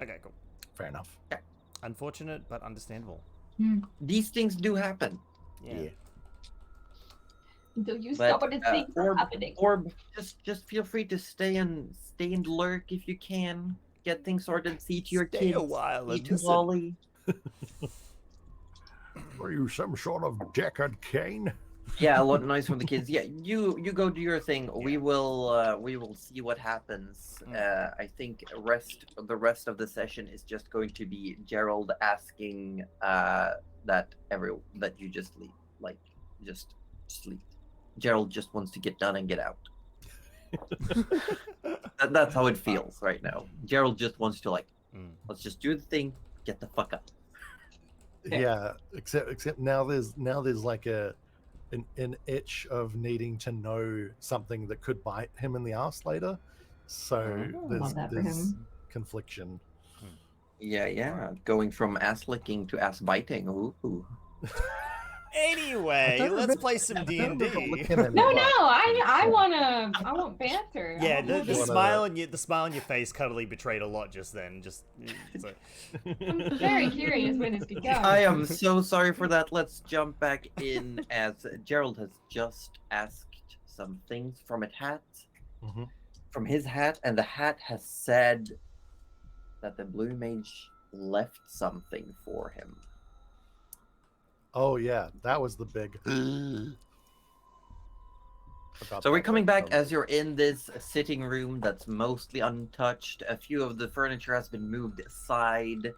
Speaker 4: Okay, cool.
Speaker 3: Fair enough.
Speaker 4: Unfortunate, but understandable.
Speaker 1: These things do happen.
Speaker 4: Yeah.
Speaker 5: Until you
Speaker 1: But,
Speaker 5: stop it, things from
Speaker 1: Orb,
Speaker 5: happening.
Speaker 1: Orb, just feel free to stay and lurk if you can. Get things sorted. See to your
Speaker 4: Stay
Speaker 1: kids.
Speaker 4: a while
Speaker 1: See
Speaker 4: and
Speaker 1: to
Speaker 4: listen.
Speaker 1: Wally.
Speaker 3: Are you some sort of Deckard Cain?
Speaker 1: Yeah, a lot of noise from the kids. Yeah, you go do your thing.
Speaker 4: Yeah.
Speaker 1: We will see what happens. I think the rest of the session is just going to be Gerald asking that you just leave, like just sleep. Gerald just wants to get done and get out. That's how it feels right now. Gerald just wants to let's just do the thing, get the fuck up.
Speaker 3: Yeah, except now there's like an itch of needing to know something that could bite him in the ass later. So
Speaker 5: love that for
Speaker 3: there's
Speaker 5: him.
Speaker 3: confliction.
Speaker 1: Yeah. Going from ass licking to ass biting. Ooh.
Speaker 4: Anyway, let's play some D&D.
Speaker 5: No, I want banter.
Speaker 4: Yeah,
Speaker 5: I
Speaker 4: the
Speaker 5: want more
Speaker 4: smile on the smile on your face, Cuddly, betrayed a lot just then. So.
Speaker 5: I'm very curious where this could go.
Speaker 1: I am so sorry for that. Let's jump back in, as Gerald has just asked some things from a hat. From his hat, and the hat has said that the blue mage left something for him.
Speaker 3: Oh yeah, that was the big.
Speaker 1: So we're coming back as you're in this sitting room that's mostly untouched. A few of the furniture has been moved aside.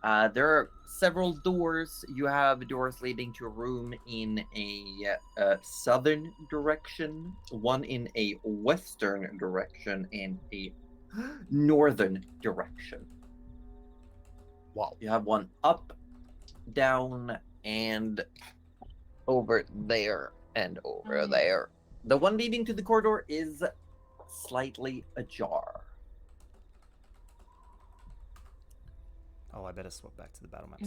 Speaker 1: There are several doors. You have doors leading to a room in a southern direction, one in a western direction, and a northern direction.
Speaker 3: Wow.
Speaker 1: You have one up, down, and over there, and over there. The one leading to the corridor is slightly ajar.
Speaker 4: Oh, I better swap back to the battle map.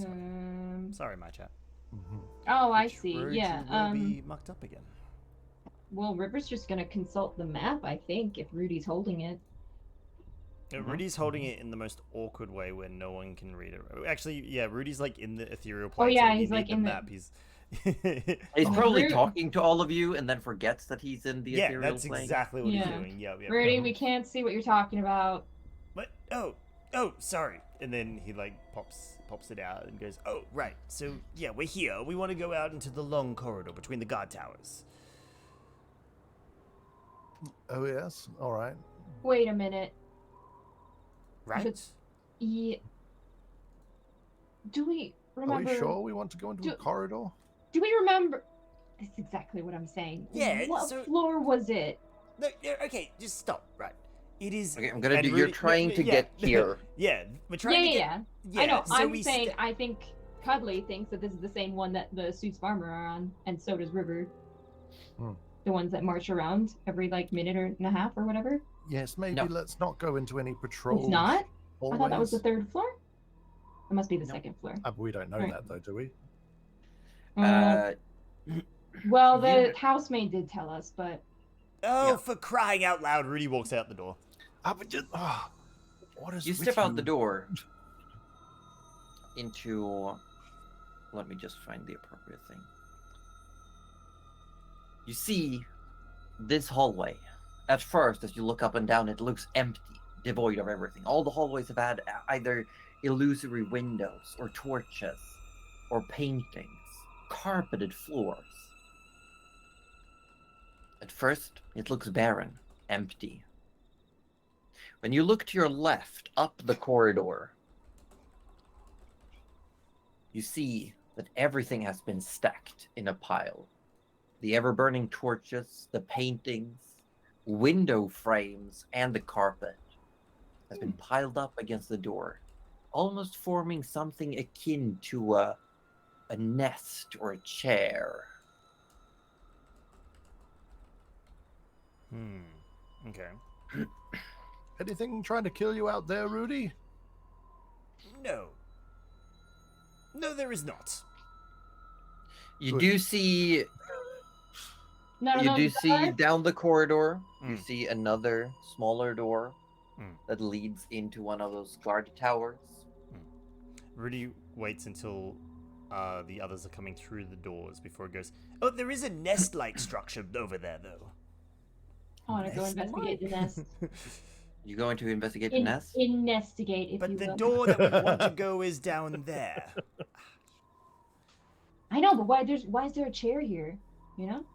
Speaker 4: Sorry, my chat.
Speaker 5: Oh, I
Speaker 4: Which
Speaker 5: see.
Speaker 4: road
Speaker 5: Yeah.
Speaker 4: you will be mucked up again.
Speaker 5: Well, River's just gonna consult the map, I think, if Rudy's holding it.
Speaker 4: Rudy's holding it in the most awkward way where no one can read it. Actually, yeah, Rudy's like in the ethereal plane.
Speaker 5: Oh, yeah,
Speaker 4: so when
Speaker 5: he's,
Speaker 4: you
Speaker 5: like,
Speaker 4: need
Speaker 5: in
Speaker 4: the
Speaker 5: the-
Speaker 4: map. He's
Speaker 1: He's probably
Speaker 5: Rude.
Speaker 1: talking to all of you and then forgets that he's in the
Speaker 4: yeah,
Speaker 1: ethereal
Speaker 4: that's
Speaker 1: plane.
Speaker 4: exactly what he's
Speaker 5: Yeah.
Speaker 4: doing. Yeah, yeah.
Speaker 5: Rudy, we can't see what you're talking about.
Speaker 4: What? Oh, sorry. And then he like pops it out and goes, "Oh, right. So yeah, we're here. We want to go out into the long corridor between the guard towers."
Speaker 3: Oh yes, all right.
Speaker 5: Wait a minute.
Speaker 4: Right?
Speaker 5: Yeah. Do we
Speaker 3: Are
Speaker 5: remember?
Speaker 3: we sure we want to go into a
Speaker 5: Do-
Speaker 3: corridor?
Speaker 5: Do we remember? That's exactly what I'm saying.
Speaker 4: Yeah,
Speaker 5: What
Speaker 4: so-
Speaker 5: floor was it?
Speaker 4: No, okay, just stop. Right. It is.
Speaker 1: Okay, I'm gonna
Speaker 4: and
Speaker 1: do. You're
Speaker 4: Rudy-
Speaker 1: trying
Speaker 4: no,
Speaker 1: to
Speaker 4: yeah,
Speaker 1: get here.
Speaker 4: Yeah, we're trying to get.
Speaker 5: Yeah. I know.
Speaker 4: so
Speaker 5: I'm
Speaker 4: we
Speaker 5: saying
Speaker 4: st-
Speaker 5: I think Cuddly thinks that this is the same one that the suits farmer are on, and so does River.
Speaker 3: Hmm.
Speaker 5: The ones that march around every like minute or and a half or whatever.
Speaker 3: Yes, maybe
Speaker 1: No.
Speaker 3: let's not go into any patrol.
Speaker 5: It's not. I thought that was the
Speaker 3: hallways.
Speaker 5: third floor. It must be the
Speaker 1: No.
Speaker 5: second floor.
Speaker 3: We don't know
Speaker 5: Right.
Speaker 3: that though, do we?
Speaker 5: Well, the
Speaker 1: you-
Speaker 5: housemaid did tell us, but
Speaker 4: Oh,
Speaker 1: Yeah.
Speaker 4: for crying out loud! Rudy walks out the door.
Speaker 3: But just, what is
Speaker 1: You
Speaker 3: with
Speaker 1: step out the
Speaker 3: you?
Speaker 1: door into. Let me just find the appropriate thing. You see this hallway. At first, as you look up and down, it looks empty, devoid of everything. All the hallways have had either illusory windows, or torches, or paintings, carpeted floors. At first, it looks barren, empty. When you look to your left, up the corridor, you see that everything has been stacked in a pile. The ever-burning torches, the paintings, window frames, and the carpet have been piled up against the door, almost forming something akin to a nest or a chair.
Speaker 4: Okay.
Speaker 3: Anything trying to kill you out there, Rudy?
Speaker 4: No. No, there is not.
Speaker 1: You
Speaker 3: Good.
Speaker 1: do see
Speaker 5: none of
Speaker 1: you
Speaker 5: those
Speaker 1: do see
Speaker 5: guards?
Speaker 1: down the corridor, you
Speaker 4: Mm.
Speaker 1: see another smaller door
Speaker 4: Mm.
Speaker 1: that leads into one of those guard towers.
Speaker 4: Rudy waits until the others are coming through the doors before he goes, "Oh, there is a nest-like structure over there, though."
Speaker 5: I want to go
Speaker 3: Nest
Speaker 5: investigate the nest.
Speaker 1: You going to investigate the nest?
Speaker 5: Investigate, if you
Speaker 4: But the
Speaker 5: will.
Speaker 4: door that we want to go is down there.
Speaker 5: I know, but why is there a chair here? You know?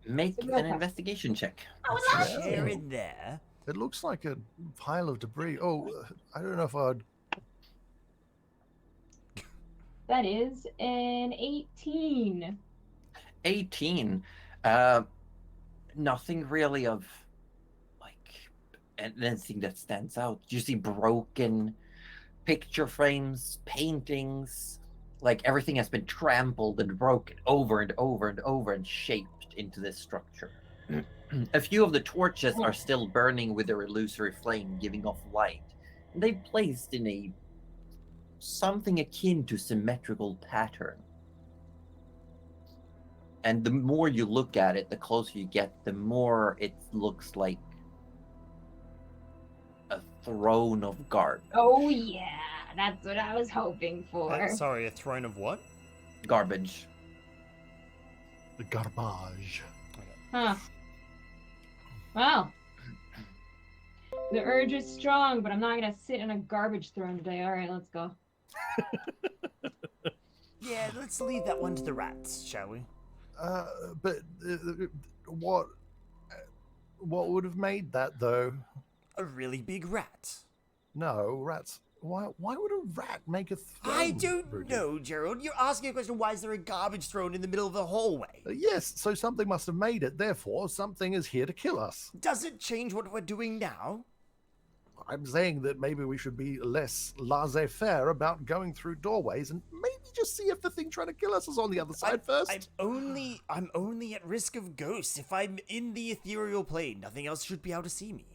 Speaker 1: Make
Speaker 5: It's a real
Speaker 1: an
Speaker 5: tough.
Speaker 1: investigation check.
Speaker 5: I would
Speaker 3: That's
Speaker 5: love
Speaker 3: right.
Speaker 4: Chair
Speaker 5: to.
Speaker 4: in there.
Speaker 3: It looks like a pile of debris. Oh, I don't know if I'd.
Speaker 5: That is an 18.
Speaker 1: 18. Nothing really of like anything that stands out. You see broken picture frames, paintings, like everything has been trampled and broken over and over and over and shaped into this structure. A few of the torches are still burning with their illusory flame, giving off light. And they've placed in a something akin to symmetrical pattern. And the more you look at it, the closer you get, the more it looks like a throne of garbage.
Speaker 5: Oh yeah, that's what I was hoping for.
Speaker 4: Sorry, a throne of what?
Speaker 1: Garbage.
Speaker 3: The garbage.
Speaker 5: Huh. Well, the urge is strong, but I'm not gonna sit in a garbage throne today. All right, let's go.
Speaker 4: Yeah, let's leave that one to the rats, shall we?
Speaker 3: But what would have made that though?
Speaker 4: A really big rat.
Speaker 3: No, rats. Why would a rat make a throne?
Speaker 4: I don't
Speaker 3: Rudy?
Speaker 4: know, Gerald. You're asking a question, why is there a garbage thrown in the middle of the hallway?
Speaker 3: Yes, so something must have made it. Therefore, something is here to kill us.
Speaker 4: Does it change what we're doing now?
Speaker 3: I'm saying that maybe we should be less laissez-faire about going through doorways and maybe just see if the thing trying to kill us is on the other side first.
Speaker 4: I'm only at risk of ghosts. If I'm in the ethereal plane, nothing else should be able to see me.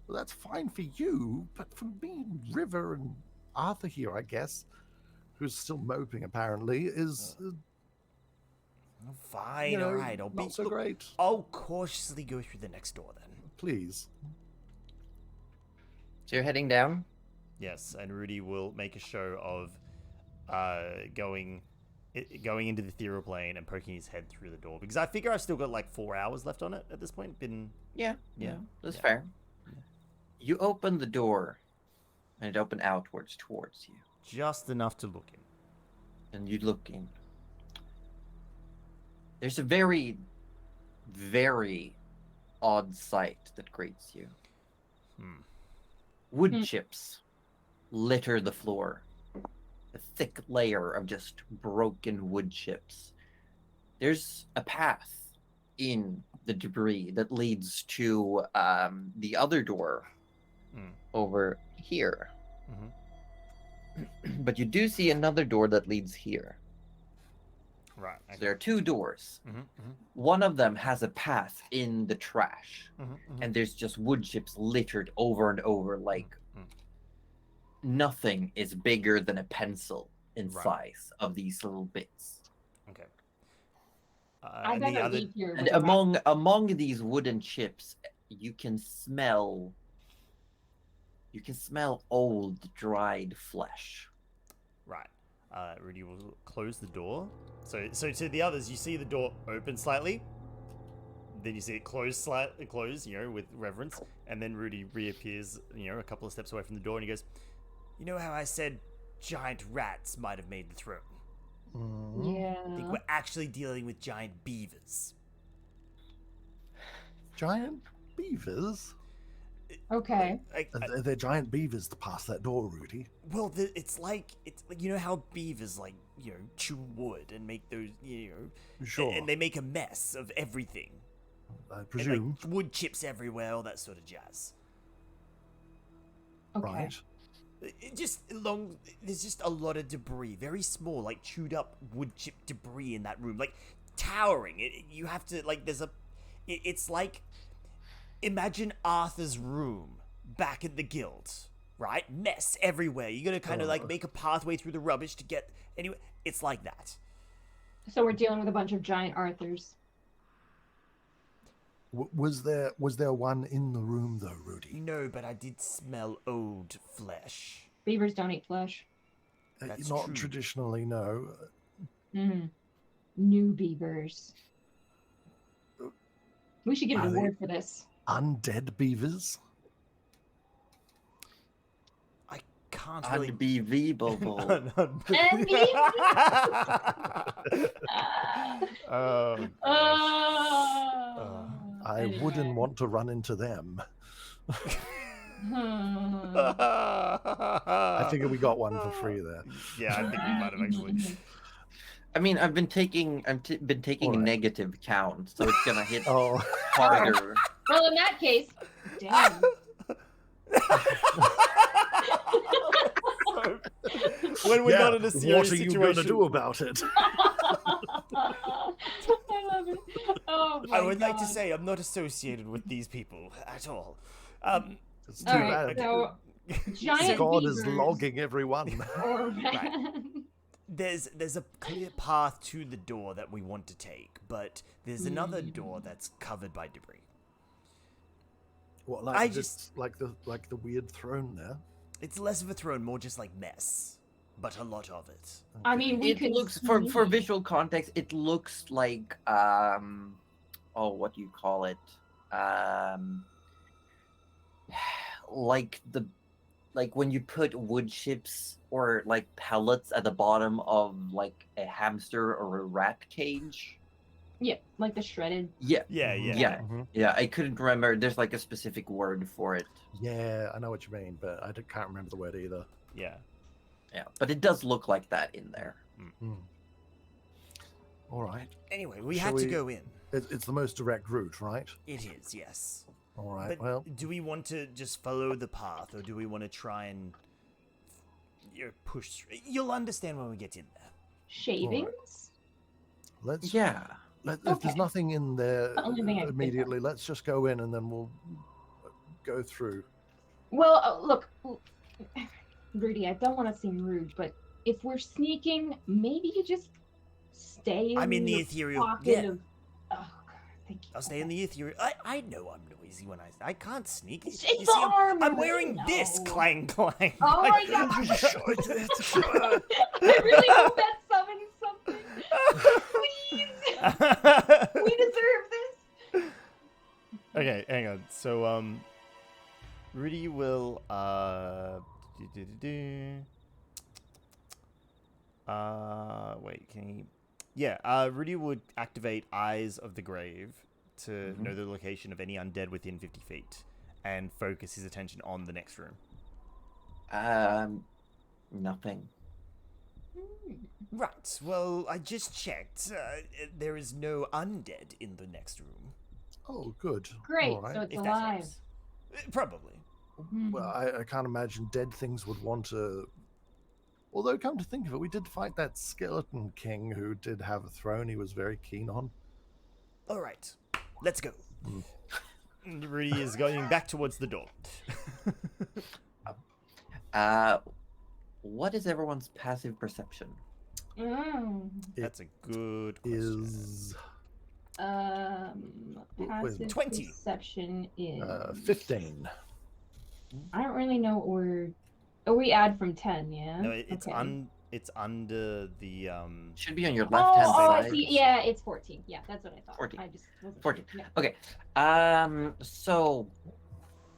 Speaker 3: Well, that's fine for you, but for me, River and Arthur here, I guess, who's still moping apparently, is
Speaker 4: Fine,
Speaker 3: you know,
Speaker 4: all right. I'll
Speaker 3: not so
Speaker 4: look,
Speaker 3: great.
Speaker 4: I'll cautiously go through the next door then.
Speaker 3: Please.
Speaker 1: So you're heading down?
Speaker 4: Yes, and Rudy will make a show of going into the ethereal plane and poking his head through the door, because I figure I've still got like 4 hours left on it at this point.
Speaker 1: Yeah,
Speaker 4: Yeah,
Speaker 1: that's
Speaker 4: yeah.
Speaker 1: fair. You open the door, and it opens outwards towards you.
Speaker 4: Just enough to look in.
Speaker 1: And you look in. There's a very, very odd sight that greets you. Wood chips litter the floor. A thick layer of just broken wood chips. There's a path in the debris that leads to the other door over here. But you do see another door that leads here.
Speaker 4: Right.
Speaker 1: So there are two doors. One of them has a path in the trash. And there's just wood chips littered over and over, like nothing is bigger than a pencil in size of these little bits.
Speaker 4: Okay.
Speaker 5: I
Speaker 4: and
Speaker 5: better
Speaker 4: the other
Speaker 5: leave here.
Speaker 1: And
Speaker 5: with the
Speaker 1: among these wooden chips, you can smell old dried flesh.
Speaker 4: Right. Rudy will close the door. So to the others, you see the door open slightly. Then you see it close, with reverence. And then Rudy reappears, a couple of steps away from the door, and he goes, "You know how I said giant rats might have made the throne?
Speaker 5: Yeah.
Speaker 4: I think we're actually dealing with giant beavers."
Speaker 3: Giant beavers?
Speaker 5: Okay.
Speaker 3: They're giant beavers to pass that door, Rudy.
Speaker 4: Well, it's like you know how beavers chew wood and make those
Speaker 3: Sure.
Speaker 4: and they make a mess of everything.
Speaker 3: I
Speaker 4: And,
Speaker 3: presume.
Speaker 4: like, wood chips everywhere, all that sort of jazz.
Speaker 5: Okay.
Speaker 3: Right.
Speaker 4: There's just a lot of debris, very small, like chewed up wood chip debris in that room, like towering. You have to it's like, imagine Arthur's room back at the guild, right? Mess everywhere. You gotta kind of make a pathway through the rubbish to get anyway. It's like that.
Speaker 5: So we're dealing with a bunch of giant Arthurs.
Speaker 3: Was there one in the room though, Rudy?
Speaker 4: No, but I did smell old flesh.
Speaker 5: Beavers don't eat flesh.
Speaker 4: That's
Speaker 3: Not
Speaker 4: true.
Speaker 3: traditionally, no.
Speaker 5: New beavers. We should get
Speaker 3: Are
Speaker 5: an
Speaker 3: they-
Speaker 5: award for this.
Speaker 3: Undead beavers?
Speaker 4: I can't really.
Speaker 1: Unbelievable.
Speaker 4: Oh.
Speaker 3: I wouldn't want to run into them. I figure we got one for free there.
Speaker 4: Yeah, I think we might have actually.
Speaker 1: I mean, I've been taking
Speaker 3: Alright.
Speaker 1: negative count, so it's gonna hit
Speaker 3: Oh,
Speaker 1: harder.
Speaker 5: Well, in that case, damn.
Speaker 4: When we're
Speaker 3: yeah.
Speaker 4: not in a serious
Speaker 3: What are you
Speaker 4: situation,
Speaker 3: going to do about it?
Speaker 5: I love it. Oh my
Speaker 4: I would like to
Speaker 5: God.
Speaker 4: say I'm not associated with these people at all.
Speaker 3: It's too
Speaker 5: All right,
Speaker 3: bad.
Speaker 5: so giant
Speaker 3: God
Speaker 5: beavers.
Speaker 3: is logging everyone.
Speaker 5: Or...
Speaker 4: There's a clear path to the door that we want to take, but there's another door that's covered by debris.
Speaker 3: What,
Speaker 4: I
Speaker 3: like
Speaker 4: just-
Speaker 3: like the weird throne there?
Speaker 4: It's less of a throne, more just like mess, but a lot of it.
Speaker 5: I mean, we
Speaker 1: It
Speaker 5: could
Speaker 1: looks for
Speaker 5: see-
Speaker 1: visual context. It looks like what do you call it? Like when you put wood chips or like pellets at the bottom of like a hamster or a rat cage.
Speaker 5: Yeah, like the shredded.
Speaker 1: Yeah,
Speaker 4: Yeah.
Speaker 1: Yeah. yeah. I couldn't remember. There's like a specific word for it.
Speaker 3: Yeah, I know what you mean, but I can't remember the word either.
Speaker 4: Yeah.
Speaker 1: Yeah, but it does look like that in there.
Speaker 3: All right.
Speaker 4: Anyway, we
Speaker 3: Shall
Speaker 4: had to
Speaker 3: we-
Speaker 4: go in.
Speaker 3: It's the most direct route, right?
Speaker 4: It is, yes.
Speaker 3: All right.
Speaker 4: But
Speaker 3: Well,
Speaker 4: do we want to just follow the path, or do we want to try and push through? You'll understand when we get in there.
Speaker 5: Shavings?
Speaker 3: let's.
Speaker 1: Yeah.
Speaker 3: If
Speaker 5: Okay.
Speaker 3: there's nothing in there
Speaker 5: The only thing I could think of.
Speaker 3: immediately, let's just go in and then we'll go through.
Speaker 5: Well, look, Rudy, I don't want to seem rude, but if we're sneaking, maybe you just stay in
Speaker 4: I'm in the
Speaker 5: the
Speaker 4: ethereal.
Speaker 5: pocket
Speaker 4: Yeah.
Speaker 5: of. Oh, God, thank you.
Speaker 4: I'll stay in the ethereal. I know I'm noisy when I can't sneak.
Speaker 5: It's
Speaker 4: You
Speaker 5: the
Speaker 4: see,
Speaker 5: armor,
Speaker 4: I'm
Speaker 5: we
Speaker 4: wearing this
Speaker 5: know.
Speaker 4: clang clang.
Speaker 5: Oh my God! I really hope that summons something. Please, we deserve this.
Speaker 4: Okay, hang on. So Rudy will wait, can he? Yeah, Rudy would activate Eyes of the Grave to know the location of any undead within 50 feet and focus his attention on the next room.
Speaker 1: Nothing.
Speaker 4: Right. Well, I just checked. There is no undead in the next room.
Speaker 3: Oh, good.
Speaker 5: Great,
Speaker 3: All right.
Speaker 5: so it's
Speaker 4: If that
Speaker 5: alive.
Speaker 4: helps. Probably.
Speaker 3: Well, I can't imagine dead things would want to. Although, come to think of it, we did fight that skeleton king who did have a throne he was very keen on.
Speaker 4: All right. Let's go. And Rudy is going back towards the door.
Speaker 1: What is everyone's passive perception?
Speaker 4: That's a good question.
Speaker 3: Is
Speaker 5: Passive
Speaker 4: 20.
Speaker 5: perception is
Speaker 3: 15.
Speaker 5: I don't really know what we're. Oh, we add from 10, yeah.
Speaker 4: No, it's
Speaker 5: okay.
Speaker 4: it's under the
Speaker 1: Should be on your left-hand
Speaker 5: Oh,
Speaker 1: side.
Speaker 5: I see. Yeah, it's 14. Yeah, that's what I thought.
Speaker 1: 14.
Speaker 5: I just wasn't
Speaker 1: 14.
Speaker 5: Sure. Yeah.
Speaker 1: Okay. So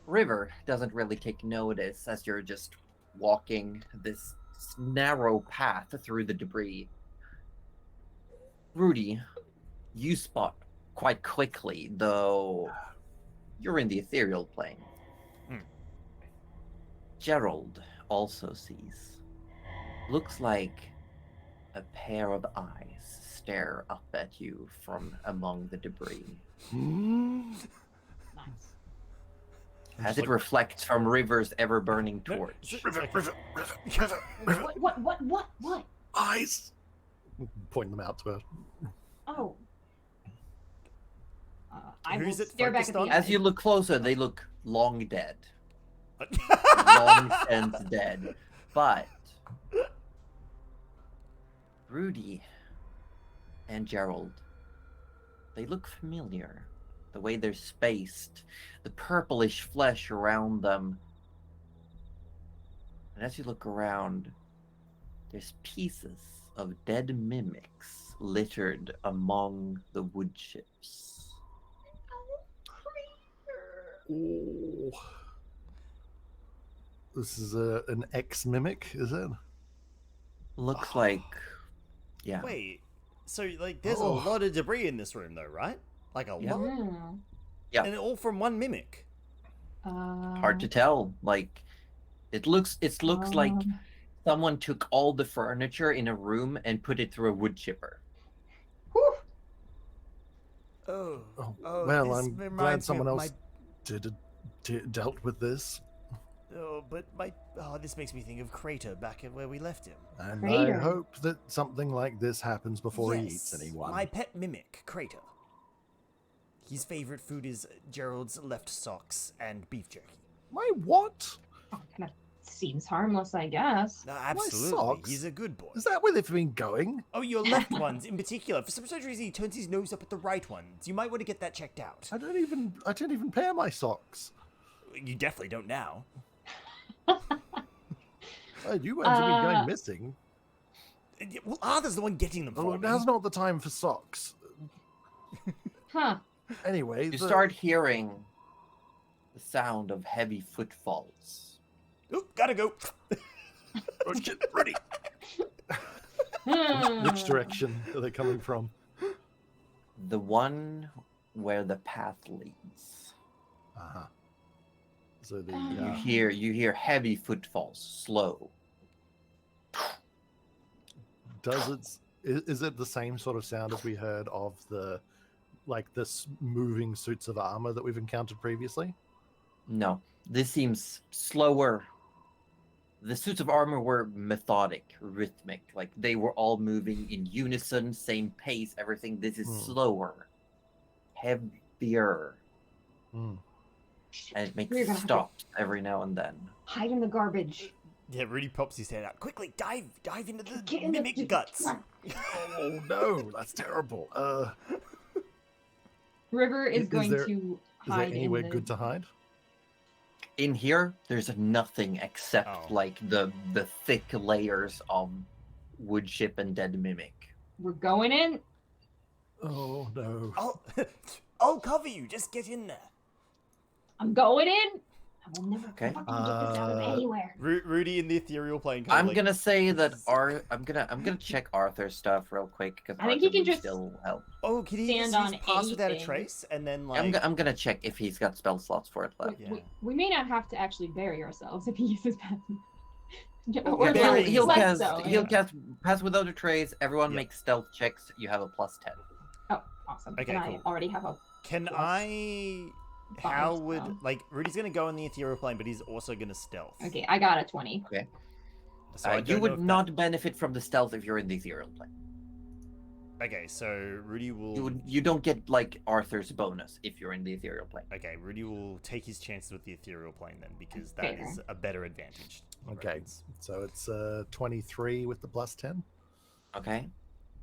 Speaker 1: River doesn't really take notice as you're just walking this narrow path through the debris. Rudy, you spot quite quickly, though you're in the ethereal plane. Gerald also sees. Looks like a pair of eyes stare up at you from among the debris.
Speaker 5: Nice.
Speaker 1: As it reflects from River's ever-burning torch.
Speaker 5: What?
Speaker 3: Eyes! Point them out to her.
Speaker 5: Oh. I will
Speaker 4: Who's it
Speaker 5: stare back at
Speaker 4: focused
Speaker 5: the
Speaker 4: on?
Speaker 1: As you look closer, they look long dead. Long since dead. But Rudy and Gerald, they look familiar. The way they're spaced, the purplish flesh around them. And as you look around, there's pieces of dead mimics littered among the wood chips.
Speaker 3: Oh. This is an ex-mimic, is it?
Speaker 1: Looks like, yeah.
Speaker 4: Wait. So like there's a
Speaker 3: Oh.
Speaker 4: lot of debris in this room though, right? Like a
Speaker 1: Yeah.
Speaker 4: lot.
Speaker 1: Yeah.
Speaker 4: And all from one mimic.
Speaker 1: Hard to tell. Like, it looks like someone took all the furniture in a room and put it through a wood chipper.
Speaker 5: Whew.
Speaker 4: Oh.
Speaker 3: Oh, well,
Speaker 4: this
Speaker 3: I'm glad
Speaker 4: reminds me
Speaker 3: someone
Speaker 4: of
Speaker 3: else dealt with this.
Speaker 4: this makes me think of Crater back at where we left him.
Speaker 3: And
Speaker 5: Crater.
Speaker 3: I hope that something like this happens before he eats
Speaker 4: Yes,
Speaker 3: anyone.
Speaker 4: my pet mimic, Crater. His favorite food is Gerald's left socks and beef jerky.
Speaker 3: My what?
Speaker 5: Oh, kind of seems harmless, I guess.
Speaker 4: No, absolutely.
Speaker 3: socks?
Speaker 4: He's a good boy.
Speaker 3: Is that where they've been going?
Speaker 4: Oh, your left ones in particular. For some strange reason, he turns his nose up at the right ones. You might want to get that checked out.
Speaker 3: I don't even pair my socks.
Speaker 4: You definitely don't now.
Speaker 3: You ones have been going missing.
Speaker 4: Well, Arthur's the one getting them
Speaker 3: Oh,
Speaker 4: for me.
Speaker 3: now's not the time for socks.
Speaker 5: Huh.
Speaker 3: Anyway,
Speaker 1: You start hearing the sound of heavy footfalls.
Speaker 4: Oop, gotta go.
Speaker 3: Oh, shit, ready. Which direction are they coming from?
Speaker 1: The one where the path leads.
Speaker 3: Uh-huh. So the
Speaker 1: You hear heavy footfalls, slow.
Speaker 3: is it the same sort of sound as we heard of the this moving suits of armor that we've encountered previously?
Speaker 1: No, this seems slower. The suits of armor were methodic, rhythmic. Like they were all moving in unison, same pace, everything. This is slower, heavier, and it
Speaker 5: We're
Speaker 1: makes
Speaker 5: gonna have to
Speaker 1: stops every now and then.
Speaker 5: hide in the garbage.
Speaker 4: Yeah, Rudy pops his head out. Quickly, dive into the
Speaker 5: Get in the-
Speaker 4: mimic guts.
Speaker 3: Oh no, that's terrible.
Speaker 5: River is going
Speaker 3: there-
Speaker 5: to
Speaker 3: Is there
Speaker 5: hide
Speaker 3: anywhere
Speaker 5: in the...
Speaker 3: good to hide?
Speaker 1: In here, there's nothing except
Speaker 4: Oh.
Speaker 1: like the thick layers of wood chip and dead mimic.
Speaker 5: We're going in.
Speaker 3: Oh no.
Speaker 4: I'll cover you. Just get in there.
Speaker 5: I'm going in. I will never
Speaker 1: Okay.
Speaker 5: fucking get this out of anywhere.
Speaker 4: Rudy in the ethereal plane.
Speaker 1: I'm gonna say that I'm gonna check Arthur's stuff real quick because
Speaker 5: I think he can just
Speaker 1: still help.
Speaker 4: Oh, can he
Speaker 5: stand
Speaker 4: just
Speaker 5: on
Speaker 4: use pass without a
Speaker 5: anything.
Speaker 4: trace and then
Speaker 1: I'm gonna check if he's got spell slots for it left.
Speaker 4: Yeah.
Speaker 5: We may not have to actually bury ourselves if he uses pass.
Speaker 1: Yeah,
Speaker 5: Or
Speaker 4: bury-
Speaker 1: he'll
Speaker 5: less
Speaker 1: cast
Speaker 5: so,
Speaker 1: he'll
Speaker 5: yeah.
Speaker 1: cast pass without a trace. Everyone
Speaker 4: Yeah.
Speaker 1: makes stealth checks. You have a +10.
Speaker 5: Oh, awesome.
Speaker 4: Okay,
Speaker 5: and
Speaker 4: cool.
Speaker 5: I already have a...
Speaker 4: Can
Speaker 5: Plus
Speaker 4: I?
Speaker 5: five
Speaker 4: How would
Speaker 5: spell.
Speaker 4: like Rudy's gonna go in the ethereal plane, but he's also gonna stealth.
Speaker 5: Okay, I got a 20.
Speaker 4: So I
Speaker 1: You
Speaker 4: don't know
Speaker 1: would
Speaker 4: if that-
Speaker 1: not benefit from the stealth if you're in the ethereal plane.
Speaker 4: Okay, so Rudy will.
Speaker 1: You don't get like Arthur's bonus if you're in the ethereal plane.
Speaker 4: Okay, Rudy will take his chances with the ethereal plane then, because that
Speaker 5: Fair.
Speaker 4: is a better advantage. he
Speaker 3: Okay,
Speaker 4: reckons.
Speaker 3: so it's 23 with the +10.
Speaker 1: Okay,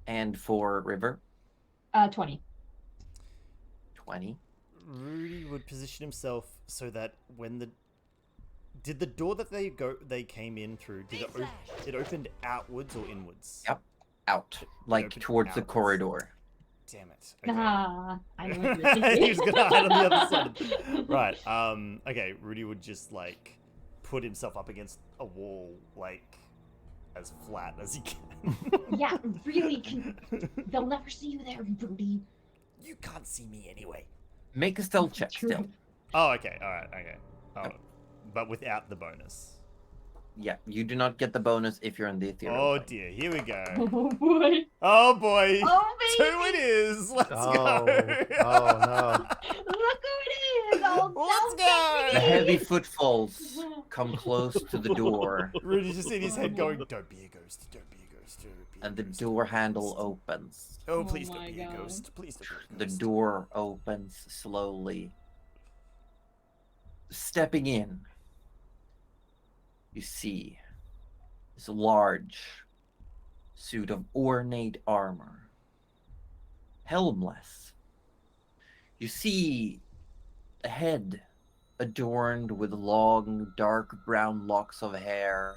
Speaker 1: and for River,
Speaker 5: 20.
Speaker 1: 20.
Speaker 4: Rudy would position himself so that when the door that they came in through, it opened outwards or inwards?
Speaker 1: Yep. Out, like
Speaker 4: Open
Speaker 1: towards the
Speaker 4: outwards.
Speaker 1: corridor.
Speaker 4: Damn it. Okay.
Speaker 5: Ah, I know what you're thinking.
Speaker 4: He was gonna hide on the other side. Right. Okay. Rudy would just like put himself up against a wall, like as flat as he can.
Speaker 5: Yeah, really. They'll never see you there, Rudy.
Speaker 4: You can't see me anyway.
Speaker 1: Make a stealth check
Speaker 5: True.
Speaker 1: still.
Speaker 4: Oh, okay. All right. Okay. Oh, but without the bonus.
Speaker 1: Yeah, you do not get the bonus if you're in the ethereal
Speaker 4: Oh
Speaker 1: plane.
Speaker 4: dear. Here we go.
Speaker 5: Oh boy.
Speaker 4: Oh boy.
Speaker 5: Oh
Speaker 4: Two
Speaker 5: baby.
Speaker 4: it is. Let's
Speaker 3: Oh,
Speaker 4: go.
Speaker 3: oh no.
Speaker 5: Look who it is. All
Speaker 4: Let's
Speaker 5: self-made.
Speaker 4: go.
Speaker 1: The heavy footfalls come close to the door,
Speaker 4: Rudy's just in his head going, "Don't be a ghost. Don't be a ghost. Don't be a
Speaker 1: and the
Speaker 4: ghost,
Speaker 1: door
Speaker 4: don't be a
Speaker 1: handle
Speaker 4: ghost."
Speaker 1: opens.
Speaker 4: Oh,
Speaker 5: Oh
Speaker 4: please
Speaker 5: my
Speaker 4: don't be a
Speaker 5: God.
Speaker 4: ghost. Please don't be a
Speaker 1: The
Speaker 4: ghost.
Speaker 1: door opens slowly. Stepping in, you see this large suit of ornate armor, helmless. You see a head adorned with long, dark brown locks of hair,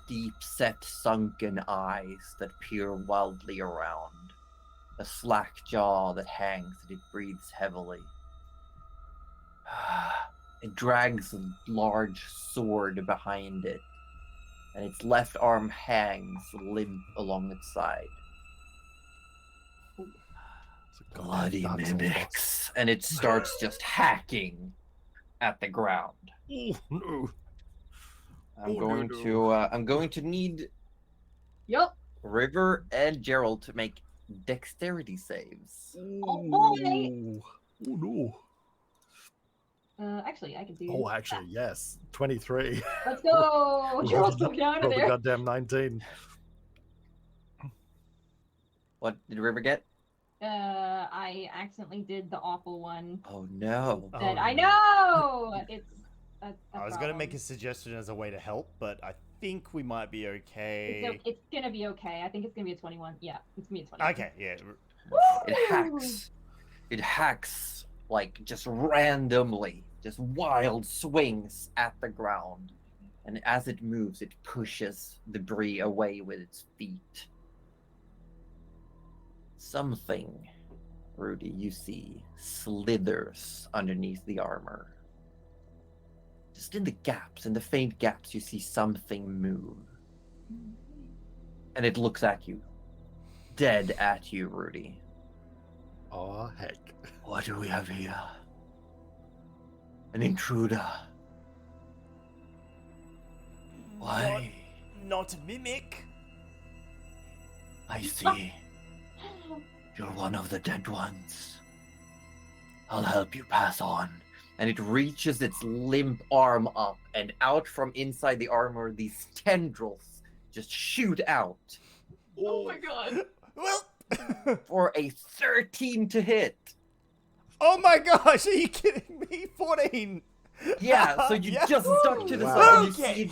Speaker 1: deep-set, sunken eyes that peer wildly around, a slack jaw that hangs and it breathes heavily. It drags a large sword behind it, and its left arm hangs limp along its side.
Speaker 3: It's a goddamn
Speaker 1: Bloody
Speaker 3: Dark Souls boss.
Speaker 1: mimics, and it starts just hacking at the ground.
Speaker 3: Oh no.
Speaker 1: I'm
Speaker 3: Oh,
Speaker 1: going
Speaker 3: no,
Speaker 1: to I'm going to need
Speaker 5: Yup.
Speaker 1: River and Gerald to make dexterity saves.
Speaker 5: Oh boy.
Speaker 3: Oh no.
Speaker 5: Actually, I can do.
Speaker 3: Oh, actually, yes. 23.
Speaker 5: Let's go. Gerald's going out of
Speaker 3: Rolled a
Speaker 5: there.
Speaker 3: goddamn 19.
Speaker 1: What did River get?
Speaker 5: I accidentally did the awful one.
Speaker 1: Oh no.
Speaker 4: Oh,
Speaker 5: That I
Speaker 4: no.
Speaker 5: know. It's.
Speaker 4: I was gonna make a suggestion as a way to help, but I think we might be okay.
Speaker 5: It's gonna be okay. I think it's gonna be a 21. Yeah, it's gonna be a 21.
Speaker 4: Okay, yeah.
Speaker 1: It hacks. It hacks like just randomly, just wild swings at the ground. And as it moves, it pushes debris away with its feet. Something, Rudy, you see, slithers underneath the armor. Just in the gaps, in the faint gaps, you see something move. And it looks at you. Dead at you, Rudy.
Speaker 3: Oh, heck.
Speaker 1: What do we have here? An intruder. Why?
Speaker 4: Not a mimic.
Speaker 1: I see. You're one of the dead ones. I'll help you pass on. And it reaches its limp arm up, and out from inside the armor, these tendrils just shoot out
Speaker 5: Oh my god.
Speaker 4: Well,
Speaker 1: for a 13 to hit.
Speaker 4: oh my gosh, are you kidding me? 14.
Speaker 1: Yeah, so you
Speaker 4: Yeah.
Speaker 1: just duck to the
Speaker 3: Wow.
Speaker 1: side and you
Speaker 4: Okay.
Speaker 1: see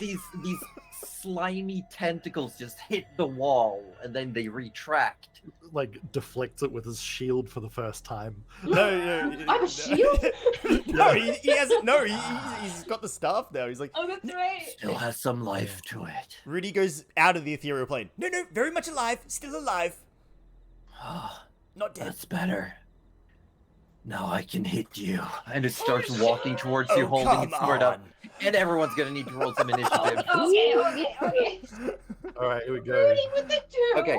Speaker 1: these slimy tentacles just hit the wall and then they retract.
Speaker 3: Like deflects it with his shield for the first time.
Speaker 4: No,
Speaker 5: I have a shield?
Speaker 4: No, he hasn't. No, he's got the staff now. He's like,
Speaker 5: Oh, that's right.
Speaker 1: Still has some life to it.
Speaker 4: Rudy goes out of the ethereal plane. No, very much alive. Still alive. Not dead.
Speaker 1: That's better. Now I can hit you. And it starts walking towards you,
Speaker 4: Oh,
Speaker 1: holding
Speaker 4: come
Speaker 1: its sword up.
Speaker 4: on.
Speaker 1: And everyone's gonna need to roll some initiative.
Speaker 5: Okay.
Speaker 3: All right, here we go.
Speaker 5: Rudy with the two.
Speaker 1: Okay.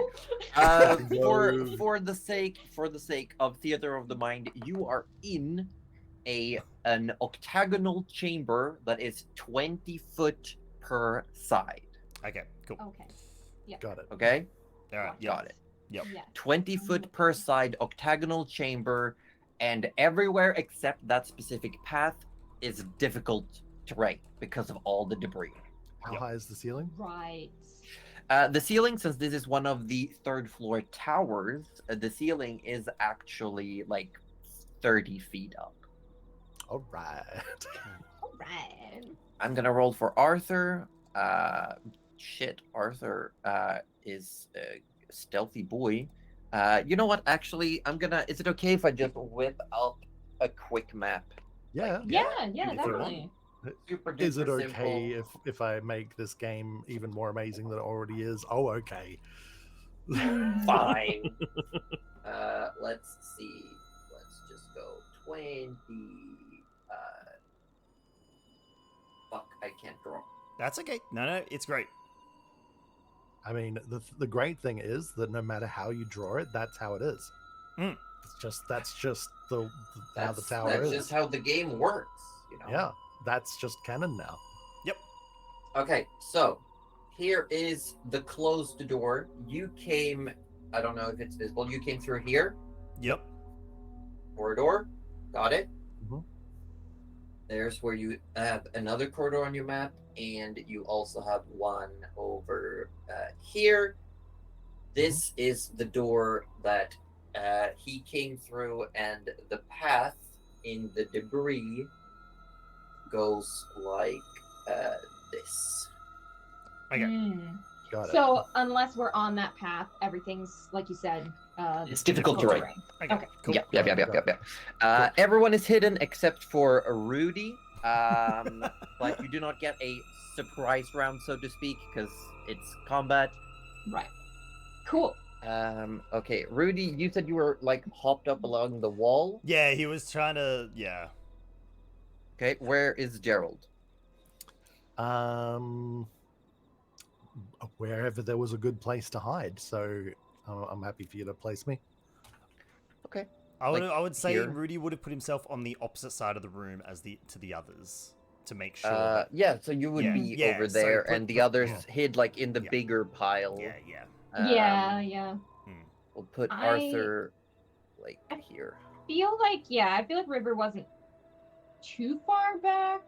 Speaker 3: No.
Speaker 1: For the sake of Theater of the Mind, you are in an octagonal chamber that is 20 foot per side.
Speaker 4: Okay, cool.
Speaker 5: Okay.
Speaker 3: Got it.
Speaker 1: Okay?
Speaker 4: All right,
Speaker 1: Got it.
Speaker 4: Yep.
Speaker 5: Yeah.
Speaker 1: 20 foot per side octagonal chamber, and everywhere except that specific path is difficult terrain because of all the debris.
Speaker 3: How
Speaker 4: Yep.
Speaker 3: high is the ceiling?
Speaker 5: Right.
Speaker 1: The ceiling, since this is one of the third floor towers, the ceiling is actually like 30 feet up.
Speaker 3: All right.
Speaker 5: All right.
Speaker 1: I'm gonna roll for Arthur. Arthur is a stealthy boy. You know what? Actually, is it okay if I just whip up a quick map?
Speaker 3: Yeah.
Speaker 5: Yeah,
Speaker 4: If you
Speaker 5: definitely.
Speaker 1: Super
Speaker 3: Is it
Speaker 1: duper
Speaker 3: okay
Speaker 1: simple.
Speaker 3: if I make this game even more amazing than it already is? Oh, okay.
Speaker 1: Fine. Let's see. Let's just go 20. Fuck, I can't draw.
Speaker 4: That's okay. No, it's great.
Speaker 3: I mean, the great thing is that no matter how you draw it, that's how it is.
Speaker 4: Mm.
Speaker 3: That's just how the tower
Speaker 1: That's
Speaker 3: is.
Speaker 1: just how the game works, you know.
Speaker 3: Yeah, that's just canon now.
Speaker 1: Okay, so here is the closed door. You came, I don't know if it's visible, you came through here,
Speaker 4: Yep.
Speaker 1: corridor, got it?
Speaker 3: Mhm.
Speaker 1: There's where you have another corridor on your map, and you also have one over here. This is the door that he came through, and the path in the debris goes like this.
Speaker 4: Okay.
Speaker 3: Got it.
Speaker 5: So unless we're on that path, everything's like you said.
Speaker 1: It's difficult terrain.
Speaker 5: Okay.
Speaker 4: Cool.
Speaker 1: Yep. Everyone is hidden except for Rudy. But you do not get a surprise round, so to speak, because it's combat.
Speaker 5: Right. Cool.
Speaker 1: Okay, Rudy, you said you were like hopped up along the wall.
Speaker 4: Yeah, he was trying to. Yeah.
Speaker 1: Okay, where is Gerald?
Speaker 3: Wherever there was a good place to hide. So I'm happy for you to place me.
Speaker 1: Okay.
Speaker 4: I would say
Speaker 1: here?
Speaker 4: Rudy would have put himself on the opposite side of the room as to the others to make sure. That,
Speaker 1: Yeah, so you would
Speaker 4: Yeah.
Speaker 1: be
Speaker 4: Yeah,
Speaker 1: over
Speaker 4: so
Speaker 1: there,
Speaker 4: put-
Speaker 1: and the
Speaker 4: put-
Speaker 1: others
Speaker 3: yeah.
Speaker 1: hid like in the
Speaker 4: Yeah.
Speaker 1: bigger pile.
Speaker 4: yeah.
Speaker 5: Yeah.
Speaker 1: We'll put
Speaker 5: I-
Speaker 1: Arthur like
Speaker 5: I-
Speaker 1: here.
Speaker 5: I feel like River wasn't too far back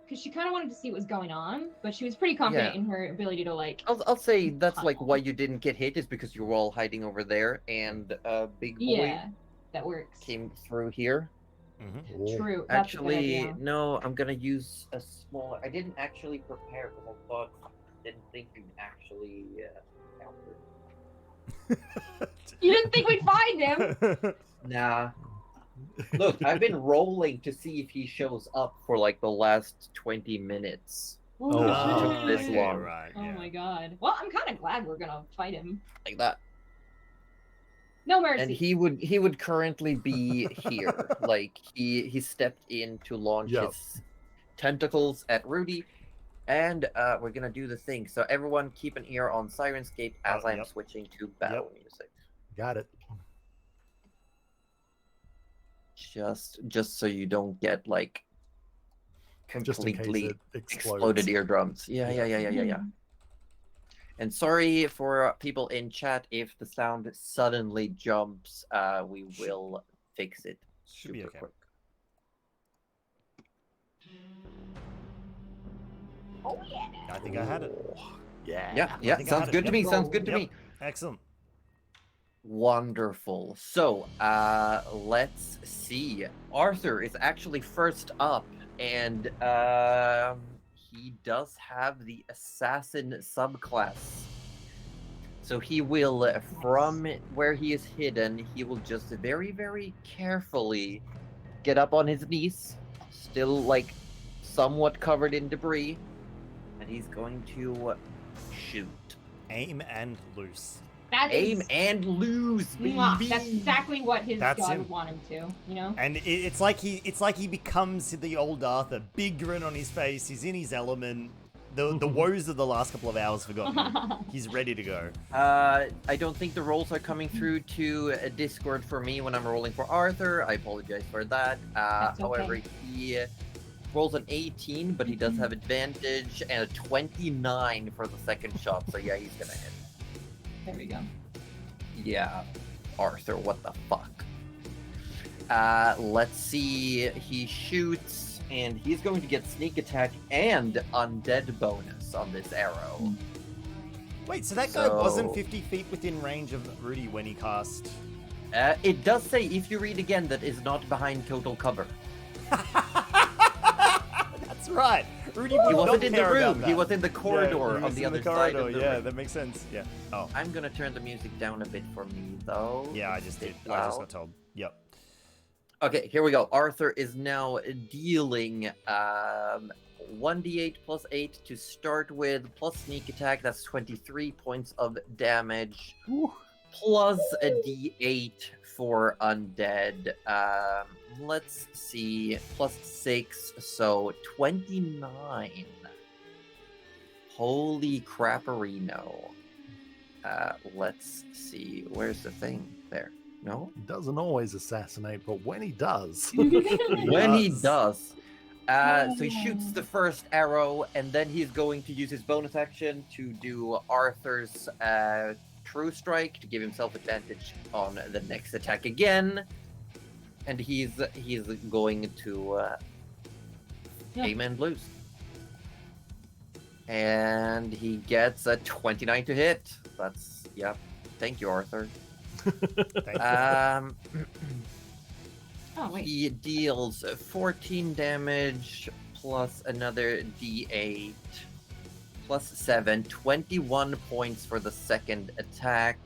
Speaker 5: because she kind of wanted to see what was going on, but she was pretty confident in her ability to like.
Speaker 1: I'll say that's like
Speaker 5: tunnel.
Speaker 1: why you didn't get hit is because you were all hiding over there, and Big Boy
Speaker 5: Yeah, that works.
Speaker 1: came through here.
Speaker 4: Mm-hmm.
Speaker 5: True. That's a good
Speaker 1: Actually,
Speaker 5: idea.
Speaker 1: no, I'm gonna use a smaller. I didn't actually prepare because didn't think you'd actually counter.
Speaker 5: You didn't think we'd find him?
Speaker 1: Nah. Look, I've been rolling to see if he shows up for like the last 20 minutes.
Speaker 5: Oh,
Speaker 1: took this
Speaker 5: shit.
Speaker 1: long.
Speaker 4: Right.
Speaker 5: Oh
Speaker 4: Yeah.
Speaker 5: my god. Well, I'm kind of glad we're gonna fight him.
Speaker 1: Like that.
Speaker 5: No mercy.
Speaker 1: And he would currently be here. Like he stepped in to launch
Speaker 3: Yep.
Speaker 1: his tentacles at Rudy. And we're gonna do the thing. So everyone keep an ear on Sirenscape as I'm
Speaker 4: Yep.
Speaker 1: switching to battle music.
Speaker 3: Got it.
Speaker 1: Just so you don't get like
Speaker 3: Just in case
Speaker 1: completely
Speaker 3: it explodes.
Speaker 1: exploded eardrums. Yeah. And sorry for people in chat if the sound suddenly jumps. We will fix it
Speaker 4: Should be
Speaker 1: super
Speaker 4: okay.
Speaker 1: quick.
Speaker 5: Oh yeah.
Speaker 4: I think I had it.
Speaker 3: Yeah.
Speaker 1: Yeah.
Speaker 4: think I
Speaker 1: Sounds
Speaker 4: had it.
Speaker 1: good to
Speaker 4: Yep.
Speaker 1: me. Sounds good to
Speaker 4: Yep.
Speaker 1: me.
Speaker 4: Excellent.
Speaker 1: Wonderful. So, let's see. Arthur is actually first up. And he does have the assassin subclass. So he will, from where he is hidden, he will just very, very carefully get up on his knees, still like somewhat covered in debris, and he's going to shoot.
Speaker 4: Aim and loose.
Speaker 5: That
Speaker 1: Aim
Speaker 5: is
Speaker 1: and lose,
Speaker 5: mwah,
Speaker 1: baby.
Speaker 5: that's exactly what his
Speaker 4: That's
Speaker 5: god
Speaker 4: him.
Speaker 5: would want him to, you know?
Speaker 4: And it's like he becomes the old Arthur, big grin on his face. He's in his element. The woes of the last couple of hours forgotten. He's ready to go.
Speaker 1: I don't think the rolls are coming through to Discord for me when I'm rolling for Arthur. I apologize for that.
Speaker 5: That's okay.
Speaker 1: However, he rolls an 18, but he does have advantage, and a 29 for the second shot. So yeah, he's gonna hit.
Speaker 5: There we go.
Speaker 1: Yeah, Arthur, what the fuck? Let's see. He shoots, and he's going to get sneak attack and undead bonus on this arrow.
Speaker 4: Wait, so that guy wasn't 50 feet within range of Rudy when he cast.
Speaker 1: It does say, if you read again, that is not behind total cover.
Speaker 4: That's right. Rudy
Speaker 1: He
Speaker 4: would
Speaker 1: wasn't
Speaker 4: not
Speaker 1: in the
Speaker 4: care about
Speaker 1: room.
Speaker 4: that.
Speaker 1: He was in the
Speaker 4: Yeah,
Speaker 1: corridor
Speaker 4: he
Speaker 1: on
Speaker 4: was
Speaker 1: the
Speaker 4: in
Speaker 1: other
Speaker 4: corridor.
Speaker 1: side of the
Speaker 4: Yeah,
Speaker 1: room.
Speaker 4: that makes sense. Yeah. Oh,
Speaker 1: I'm gonna turn the music down a bit for me, though.
Speaker 4: yeah, I just did.
Speaker 1: It's
Speaker 4: I just
Speaker 1: loud.
Speaker 4: got told. Yep.
Speaker 1: Okay, here we go. Arthur is now dealing 1d8 plus 8 to start with, plus sneak attack. That's 23 points of damage, plus a d8 for undead. Let's see, plus 6, so 29. Holy crapperino. Let's see, where's the thing? There. No?
Speaker 3: He doesn't always assassinate, but when he does,
Speaker 1: When he does. So he
Speaker 5: Oh.
Speaker 1: shoots the first arrow, and then he's going to use his bonus action to do Arthur's True Strike to give himself advantage on the next attack again. And he's going to aim and lose. And he gets a 29 to hit. That's, yep. Thank you, Arthur.
Speaker 4: Thank you.
Speaker 5: Oh, wait.
Speaker 1: He deals 14 damage plus another d8 plus 7, 21 points for the second attack.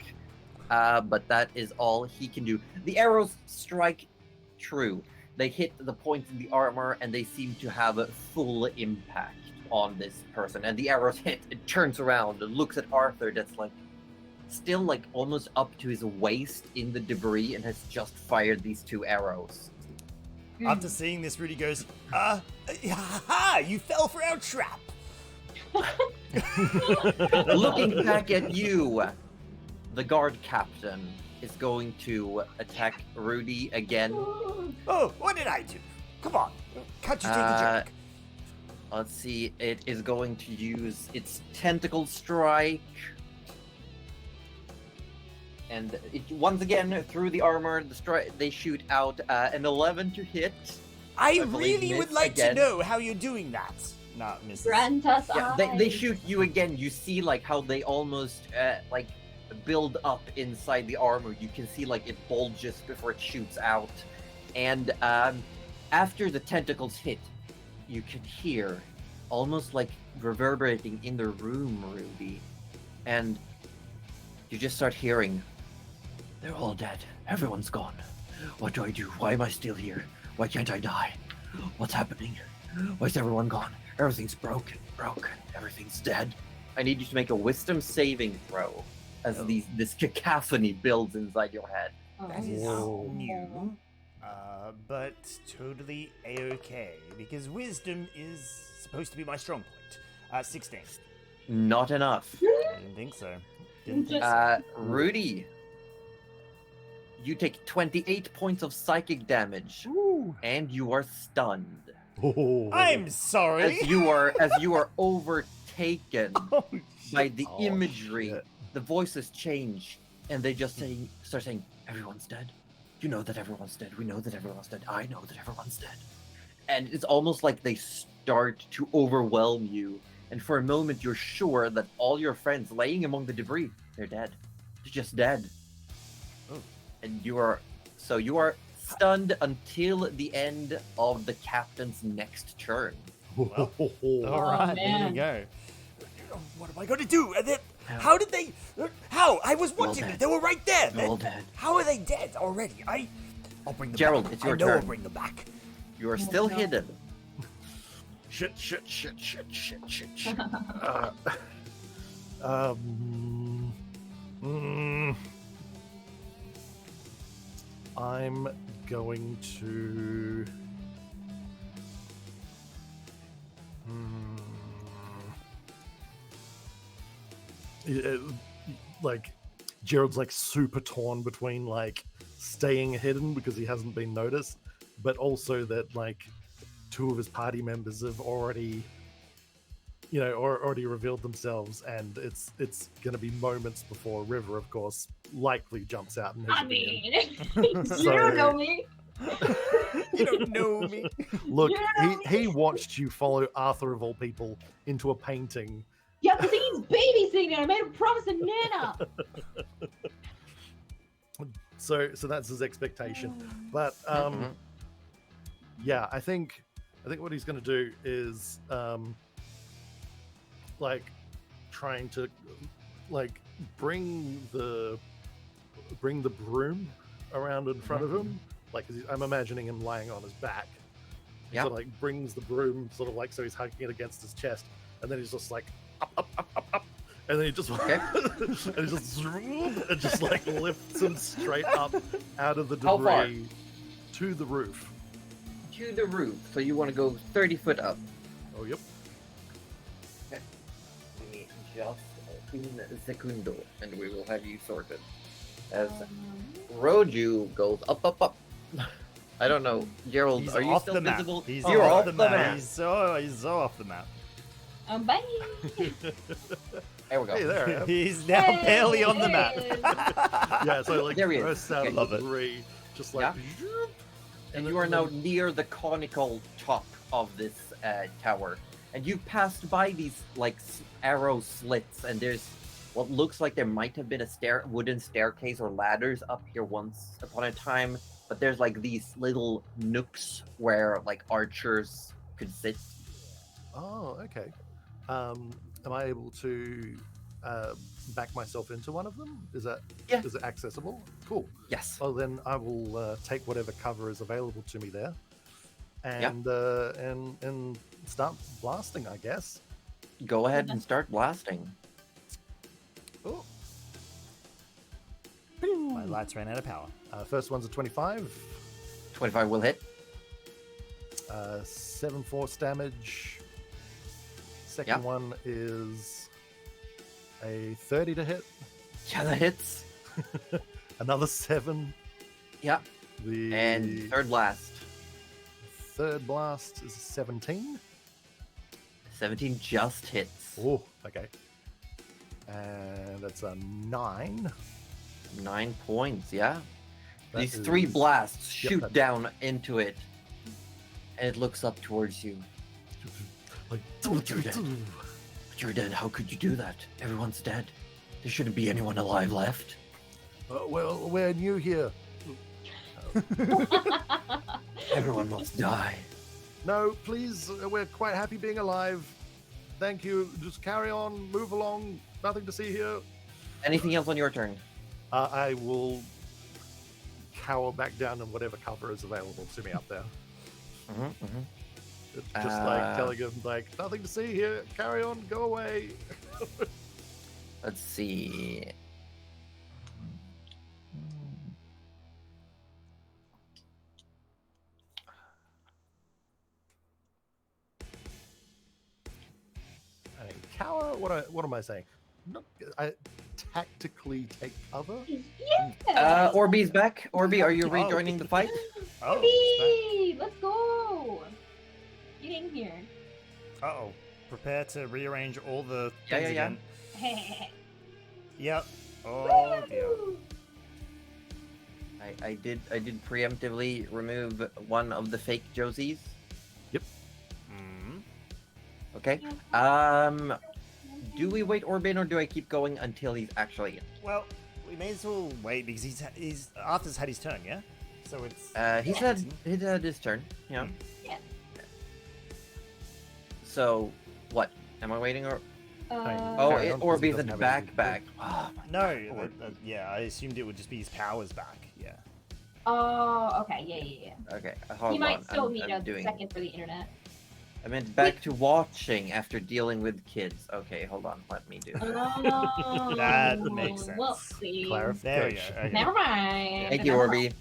Speaker 1: But that is all he can do. The arrows strike true. They hit the points in the armor, and they seem to have a full impact on this person. And the arrows hit, it turns around and looks at Arthur that's like still like almost up to his waist in the debris, and has just fired these 2 arrows.
Speaker 4: After seeing this, Rudy goes, ha ha! You fell for our trap.
Speaker 1: Looking back at you, the guard captain is going to attack Rudy again.
Speaker 4: Oh, what did I do? Come on, can't you take a joke?
Speaker 1: Let's see, it is going to use its tentacle strike. And once again, through the armor, they shoot out an 11 to hit.
Speaker 4: I
Speaker 1: believe
Speaker 4: really would
Speaker 1: miss
Speaker 4: like
Speaker 1: again.
Speaker 4: to know how you're doing that. Nah, misses.
Speaker 5: Grant us
Speaker 1: Yeah, they
Speaker 5: eyes.
Speaker 1: shoot you again. You see like how they almost like build up inside the armor. You can see like it bulges before it shoots out. And after the tentacles hit, you can hear almost like reverberating in the room, Rudy. And you just start hearing, they're all dead. Everyone's gone. What do I do? Why am I still here? Why can't I die? What's happening? Why is everyone gone? Everything's broken. Everything's dead. I need you to make a wisdom saving throw as this cacophony builds inside your head.
Speaker 5: Oh,
Speaker 4: That is
Speaker 3: Whoa.
Speaker 4: new, but totally a-okay, because wisdom is supposed to be my strong point. 16.
Speaker 1: Not enough.
Speaker 4: I didn't think so. Didn't think so.
Speaker 1: Rudy, you take 28 points of psychic damage, and you are stunned.
Speaker 4: I'm sorry.
Speaker 1: As you are overtaken
Speaker 4: Oh,
Speaker 1: by the
Speaker 3: Oh,
Speaker 1: imagery.
Speaker 3: shit.
Speaker 1: The voices change, and they just start saying, "Everyone's dead. You know that everyone's dead. We know that everyone's dead. I know that everyone's dead." And it's almost like they start to overwhelm you. And for a moment, you're sure that all your friends laying among the debris, they're dead. They're just dead.
Speaker 4: Oh.
Speaker 1: And you are stunned until the end of the captain's next turn.
Speaker 4: All right, there
Speaker 5: man.
Speaker 4: you go. What am I going to do? How did they? How? I was watching them.
Speaker 1: dead.
Speaker 4: They were right there.
Speaker 1: They're all dead.
Speaker 4: How are they dead already? I'll bring them
Speaker 1: Gerald,
Speaker 4: back.
Speaker 1: it's your
Speaker 4: I know I'll
Speaker 1: turn.
Speaker 4: bring them back.
Speaker 1: You are still
Speaker 5: no.
Speaker 1: hidden.
Speaker 3: Shit. I'm going to. Like, Gerald's like super torn between like staying hidden because he hasn't been noticed, but also that like two of his party members have already already revealed themselves, and it's going to be moments before River, of course, likely jumps out and his
Speaker 5: I
Speaker 3: opinion.
Speaker 5: mean, you don't know me.
Speaker 4: You don't know me.
Speaker 3: Look,
Speaker 5: You don't know
Speaker 3: he watched you follow Arthur of all people into a painting.
Speaker 5: Yeah, because he's babysitting. I made him promise a Nana.
Speaker 3: So that's his expectation. But
Speaker 1: Mhm.
Speaker 3: yeah, I think what he's going to do is like trying to like bring the broom around in front of him. Like, 'cause I'm imagining him lying on his back.
Speaker 1: Yeah.
Speaker 3: So like brings the broom sort of like so he's hugging it against his chest, and then he's just like up, and then he just
Speaker 1: Okay.
Speaker 3: and he just zoom, and just like lifts him straight up out of the
Speaker 1: How far?
Speaker 3: debris to the roof.
Speaker 1: To the roof. So you want to go 30 foot up.
Speaker 3: Oh yep.
Speaker 1: Give me just un segundo, and we will have you sorted. As Roju goes up. I don't know, Gerald.
Speaker 4: He's
Speaker 1: are you
Speaker 4: off
Speaker 1: still
Speaker 4: the map.
Speaker 1: visible?
Speaker 4: He's
Speaker 1: You're
Speaker 4: off
Speaker 1: off
Speaker 4: the
Speaker 1: the
Speaker 4: map.
Speaker 1: map.
Speaker 4: He's so off the map.
Speaker 5: Bye.
Speaker 1: There we go.
Speaker 3: Hey, there I am.
Speaker 4: He's now
Speaker 5: Hey,
Speaker 4: barely on the
Speaker 5: there
Speaker 4: map.
Speaker 5: he is.
Speaker 3: Yeah, so like
Speaker 1: There he is.
Speaker 3: bursts out
Speaker 1: Okay.
Speaker 3: of
Speaker 4: Love
Speaker 3: the
Speaker 4: it.
Speaker 3: debris, just like. zoop,
Speaker 1: And
Speaker 3: then-
Speaker 1: you are now
Speaker 3: then-
Speaker 1: near the conical top of this tower, and you passed by these like arrow slits, and there's what looks like there might have been a wooden staircase or ladders up here once upon a time, but there's like these little nooks where like archers could sit.
Speaker 3: Oh, okay. Am I able to back myself into one of them? Is it accessible? Cool.
Speaker 1: Yes.
Speaker 3: Well, then I will take whatever cover is available to me there,
Speaker 1: Yeah.
Speaker 3: and start blasting, I guess.
Speaker 1: Go ahead and start blasting.
Speaker 3: Oh.
Speaker 4: My lights ran out of power.
Speaker 3: First one's a 25,
Speaker 1: 25 will hit.
Speaker 3: 7 force damage. Second one is a 30 to hit.
Speaker 1: Yeah, that hits.
Speaker 3: Another 7.
Speaker 1: Yeah.
Speaker 3: The
Speaker 1: And third blast.
Speaker 3: third blast is 17.
Speaker 1: 17 just hits.
Speaker 3: Oh, okay. And that's a 9.
Speaker 1: 9 points, yeah.
Speaker 3: That
Speaker 1: These 3
Speaker 3: is-
Speaker 1: blasts
Speaker 3: Yep,
Speaker 1: shoot
Speaker 3: that's-
Speaker 1: down into it, and it looks up towards you.
Speaker 3: Like,
Speaker 1: But you're dead. But you're dead. How could you do that? Everyone's dead. There shouldn't be anyone alive left.
Speaker 3: well, we're new here.
Speaker 1: Everyone must die.
Speaker 3: No, please, we're quite happy being alive. Thank you. Just carry on, move along. Nothing to see here.
Speaker 1: Anything else on your turn?
Speaker 3: I will cower back down in whatever cover is available to me up there. It's just like telling him, like, nothing to see here. Carry on, go away.
Speaker 1: Let's see.
Speaker 3: I mean, cower? What am I saying? No, I tactically take cover.
Speaker 5: Yeah.
Speaker 1: Orbeez back. Orby, are you
Speaker 4: Oh.
Speaker 1: rejoining the fight?
Speaker 4: Oh,
Speaker 5: Hey, let's go. Get in here.
Speaker 4: uh-oh. Prepare to rearrange all the
Speaker 1: Yeah,
Speaker 4: things
Speaker 1: yeah,
Speaker 4: again. Yep. Oh, dear.
Speaker 1: I did preemptively remove one of the fake Josies.
Speaker 4: Mm.
Speaker 1: Okay. Do we wait Orbin or do I keep going until he's actually in?
Speaker 4: Well, we may as well wait because he's Arthur's had his turn, yeah? So it's
Speaker 1: He's had his turn. Yeah.
Speaker 5: Yeah.
Speaker 1: So what? Am I waiting or?
Speaker 3: Carry
Speaker 1: Oh,
Speaker 3: on, 'cause he
Speaker 1: Orbeez
Speaker 3: doesn't
Speaker 1: in
Speaker 3: have anything to do.
Speaker 1: backpack. Oh, my
Speaker 4: no.
Speaker 1: God,
Speaker 4: Yeah, I assumed it would just be his powers back. Yeah.
Speaker 5: Oh, okay. Yeah.
Speaker 1: Okay, hold
Speaker 5: You
Speaker 1: on.
Speaker 5: might still
Speaker 1: I'm
Speaker 5: need a
Speaker 1: doing.
Speaker 5: second for the internet.
Speaker 1: I meant back to watching after dealing with kids. Okay, hold on. Let me do.
Speaker 5: Oh,
Speaker 4: That makes
Speaker 5: We'll
Speaker 4: sense.
Speaker 5: see.
Speaker 4: There we go. Okay.
Speaker 5: Never mind.
Speaker 1: Thank you, Orby.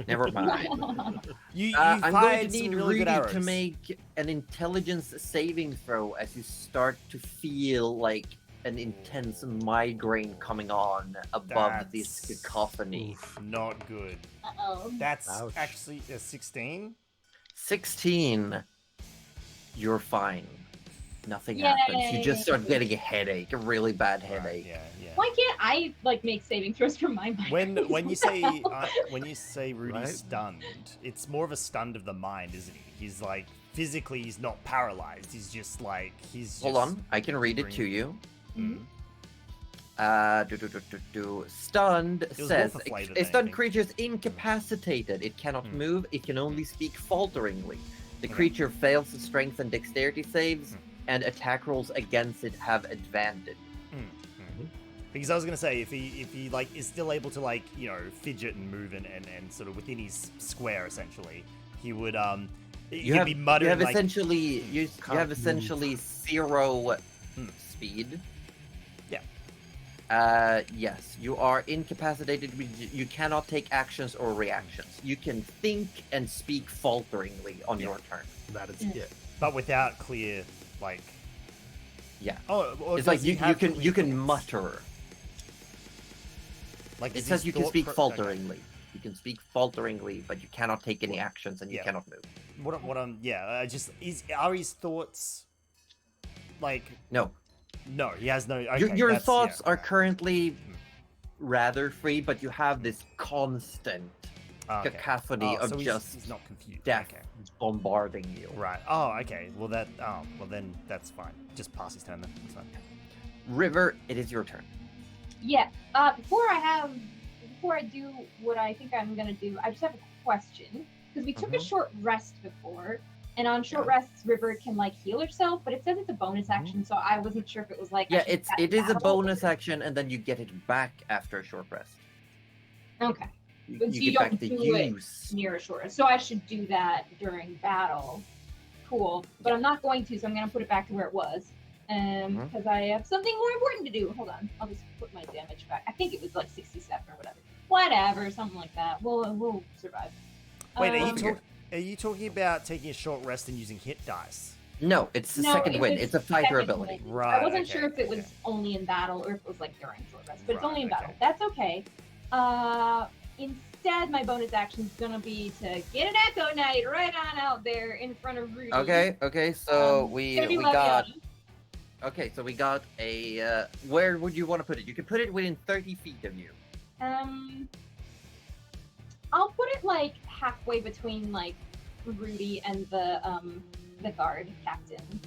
Speaker 1: Never mind.
Speaker 4: You
Speaker 1: I'm going to
Speaker 4: fired some
Speaker 1: need
Speaker 4: really good
Speaker 1: Rudy
Speaker 4: arrows.
Speaker 1: to make an intelligence saving throw as you start to feel like an intense migraine coming on above this
Speaker 4: That's-
Speaker 1: cacophony.
Speaker 4: Not good.
Speaker 5: Uh-oh.
Speaker 4: That's
Speaker 3: Ouch.
Speaker 4: actually a 16.
Speaker 1: 16. You're fine. Nothing happens. You just start
Speaker 5: Yay.
Speaker 1: getting a headache, a really bad
Speaker 4: Right,
Speaker 1: headache.
Speaker 4: yeah.
Speaker 5: Why can't I like make saving throws for my mind?
Speaker 4: When you say Rudy's
Speaker 3: Right.
Speaker 4: stunned, it's more of a stunned of the mind, isn't he? He's like physically, he's not paralyzed. He's just like
Speaker 1: Hold on, I can read it to you.
Speaker 4: Mm.
Speaker 1: Stunned
Speaker 4: was more
Speaker 1: says
Speaker 4: for flavor
Speaker 1: a
Speaker 4: than
Speaker 1: stunned
Speaker 4: anything.
Speaker 1: creature is incapacitated. It cannot
Speaker 4: Mm.
Speaker 1: move. It can only speak falteringly. The
Speaker 4: Okay.
Speaker 1: creature fails the strength and dexterity saves,
Speaker 4: Mm.
Speaker 1: and attack rolls against it have advantage.
Speaker 4: Because I was gonna say if he like is still able to like fidget and move and sort of within his square essentially, he would he'd be muttering
Speaker 1: you have
Speaker 4: like
Speaker 1: essentially you
Speaker 3: Can't
Speaker 1: have
Speaker 3: move.
Speaker 1: essentially 0
Speaker 4: Hmm.
Speaker 1: speed.
Speaker 4: Yeah.
Speaker 1: Yes, you are incapacitated. You cannot take actions or reactions. You can think and speak falteringly on
Speaker 4: Yeah.
Speaker 1: your turn.
Speaker 3: That is
Speaker 5: Yeah.
Speaker 3: it.
Speaker 4: but without clear like
Speaker 1: Yeah.
Speaker 4: or
Speaker 1: It's
Speaker 4: does
Speaker 1: like
Speaker 4: he
Speaker 1: you
Speaker 4: have
Speaker 1: can
Speaker 4: clear
Speaker 1: you can
Speaker 4: thoughts?
Speaker 1: mutter.
Speaker 4: Like
Speaker 1: It
Speaker 4: is
Speaker 1: says
Speaker 4: his
Speaker 1: you can
Speaker 4: thought
Speaker 1: speak
Speaker 4: okay.
Speaker 1: falteringly. You can speak falteringly, but you cannot take any actions and you
Speaker 4: Yeah.
Speaker 1: cannot move.
Speaker 4: What I'm are his thoughts like
Speaker 1: No,
Speaker 4: no he has no okay,
Speaker 1: your
Speaker 4: that's-
Speaker 1: thoughts
Speaker 4: yeah,
Speaker 1: are
Speaker 4: alright.
Speaker 1: currently rather free, but you have this constant
Speaker 4: Okay.
Speaker 1: cacophony
Speaker 4: Oh,
Speaker 1: of
Speaker 4: so
Speaker 1: just
Speaker 4: he's not confused.
Speaker 1: death
Speaker 4: Okay.
Speaker 1: bombarding you.
Speaker 4: Right. Oh, okay. Well then that's fine. Just pass his turn then. That's fine.
Speaker 1: River, it is your turn.
Speaker 5: Yeah. Before I do what I think I'm gonna do, I just have a question because we took a
Speaker 1: Mhm.
Speaker 5: short rest before, and on short rests, River can like heal herself, but it says it's a bonus action, so I wasn't sure if it was like
Speaker 1: Yeah,
Speaker 5: I should cut
Speaker 1: it is a
Speaker 5: battle.
Speaker 1: bonus action, and then you get it back after a short rest.
Speaker 5: Okay,
Speaker 1: You,
Speaker 5: But
Speaker 1: you
Speaker 5: you
Speaker 1: get back
Speaker 5: don't
Speaker 1: the
Speaker 5: do it
Speaker 1: use.
Speaker 5: near a short rest, so I should do that during battle. Cool, but I'm not going to, so I'm gonna put it back to where it was.
Speaker 1: Mhm.
Speaker 5: Because I have something more important to do. Hold on, I'll just put my damage back. I think it was like 67 or whatever. Whatever, something like that. We'll survive.
Speaker 4: Wait,
Speaker 5: Um,
Speaker 4: are you talking about taking a short rest and using hit dice?
Speaker 1: No, it's the
Speaker 5: No,
Speaker 1: second
Speaker 5: it
Speaker 1: win.
Speaker 5: was
Speaker 1: It's a fighter
Speaker 5: second
Speaker 1: ability.
Speaker 5: win.
Speaker 4: Right.
Speaker 5: I wasn't
Speaker 4: okay,
Speaker 5: sure if it was
Speaker 4: okay.
Speaker 5: only in battle or if it was like during short rest, but it's only in
Speaker 4: Right,
Speaker 5: battle.
Speaker 4: okay.
Speaker 5: That's okay. Instead, my bonus action is gonna be to get an Echo Knight right on out there in front of Rudy.
Speaker 1: Okay, so
Speaker 5: It's gonna be
Speaker 1: we got
Speaker 5: Leviana.
Speaker 1: okay, so we got a where would you want to put it? You can put it within 30 feet of you.
Speaker 5: I'll put it like halfway between like Rudy and the guard captain,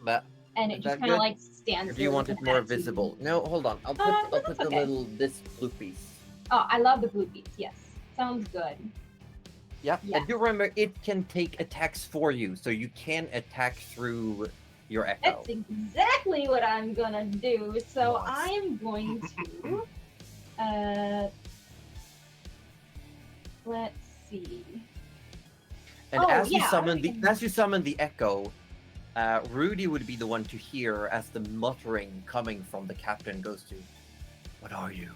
Speaker 1: But
Speaker 5: and it
Speaker 1: Is
Speaker 5: just
Speaker 1: that
Speaker 5: kind of
Speaker 1: good?
Speaker 5: like stands.
Speaker 1: or do you
Speaker 5: there
Speaker 1: want
Speaker 5: with
Speaker 1: it
Speaker 5: an
Speaker 1: more
Speaker 5: attitude.
Speaker 1: visible? No, hold on. I'll put
Speaker 5: No,
Speaker 1: I'll
Speaker 5: that's
Speaker 1: put the
Speaker 5: okay.
Speaker 1: this blue piece.
Speaker 5: Oh, I love the blue beats. Yes, sounds good.
Speaker 1: Yeah.
Speaker 5: Yeah.
Speaker 1: And do remember it can take attacks for you, so you can attack through your echo.
Speaker 5: That's exactly what I'm gonna do. So
Speaker 3: Nice.
Speaker 5: I'm going to let's see.
Speaker 1: And
Speaker 5: Oh,
Speaker 1: as you
Speaker 5: yeah,
Speaker 1: summon the echo, Rudy would be the one to hear as the muttering coming from the captain goes to, "What are you?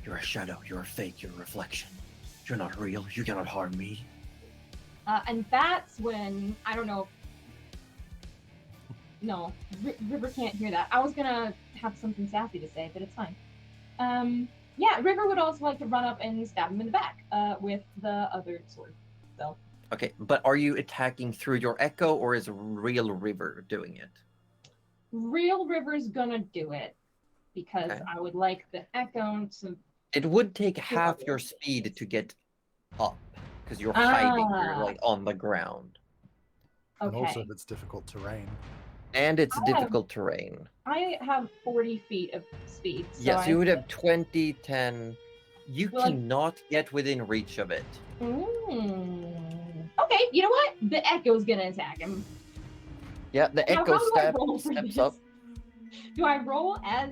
Speaker 1: You're a shadow. You're a fake. You're a reflection. You're not real. You cannot harm me."
Speaker 5: And that's when I don't know. No, River can't hear that. I was gonna have something sassy to say, but it's fine. Yeah, River would also like to run up and stab him in the back with the other sword. So
Speaker 1: Okay, but are you attacking through your echo, or is real River doing it?
Speaker 5: real River's gonna do it because
Speaker 1: Okay.
Speaker 5: I would like the echo to.
Speaker 1: It would take half your speed to get up because you're hiding. You're
Speaker 5: Ah.
Speaker 1: like on the ground,
Speaker 3: And also,
Speaker 5: Okay,
Speaker 3: if it's difficult terrain.
Speaker 1: and it's
Speaker 5: I have-
Speaker 1: difficult terrain.
Speaker 5: I have 40 feet of speed. So
Speaker 1: Yes,
Speaker 5: I
Speaker 1: you would have 20, 10, You
Speaker 5: Well,
Speaker 1: cannot get within reach of it.
Speaker 5: Okay, you know what? The Echo's gonna attack him.
Speaker 1: Yeah, the
Speaker 5: Now,
Speaker 1: echo
Speaker 5: how do I roll for
Speaker 1: steps
Speaker 5: this?
Speaker 1: up.
Speaker 5: Do I roll as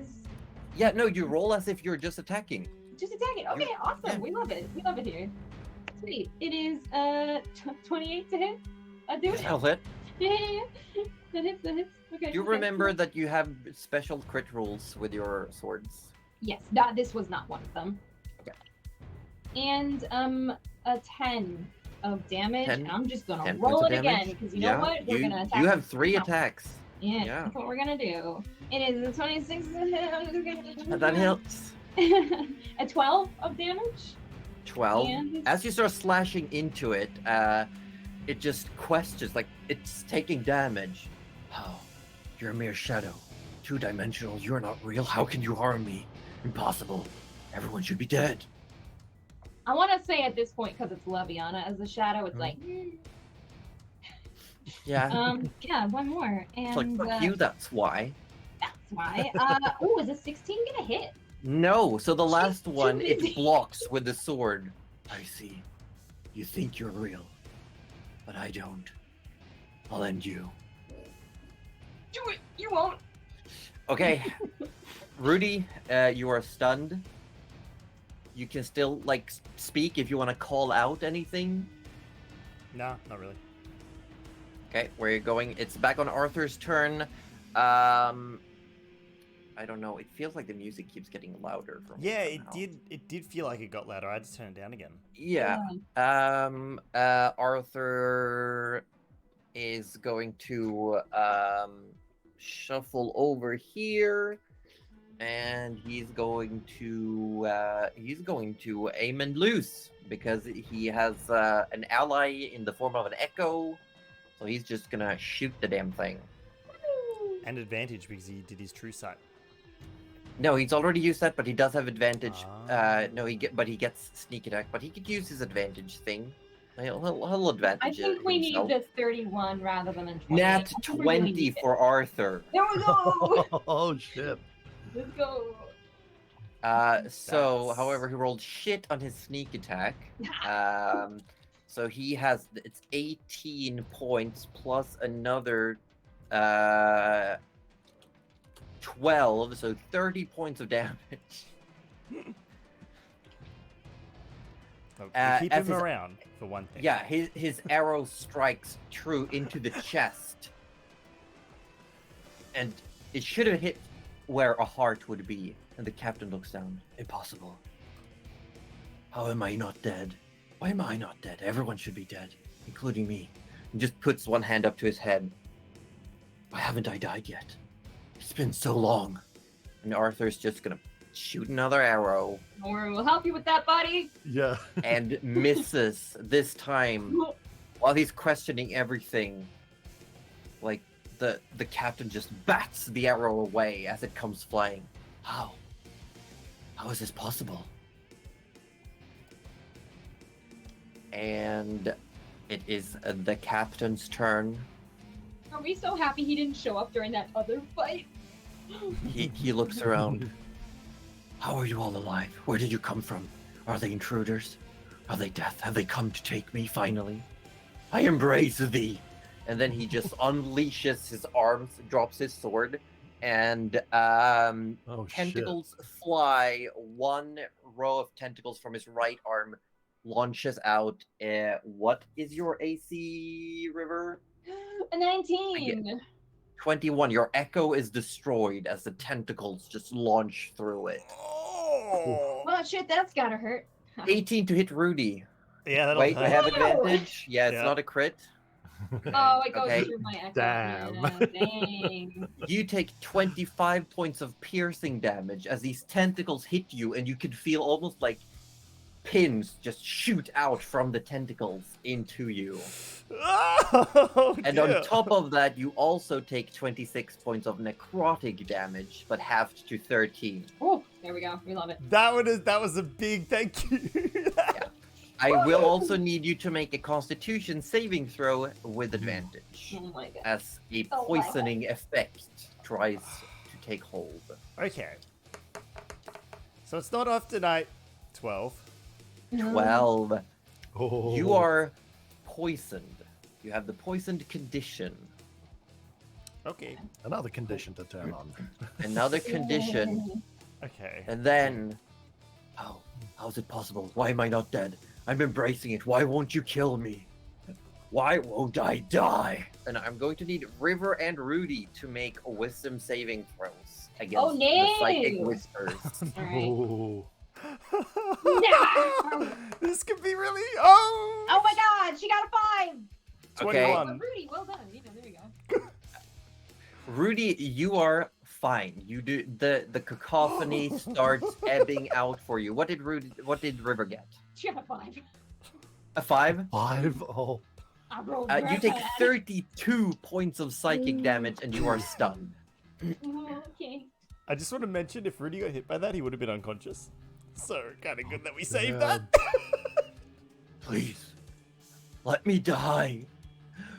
Speaker 1: Yeah, no, you roll as if you're just attacking.
Speaker 5: just attacking? Okay, awesome.
Speaker 1: yeah.
Speaker 5: We love it. We love it here. Sweet. It is 28 to hit. Do it.
Speaker 1: That'll hit.
Speaker 5: Yeah. That hits. That hits. Okay.
Speaker 1: You
Speaker 5: okay.
Speaker 1: remember that you have special crit rules with your swords.
Speaker 5: Yes. This was not one of them.
Speaker 1: Okay.
Speaker 5: And a 10 of damage.
Speaker 1: 10
Speaker 5: And I'm just gonna
Speaker 1: 10
Speaker 5: roll
Speaker 1: points
Speaker 5: it
Speaker 1: of
Speaker 5: again
Speaker 1: damage?
Speaker 5: because you know what? We're gonna attack.
Speaker 1: You have 3
Speaker 5: now.
Speaker 1: attacks.
Speaker 5: Yeah,
Speaker 1: Yeah.
Speaker 5: that's what we're gonna do. It is a 26
Speaker 1: That hits.
Speaker 5: a 12 of damage.
Speaker 1: 12.
Speaker 5: And
Speaker 1: As you start slashing into it, it just questions, like, it's taking damage. How? You're a mere shadow. 2-dimensional, you're not real. How can you harm me? Impossible. Everyone should be dead.
Speaker 5: I want to say at this point, because it's Leviana as the shadow, it's like,
Speaker 1: Yeah.
Speaker 5: yeah, one more,
Speaker 1: It's like,
Speaker 5: and
Speaker 1: fuck you, that's why.
Speaker 5: that's why. Oh, is a 16 gonna hit?
Speaker 1: No, so the last
Speaker 5: too
Speaker 1: one,
Speaker 5: busy.
Speaker 1: it blocks with the sword. I see. You think you're real, but I don't. I'll end you.
Speaker 5: Do it. You won't.
Speaker 1: Okay, Rudy, you are stunned. You can still, like, speak if you want to call out anything.
Speaker 4: Nah, not really.
Speaker 1: Okay, where you're going? It's back on Arthur's turn. I don't know. It feels like the music keeps getting louder. From
Speaker 4: Yeah,
Speaker 1: somehow.
Speaker 4: it did feel like it got louder. I had to turn it down again.
Speaker 1: Yeah. Arthur is going to shuffle over here, and he's going to aim and loose because he has an ally in the form of an echo. So he's just gonna shoot the damn thing.
Speaker 4: And advantage because he did his true sight.
Speaker 1: No, he's already used that, but he does have advantage.
Speaker 4: Ah.
Speaker 1: No, he gets sneak attack, but he could use his advantage thing. He'll advantage.
Speaker 5: I think we need
Speaker 1: himself.
Speaker 5: the 31 rather than a 20.
Speaker 1: Nat
Speaker 5: I think we really
Speaker 1: 20
Speaker 5: need it.
Speaker 1: for Arthur.
Speaker 5: There we go.
Speaker 3: Oh shit.
Speaker 5: Let's go.
Speaker 1: So,
Speaker 4: That's-
Speaker 1: however, he rolled shit on his sneak attack. So he has it's 18 points plus another 12, so 30 points of damage.
Speaker 4: So we keep
Speaker 1: as
Speaker 4: him
Speaker 1: his-
Speaker 4: around for one thing.
Speaker 1: Yeah, his arrow strikes true into the chest. And it should have hit where a heart would be. And the captain looks down. Impossible. How am I not dead? Why am I not dead? Everyone should be dead, including me. And just puts one hand up to his head. Why haven't I died yet? It's been so long. And Arthur's just gonna shoot another arrow
Speaker 5: Nora will help you with that, buddy.
Speaker 3: Yeah.
Speaker 1: and misses this time. While he's questioning everything, like the captain just bats the arrow away as it comes flying. How? How is this possible? And it is the captain's turn.
Speaker 5: Are we so happy he didn't show up during that other fight?
Speaker 1: He looks around. How are you all alive? Where did you come from? Are they intruders? Are they death? Have they come to take me finally? I embrace thee. And then he just unleashes his arms, drops his sword, and
Speaker 3: Oh shit.
Speaker 1: tentacles fly. One row of tentacles from his right arm launches out. What is your AC, River?
Speaker 5: A 19.
Speaker 1: 21. Your echo is destroyed as the tentacles just launch through it.
Speaker 4: Oh!
Speaker 5: Well, shit, that's gotta hurt.
Speaker 1: 18 to hit Rudy.
Speaker 4: Yeah, that'll
Speaker 1: Wait, I
Speaker 4: hurt.
Speaker 1: have advantage? Yeah, it's
Speaker 4: Yeah.
Speaker 1: not a crit.
Speaker 5: Oh, it goes
Speaker 1: Okay.
Speaker 5: through my echo.
Speaker 3: Damn.
Speaker 5: Yeah, dang.
Speaker 1: You take 25 points of piercing damage as these tentacles hit you, and you can feel almost like pins just shoot out from the tentacles into you.
Speaker 4: Oh,
Speaker 1: And
Speaker 4: dear.
Speaker 1: on top of that, you also take 26 points of necrotic damage, but halved to 13.
Speaker 5: Oh, there we go. We love it.
Speaker 4: that was a big thank you.
Speaker 1: I will also need you to make a constitution saving throw with advantage,
Speaker 5: Oh my god.
Speaker 1: as a
Speaker 5: Oh, wow.
Speaker 1: poisoning effect tries to take hold.
Speaker 4: Okay. So it's not often I 12.
Speaker 1: 12.
Speaker 3: Oh.
Speaker 1: You are poisoned. You have the poisoned condition.
Speaker 4: Okay.
Speaker 3: Another condition to turn on.
Speaker 1: Another condition.
Speaker 4: Okay.
Speaker 1: And then... How is it possible? Why am I not dead? I'm embracing it. Why won't you kill me? Why won't I die? And I'm going to need River and Rudy to make wisdom saving throws against the psychic
Speaker 5: no!
Speaker 1: whispers.
Speaker 3: Oh.
Speaker 5: No!
Speaker 4: This could be really. Oh!
Speaker 5: Oh my god, she got a 5!
Speaker 1: Okay.
Speaker 4: 21.
Speaker 5: Oh, Rudy, well done. You know, there we go.
Speaker 1: Rudy, you are fine. You do the cacophony starts ebbing out for you. What did River get?
Speaker 5: She got a 5.
Speaker 1: A 5?
Speaker 3: 5? Oh.
Speaker 5: I rolled
Speaker 1: You
Speaker 5: very
Speaker 1: take
Speaker 5: bad.
Speaker 1: 32 points of psychic damage and you are stunned.
Speaker 5: Okay.
Speaker 4: I just want to mention if Rudy got hit by that, he would have been unconscious. So, kind of good that we saved
Speaker 3: Yeah.
Speaker 4: that.
Speaker 1: Please, let me die.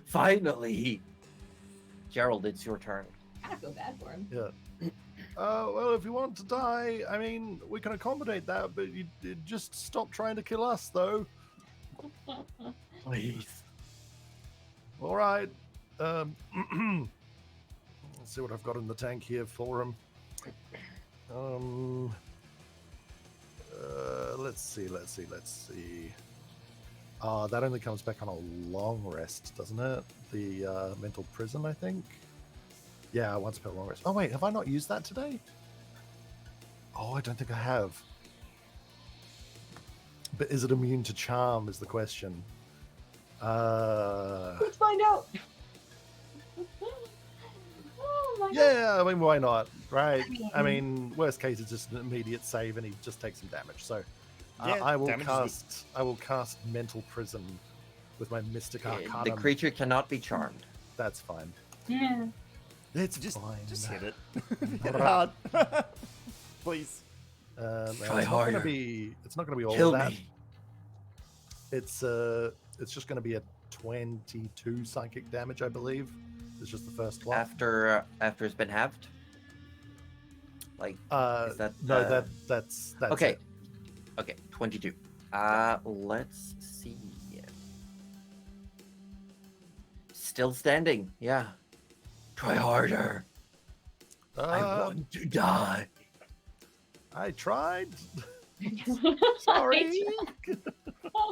Speaker 1: Finally. Gerald, it's your turn.
Speaker 5: I feel bad for him.
Speaker 3: Yeah. Well, if you want to die, I mean, we can accommodate that, but you just stop trying to kill us, though.
Speaker 1: Please.
Speaker 3: All right. Let's see what I've got in the tank here for him. Let's see. That only comes back on a long rest, doesn't it? The mental prison, I think. Yeah, once per long rest. Oh wait, have I not used that today? Oh, I don't think I have. But is it immune to charm? Is the question.
Speaker 5: Let's find out. Oh my god.
Speaker 3: Yeah, I mean, why not? Right. I
Speaker 5: I
Speaker 3: mean, worst case, it's just an immediate save, and he just takes some damage. So,
Speaker 4: Yeah,
Speaker 3: I will
Speaker 4: damage is
Speaker 3: cast. I will cast Mental Prison with my Mystic Arcanum.
Speaker 1: The creature cannot be charmed.
Speaker 3: That's fine.
Speaker 5: Yeah.
Speaker 3: It's
Speaker 4: Just
Speaker 3: fine.
Speaker 4: hit it. Hit it hard. Please.
Speaker 1: Try
Speaker 3: it's not gonna
Speaker 1: harder.
Speaker 3: be. It's not gonna be all
Speaker 1: Kill
Speaker 3: of that.
Speaker 1: me.
Speaker 3: It's just gonna be a 22 psychic damage, I believe. It's just the first one.
Speaker 1: After it's been halved? Like, is that...
Speaker 3: No, that's
Speaker 1: okay.
Speaker 3: it.
Speaker 1: Okay, 22. Let's see. Still standing, yeah. Try harder. I want to die.
Speaker 3: I tried. Sorry.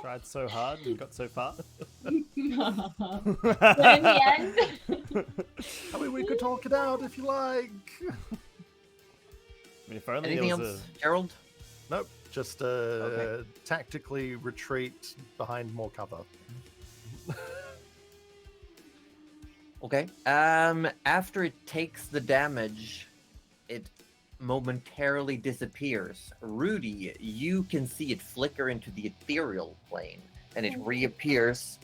Speaker 4: Tried so hard and got so far.
Speaker 5: But in the end,
Speaker 3: I mean, we could talk it out if you like.
Speaker 4: I mean, if only
Speaker 1: Anything
Speaker 4: there was
Speaker 1: else, Gerald?
Speaker 3: Nope, just tactically retreat behind more cover.
Speaker 1: Okay. After it takes the damage, it momentarily disappears. Rudy, you can see it flicker into the ethereal plane, and it reappears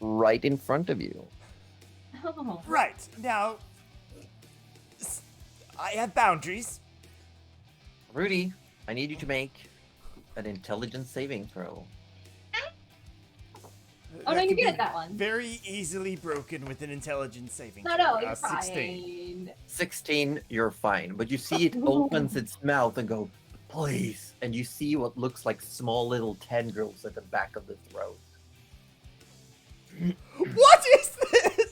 Speaker 1: right in front of you.
Speaker 5: oh,
Speaker 4: Right, now, I have boundaries.
Speaker 1: Rudy, I need you to make an intelligence saving throw.
Speaker 5: oh no,
Speaker 4: That
Speaker 5: you
Speaker 4: can
Speaker 5: get
Speaker 4: be
Speaker 5: it that one.
Speaker 4: Very easily broken with an intelligence saving
Speaker 5: No,
Speaker 4: throw.
Speaker 5: no, you're
Speaker 4: 16.
Speaker 5: fine.
Speaker 1: 16, you're fine. But you see it opens its mouth and go, please. And you see what looks like small little tendrils at the back of the throat.
Speaker 4: What is this?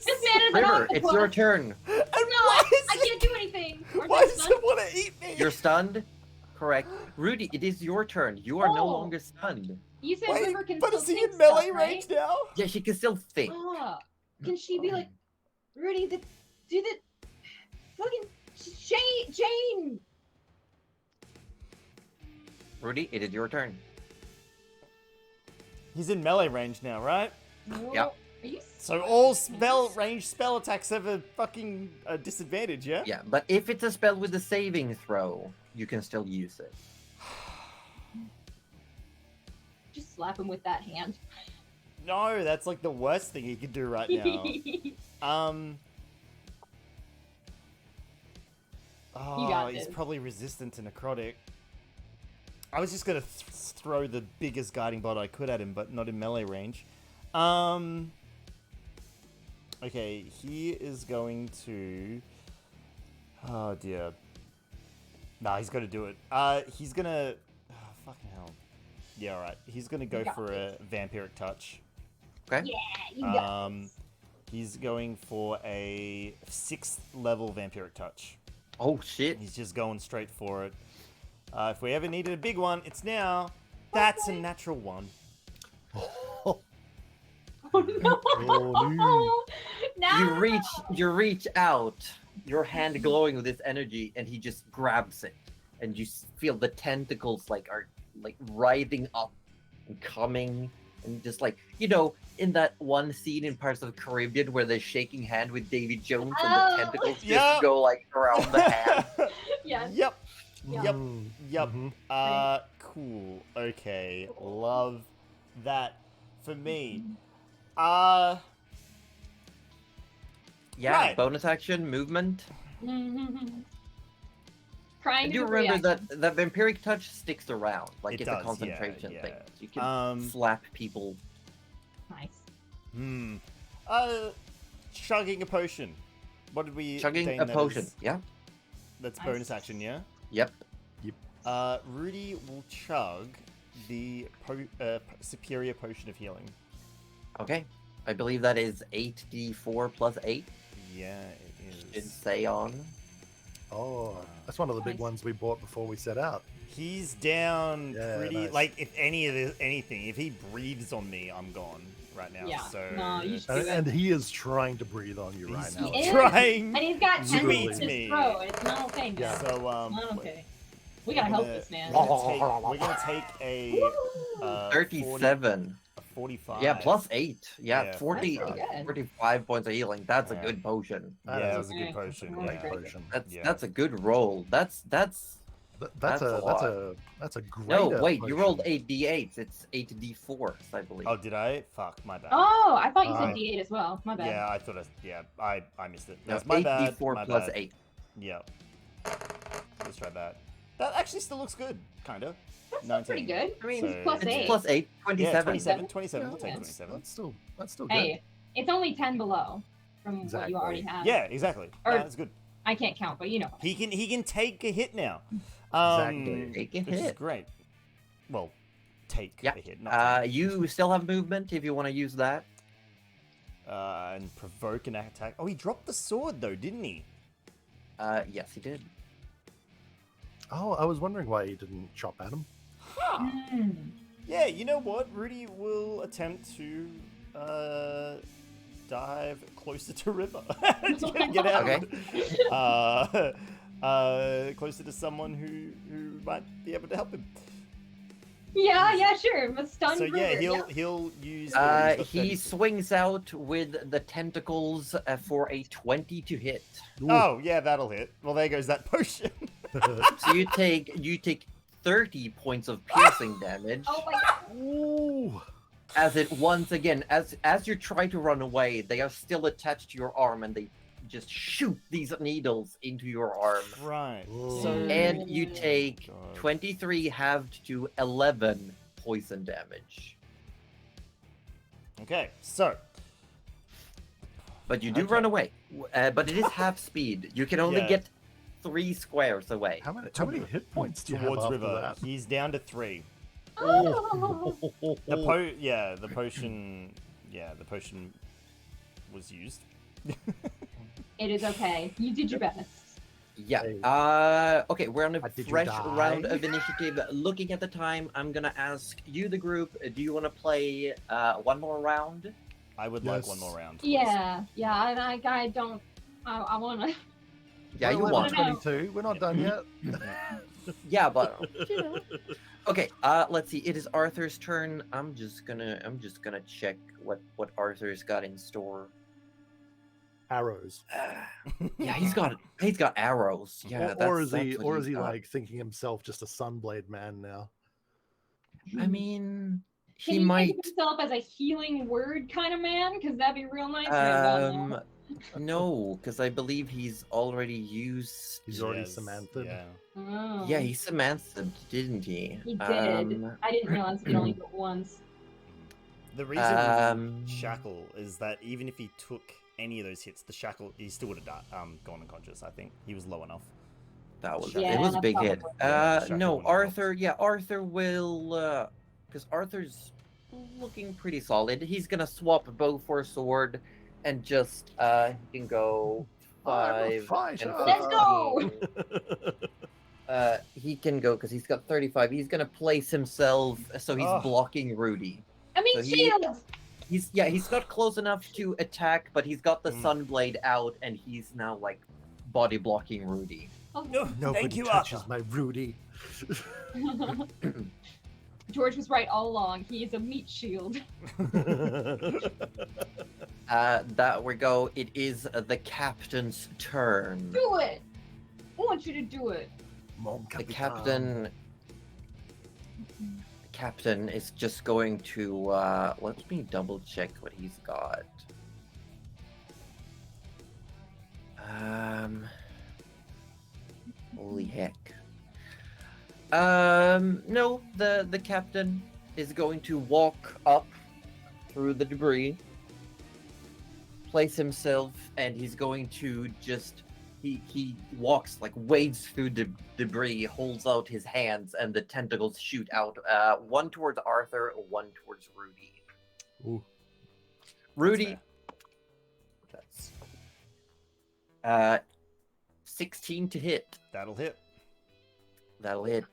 Speaker 5: This man is an
Speaker 1: River, it's your
Speaker 5: octopus.
Speaker 1: turn.
Speaker 4: And
Speaker 5: No,
Speaker 4: why is
Speaker 5: I can't do anything. We're
Speaker 4: Why
Speaker 5: not
Speaker 4: does
Speaker 5: done.
Speaker 4: it want to eat me?
Speaker 1: You're stunned? Correct. Rudy, it is your turn. You are no
Speaker 5: Oh.
Speaker 1: longer stunned.
Speaker 5: You said
Speaker 4: Wait,
Speaker 5: River can
Speaker 4: but
Speaker 5: still
Speaker 4: is he
Speaker 5: think
Speaker 4: in melee
Speaker 5: stuff,
Speaker 4: range
Speaker 5: right?
Speaker 4: now?
Speaker 1: Yeah, she can still think.
Speaker 5: Ah, can she be like, Rudy, do the fucking Jane?
Speaker 1: Rudy, it is your turn.
Speaker 4: He's in melee range now, right?
Speaker 5: No.
Speaker 1: Yep.
Speaker 5: Are you
Speaker 4: So all range spell attacks have a fucking disadvantage, yeah?
Speaker 1: Yeah, but if it's a spell with a saving throw, you can still use it.
Speaker 5: just slap him with that hand?
Speaker 4: No, that's like the worst thing he could do right now. Oh,
Speaker 5: got
Speaker 4: he's
Speaker 5: this.
Speaker 4: probably resistant to necrotic. I was just gonna throw the biggest guiding bolt I could at him, but not in melee range. Okay, he is going to. Oh dear. Nah, he's got to do it. He's gonna. Oh, fucking hell. Yeah, alright. He's gonna go
Speaker 5: got
Speaker 4: for a vampiric touch.
Speaker 1: Okay.
Speaker 5: Yeah, you got this.
Speaker 4: He's going for a 6th level vampiric touch.
Speaker 1: Oh shit.
Speaker 4: He's just going straight for it. If we ever needed a big one, it's now. That's a natural 1.
Speaker 3: Oh,
Speaker 5: Oh no!
Speaker 3: Oh,
Speaker 5: No!
Speaker 1: You reach out, your hand glowing with this energy, and he just grabs it, and you feel the tentacles are writhing up and coming, and just in that one scene in Pirates of the Caribbean where they're shaking hand with Davy Jones, and
Speaker 5: Oh.
Speaker 1: the tentacles
Speaker 4: Yeah.
Speaker 1: just go around the hand.
Speaker 5: Yes.
Speaker 4: Yep.
Speaker 5: Yeah.
Speaker 4: Yep.
Speaker 3: mm,
Speaker 4: Yep.
Speaker 3: mhm.
Speaker 4: Cool. Okay. Love that for me.
Speaker 1: Yeah,
Speaker 4: Right.
Speaker 1: bonus action, movement.
Speaker 5: Mhm.
Speaker 1: I
Speaker 5: Trying
Speaker 1: do
Speaker 5: to
Speaker 1: remember
Speaker 5: react.
Speaker 1: that vampiric touch sticks around,
Speaker 4: It
Speaker 1: it's
Speaker 4: does,
Speaker 1: a concentration
Speaker 4: yeah,
Speaker 1: thing.
Speaker 4: yeah.
Speaker 1: You can slap people.
Speaker 5: Nice.
Speaker 4: Chugging a potion. What did we
Speaker 1: Chugging
Speaker 4: deem
Speaker 1: a
Speaker 4: that
Speaker 1: potion.
Speaker 4: as?
Speaker 1: Yeah.
Speaker 4: That's
Speaker 5: Nice.
Speaker 4: bonus action, yeah?
Speaker 1: Yep.
Speaker 4: Rudy will chug the superior potion of healing.
Speaker 1: Okay. I believe that is 8d4 plus 8.
Speaker 4: Yeah, it
Speaker 1: Should
Speaker 4: is.
Speaker 1: say on.
Speaker 3: Oh, that's one of the big
Speaker 5: Nice.
Speaker 3: ones we bought before we set out.
Speaker 4: He's down
Speaker 3: Yeah,
Speaker 4: pretty.
Speaker 3: nice.
Speaker 4: If anything, if he breathes on me, I'm gone right now.
Speaker 5: Yeah.
Speaker 4: So
Speaker 5: No, you should do
Speaker 3: And,
Speaker 5: it.
Speaker 3: and he is trying to breathe on you right
Speaker 4: He's
Speaker 3: now.
Speaker 5: He is.
Speaker 4: trying.
Speaker 5: And he's got
Speaker 3: Literally.
Speaker 5: tendons to
Speaker 4: Me.
Speaker 5: throw. It's not okay, man.
Speaker 3: Yeah.
Speaker 4: So
Speaker 5: It's not okay. We
Speaker 4: we're
Speaker 5: gotta help
Speaker 4: gonna-
Speaker 5: this man.
Speaker 4: We're gonna take a
Speaker 1: 37.
Speaker 4: 45.
Speaker 1: Yeah, plus 8. Yeah,
Speaker 4: Yeah,
Speaker 1: 40,
Speaker 5: That's pretty good.
Speaker 1: 45 points of healing. That's
Speaker 4: Yeah.
Speaker 1: a good potion.
Speaker 4: Yeah,
Speaker 3: That
Speaker 4: that
Speaker 3: is
Speaker 4: was a
Speaker 5: okay.
Speaker 4: good potion.
Speaker 5: Great
Speaker 4: Yeah.
Speaker 3: potion.
Speaker 1: That's a good roll. That's
Speaker 3: That's
Speaker 1: That's a
Speaker 3: a
Speaker 1: lot.
Speaker 3: that's a great.
Speaker 1: no wait. You rolled
Speaker 3: potion.
Speaker 1: 8d8s. It's 8d4s, I believe.
Speaker 4: Oh, did I? Fuck, my bad.
Speaker 5: Oh, I thought you said
Speaker 3: Uh,
Speaker 5: D8 as well. My bad.
Speaker 4: Yeah, I thought I missed it.
Speaker 1: no,
Speaker 4: That's my bad.
Speaker 1: 8d4
Speaker 4: my
Speaker 1: plus
Speaker 4: bad.
Speaker 1: 8.
Speaker 4: Yeah. Let's try that. That actually still looks good, kind of.
Speaker 5: That's still pretty good.
Speaker 1: I mean,
Speaker 4: So-
Speaker 5: Plus
Speaker 1: it's
Speaker 5: 8.
Speaker 1: plus 8.
Speaker 4: Yeah,
Speaker 1: 27.
Speaker 4: 27. We'll take
Speaker 5: Yeah.
Speaker 4: 27.
Speaker 3: That's still good.
Speaker 5: Hey, it's only 10 below from what
Speaker 3: Exactly.
Speaker 5: you already have.
Speaker 4: Yeah, exactly.
Speaker 5: Or-
Speaker 4: That's good.
Speaker 5: I can't count, but you know.
Speaker 4: He can take a hit now.
Speaker 3: Exactly.
Speaker 1: Take a
Speaker 4: Which is
Speaker 1: hit.
Speaker 4: great. Well, take
Speaker 1: Yeah.
Speaker 4: a hit, not take.
Speaker 1: You still have movement if you want to use that.
Speaker 4: And provoke an attack. Oh, he dropped the sword though, didn't he?
Speaker 1: Yes, he did.
Speaker 3: Oh, I was wondering why he didn't chop at him.
Speaker 5: Mm.
Speaker 4: Yeah, you know what? Rudy will attempt to dive closer to River. He's gonna get out.
Speaker 1: Okay.
Speaker 4: Closer to someone who might be able to help him.
Speaker 5: Yeah, sure. I'm a stunned
Speaker 4: So yeah,
Speaker 5: River,
Speaker 4: he'll use.
Speaker 1: He swings out with the tentacles for a 20 to hit.
Speaker 4: Oh yeah, that'll hit. Well, there goes that potion.
Speaker 1: So you take 30 points of piercing damage
Speaker 5: Oh my god.
Speaker 3: Ooh.
Speaker 1: as it once again, as you try to run away, they are still attached to your arm and they just shoot these needles into your arm.
Speaker 4: Right.
Speaker 3: Ooh.
Speaker 4: So
Speaker 1: And you take
Speaker 4: God.
Speaker 1: 23 halved to 11 poison damage.
Speaker 4: Okay, so
Speaker 1: But you do
Speaker 4: Okay.
Speaker 1: run away. But it is half speed. You can only
Speaker 4: Yeah.
Speaker 1: get 3 squares away.
Speaker 3: How many hit points do you have
Speaker 4: towards
Speaker 3: after
Speaker 4: River,
Speaker 3: that?
Speaker 4: he's down to 3.
Speaker 5: Oh.
Speaker 4: The potion was used.
Speaker 5: It is okay. You did your best.
Speaker 1: Yeah.
Speaker 3: Hey.
Speaker 1: Okay, we're on a
Speaker 3: Did you
Speaker 1: fresh
Speaker 3: die?
Speaker 1: round of initiative. Looking at the time, I'm gonna ask you, the group, do you want to play one more round?
Speaker 4: I would like
Speaker 3: Yes.
Speaker 4: one more round. please.
Speaker 5: Yeah, and I don't. I want to.
Speaker 1: Yeah, you
Speaker 3: We're
Speaker 1: want.
Speaker 3: level 22. We're not done yet.
Speaker 1: Yeah, but okay. Let's see. It is Arthur's turn. I'm just gonna check what Arthur's got in store.
Speaker 3: Arrows.
Speaker 1: Yeah, he's got arrows. Yeah,
Speaker 3: or is
Speaker 1: that's
Speaker 3: he
Speaker 1: what he's got.
Speaker 3: like thinking himself just a sunblade man now?
Speaker 1: I mean,
Speaker 5: Can
Speaker 1: he
Speaker 5: you
Speaker 1: might.
Speaker 5: think of himself as a healing word kind of man? Because that'd be real nice. Right about now.
Speaker 1: No, because I believe he's already used.
Speaker 3: He's already
Speaker 4: Yes,
Speaker 3: Samantha.
Speaker 4: Yeah.
Speaker 5: Oh.
Speaker 1: Yeah, he Samantha, didn't he?
Speaker 5: He did. I didn't realize he only did it once.
Speaker 4: The reason
Speaker 1: Um,
Speaker 4: shackle is that even if he took any of those hits, the shackle he still would have gone unconscious. I think he was low enough.
Speaker 1: That was
Speaker 5: Yeah,
Speaker 1: it was a big hit.
Speaker 4: Yeah, Shackle
Speaker 1: No,
Speaker 4: wouldn't have
Speaker 1: Arthur. Yeah, Arthur will. Because Arthur's looking pretty solid. He's gonna swap bow for a sword, and just he can go
Speaker 3: I'm a
Speaker 1: 5 and
Speaker 3: fighter.
Speaker 5: Let's go!
Speaker 1: 15. He can go because he's got 35. He's gonna place himself so he's
Speaker 4: Oh.
Speaker 1: blocking Rudy.
Speaker 5: I mean,
Speaker 1: So he-
Speaker 5: shields!
Speaker 1: He's not close enough to attack, but he's got the Sunblade out, and he's now like body blocking Rudy.
Speaker 5: Oh,
Speaker 4: No,
Speaker 3: Nobody
Speaker 4: thank you,
Speaker 3: touches
Speaker 4: Arthur.
Speaker 3: my Rudy.
Speaker 5: George was right all along. He is a meat shield.
Speaker 1: That we go. It is the captain's turn.
Speaker 5: Do it! I want you to do it.
Speaker 3: Mon
Speaker 1: The
Speaker 3: Capitan.
Speaker 1: captain is just going to let me double check what he's got. Holy heck. No, the captain is going to walk up through the debris, place himself, and he's going to just he walks like wades through the debris, holds out his hands, and the tentacles shoot out. One towards Arthur, one towards Rudy.
Speaker 3: Ooh.
Speaker 1: Rudy. That's 16 to hit.
Speaker 4: That'll hit.
Speaker 1: That'll hit.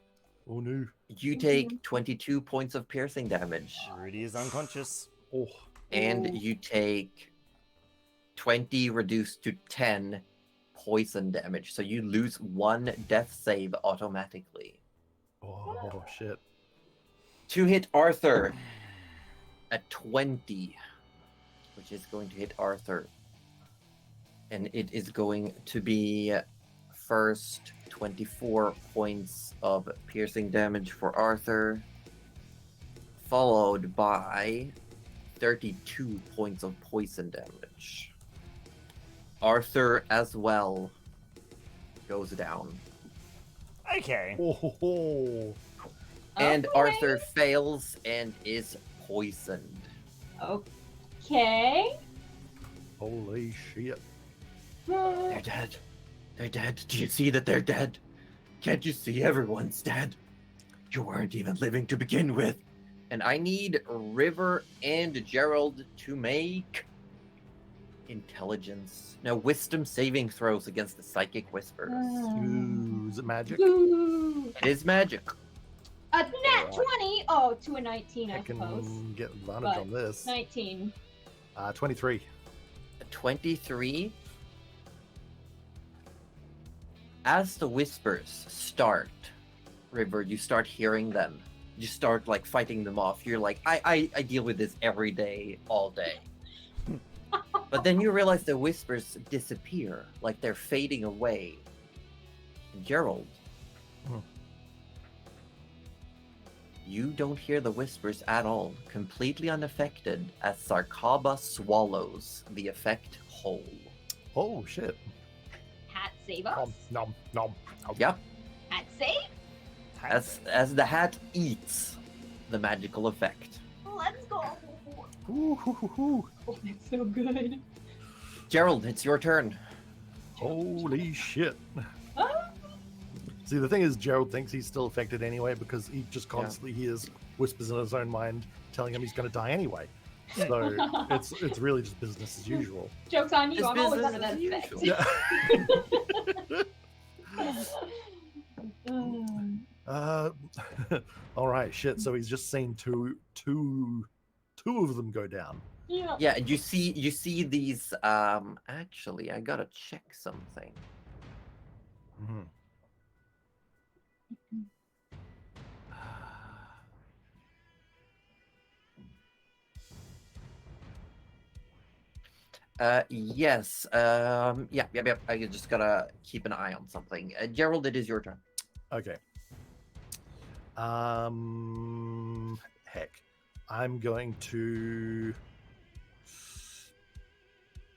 Speaker 3: Oh no.
Speaker 1: You take 22 points of piercing damage,
Speaker 4: Rudy is unconscious.
Speaker 3: Oh.
Speaker 1: and
Speaker 5: Ooh.
Speaker 1: you take 20 reduced to 10 poison damage. So you lose 1 death save automatically.
Speaker 3: Oh shit.
Speaker 1: To hit Arthur at 20, which is going to hit Arthur. And it is going to be first 24 points of piercing damage for Arthur, followed by 32 points of poison damage. Arthur as well goes down.
Speaker 4: Okay.
Speaker 3: Oh ho, ho.
Speaker 1: And
Speaker 5: Okay.
Speaker 1: Arthur fails and is poisoned.
Speaker 5: Okay.
Speaker 3: Holy shit.
Speaker 1: They're dead. They're dead. Do you see that they're dead? Can't you see everyone's dead? You weren't even living to begin with. And I need River and Gerald to make intelligence. No, wisdom saving throws against the psychic whispers.
Speaker 3: Ooh, is it magic?
Speaker 5: Ooh.
Speaker 1: It is magic.
Speaker 5: A nat 20! Oh, to a 19, I
Speaker 3: I can
Speaker 5: suppose.
Speaker 3: get advantage
Speaker 5: But
Speaker 3: on this.
Speaker 5: 19.
Speaker 3: 23.
Speaker 1: 23. As the whispers start, River, you start hearing them. You start like fighting them off. You're like, I deal with this every day, all day. But then you realize the whispers disappear, like they're fading away. Gerald,
Speaker 3: Hmm.
Speaker 1: you don't hear the whispers at all, completely unaffected, as Sarkaba swallows the effect whole.
Speaker 3: Oh shit.
Speaker 5: Hat save us.
Speaker 3: Nom, nom, nom.
Speaker 1: Yep,
Speaker 5: Hat save?
Speaker 1: as the hat eats the magical effect.
Speaker 5: Let's go.
Speaker 3: Ooh, hoo, hoo, hoo.
Speaker 5: Oh, that's so good.
Speaker 1: Gerald, it's your turn.
Speaker 3: Holy shit.
Speaker 5: Ah.
Speaker 3: See, the thing is, Gerald thinks he's still affected anyway because he just constantly hears whispers in his own mind telling him he's going to die anyway. So it's really just business as usual.
Speaker 5: Joke's on you.
Speaker 1: It's
Speaker 5: I'm always
Speaker 1: business
Speaker 5: under that
Speaker 1: as
Speaker 5: effect.
Speaker 1: usual.
Speaker 3: Yeah. All right, shit. So he's just seen two of them go down.
Speaker 5: Yeah.
Speaker 1: Yeah, and you see these. Actually, I gotta check something.
Speaker 3: Mhm.
Speaker 1: Yes. Yeah. I just gotta keep an eye on something. Gerald, it is your turn.
Speaker 3: Okay. Heck, I'm going to.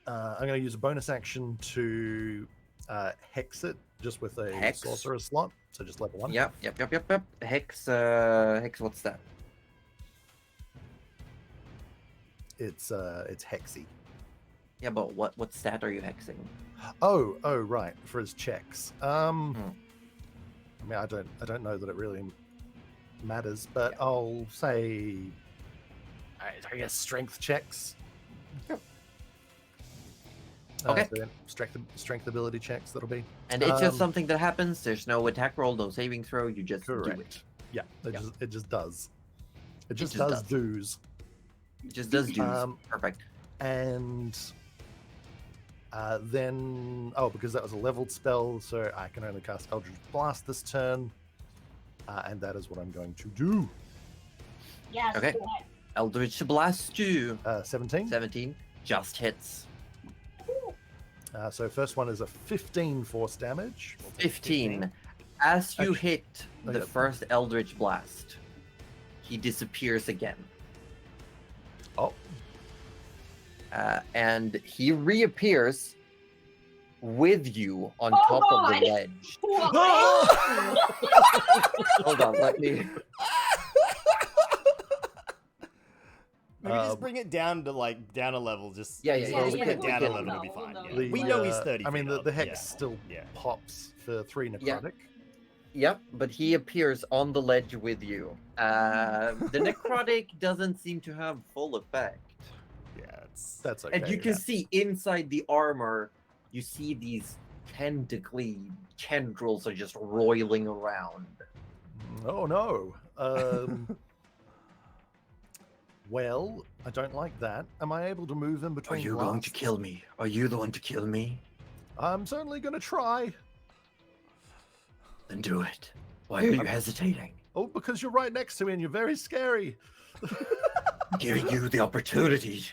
Speaker 3: I'm going to use a bonus action to hex it just with a
Speaker 1: Hex?
Speaker 3: sorcerer slot. So just level 1.
Speaker 1: Yep. Hex. Hex. What's that?
Speaker 3: It's hexy.
Speaker 1: Yeah, but what stat are you hexing?
Speaker 3: Oh, right, for his checks. I mean, I don't know that it really matters, but I'll say, I guess strength checks.
Speaker 1: Sure. Okay.
Speaker 3: So strength ability checks. That'll be.
Speaker 1: And it's just something that happens. There's no attack roll, no saving throw. You just do it.
Speaker 3: Correct. Yeah, it just does. It just
Speaker 1: just
Speaker 3: does
Speaker 1: does.
Speaker 3: do's.
Speaker 1: It just does do. Perfect.
Speaker 3: And then, because that was a leveled spell, so I can only cast Eldritch Blast this turn, and that is what I'm going to do.
Speaker 5: Yes.
Speaker 1: Okay.
Speaker 5: do it.
Speaker 1: Eldritch Blast you.
Speaker 3: 17.
Speaker 1: 17 just hits.
Speaker 3: So first one is a 15 force damage.
Speaker 1: 15. As you
Speaker 3: Actually-
Speaker 1: hit the
Speaker 3: yeah.
Speaker 1: first Eldritch Blast, he disappears again.
Speaker 3: Oh,
Speaker 1: And he reappears with you on
Speaker 5: Oh
Speaker 1: top of
Speaker 5: God!
Speaker 1: the ledge.
Speaker 5: What?
Speaker 1: Hold on, let me.
Speaker 4: Maybe just bring it down to down a level. Just
Speaker 1: Yeah, yeah,
Speaker 4: just
Speaker 1: yeah,
Speaker 4: just
Speaker 1: we
Speaker 4: bring it
Speaker 1: can-
Speaker 4: down
Speaker 1: we
Speaker 4: a
Speaker 1: can-
Speaker 4: level. It'll be
Speaker 5: we'll
Speaker 4: fine.
Speaker 5: know.
Speaker 4: Yeah. We know he's 30.
Speaker 3: I mean,
Speaker 4: feet
Speaker 3: the
Speaker 4: up,
Speaker 3: hex
Speaker 4: yeah.
Speaker 3: still
Speaker 4: Yeah.
Speaker 3: pops for 3
Speaker 1: Yeah.
Speaker 3: necrotic.
Speaker 1: Yep, but he appears on the ledge with you. The necrotic doesn't seem to have full effect.
Speaker 4: Yeah, it's
Speaker 3: That's okay.
Speaker 1: And you can see inside the armor, you see these tendrils are just roiling around.
Speaker 3: Oh no. Well, I don't like that. Am I able to move in
Speaker 1: Are
Speaker 3: between?
Speaker 1: you going to
Speaker 3: blasts?
Speaker 1: kill me? Are you the one to kill me?
Speaker 3: I'm certainly going to try.
Speaker 1: Then do it. Why are you hesitating?
Speaker 3: Oh, because you're right next to me and you're very scary.
Speaker 1: Giving you the opportunity.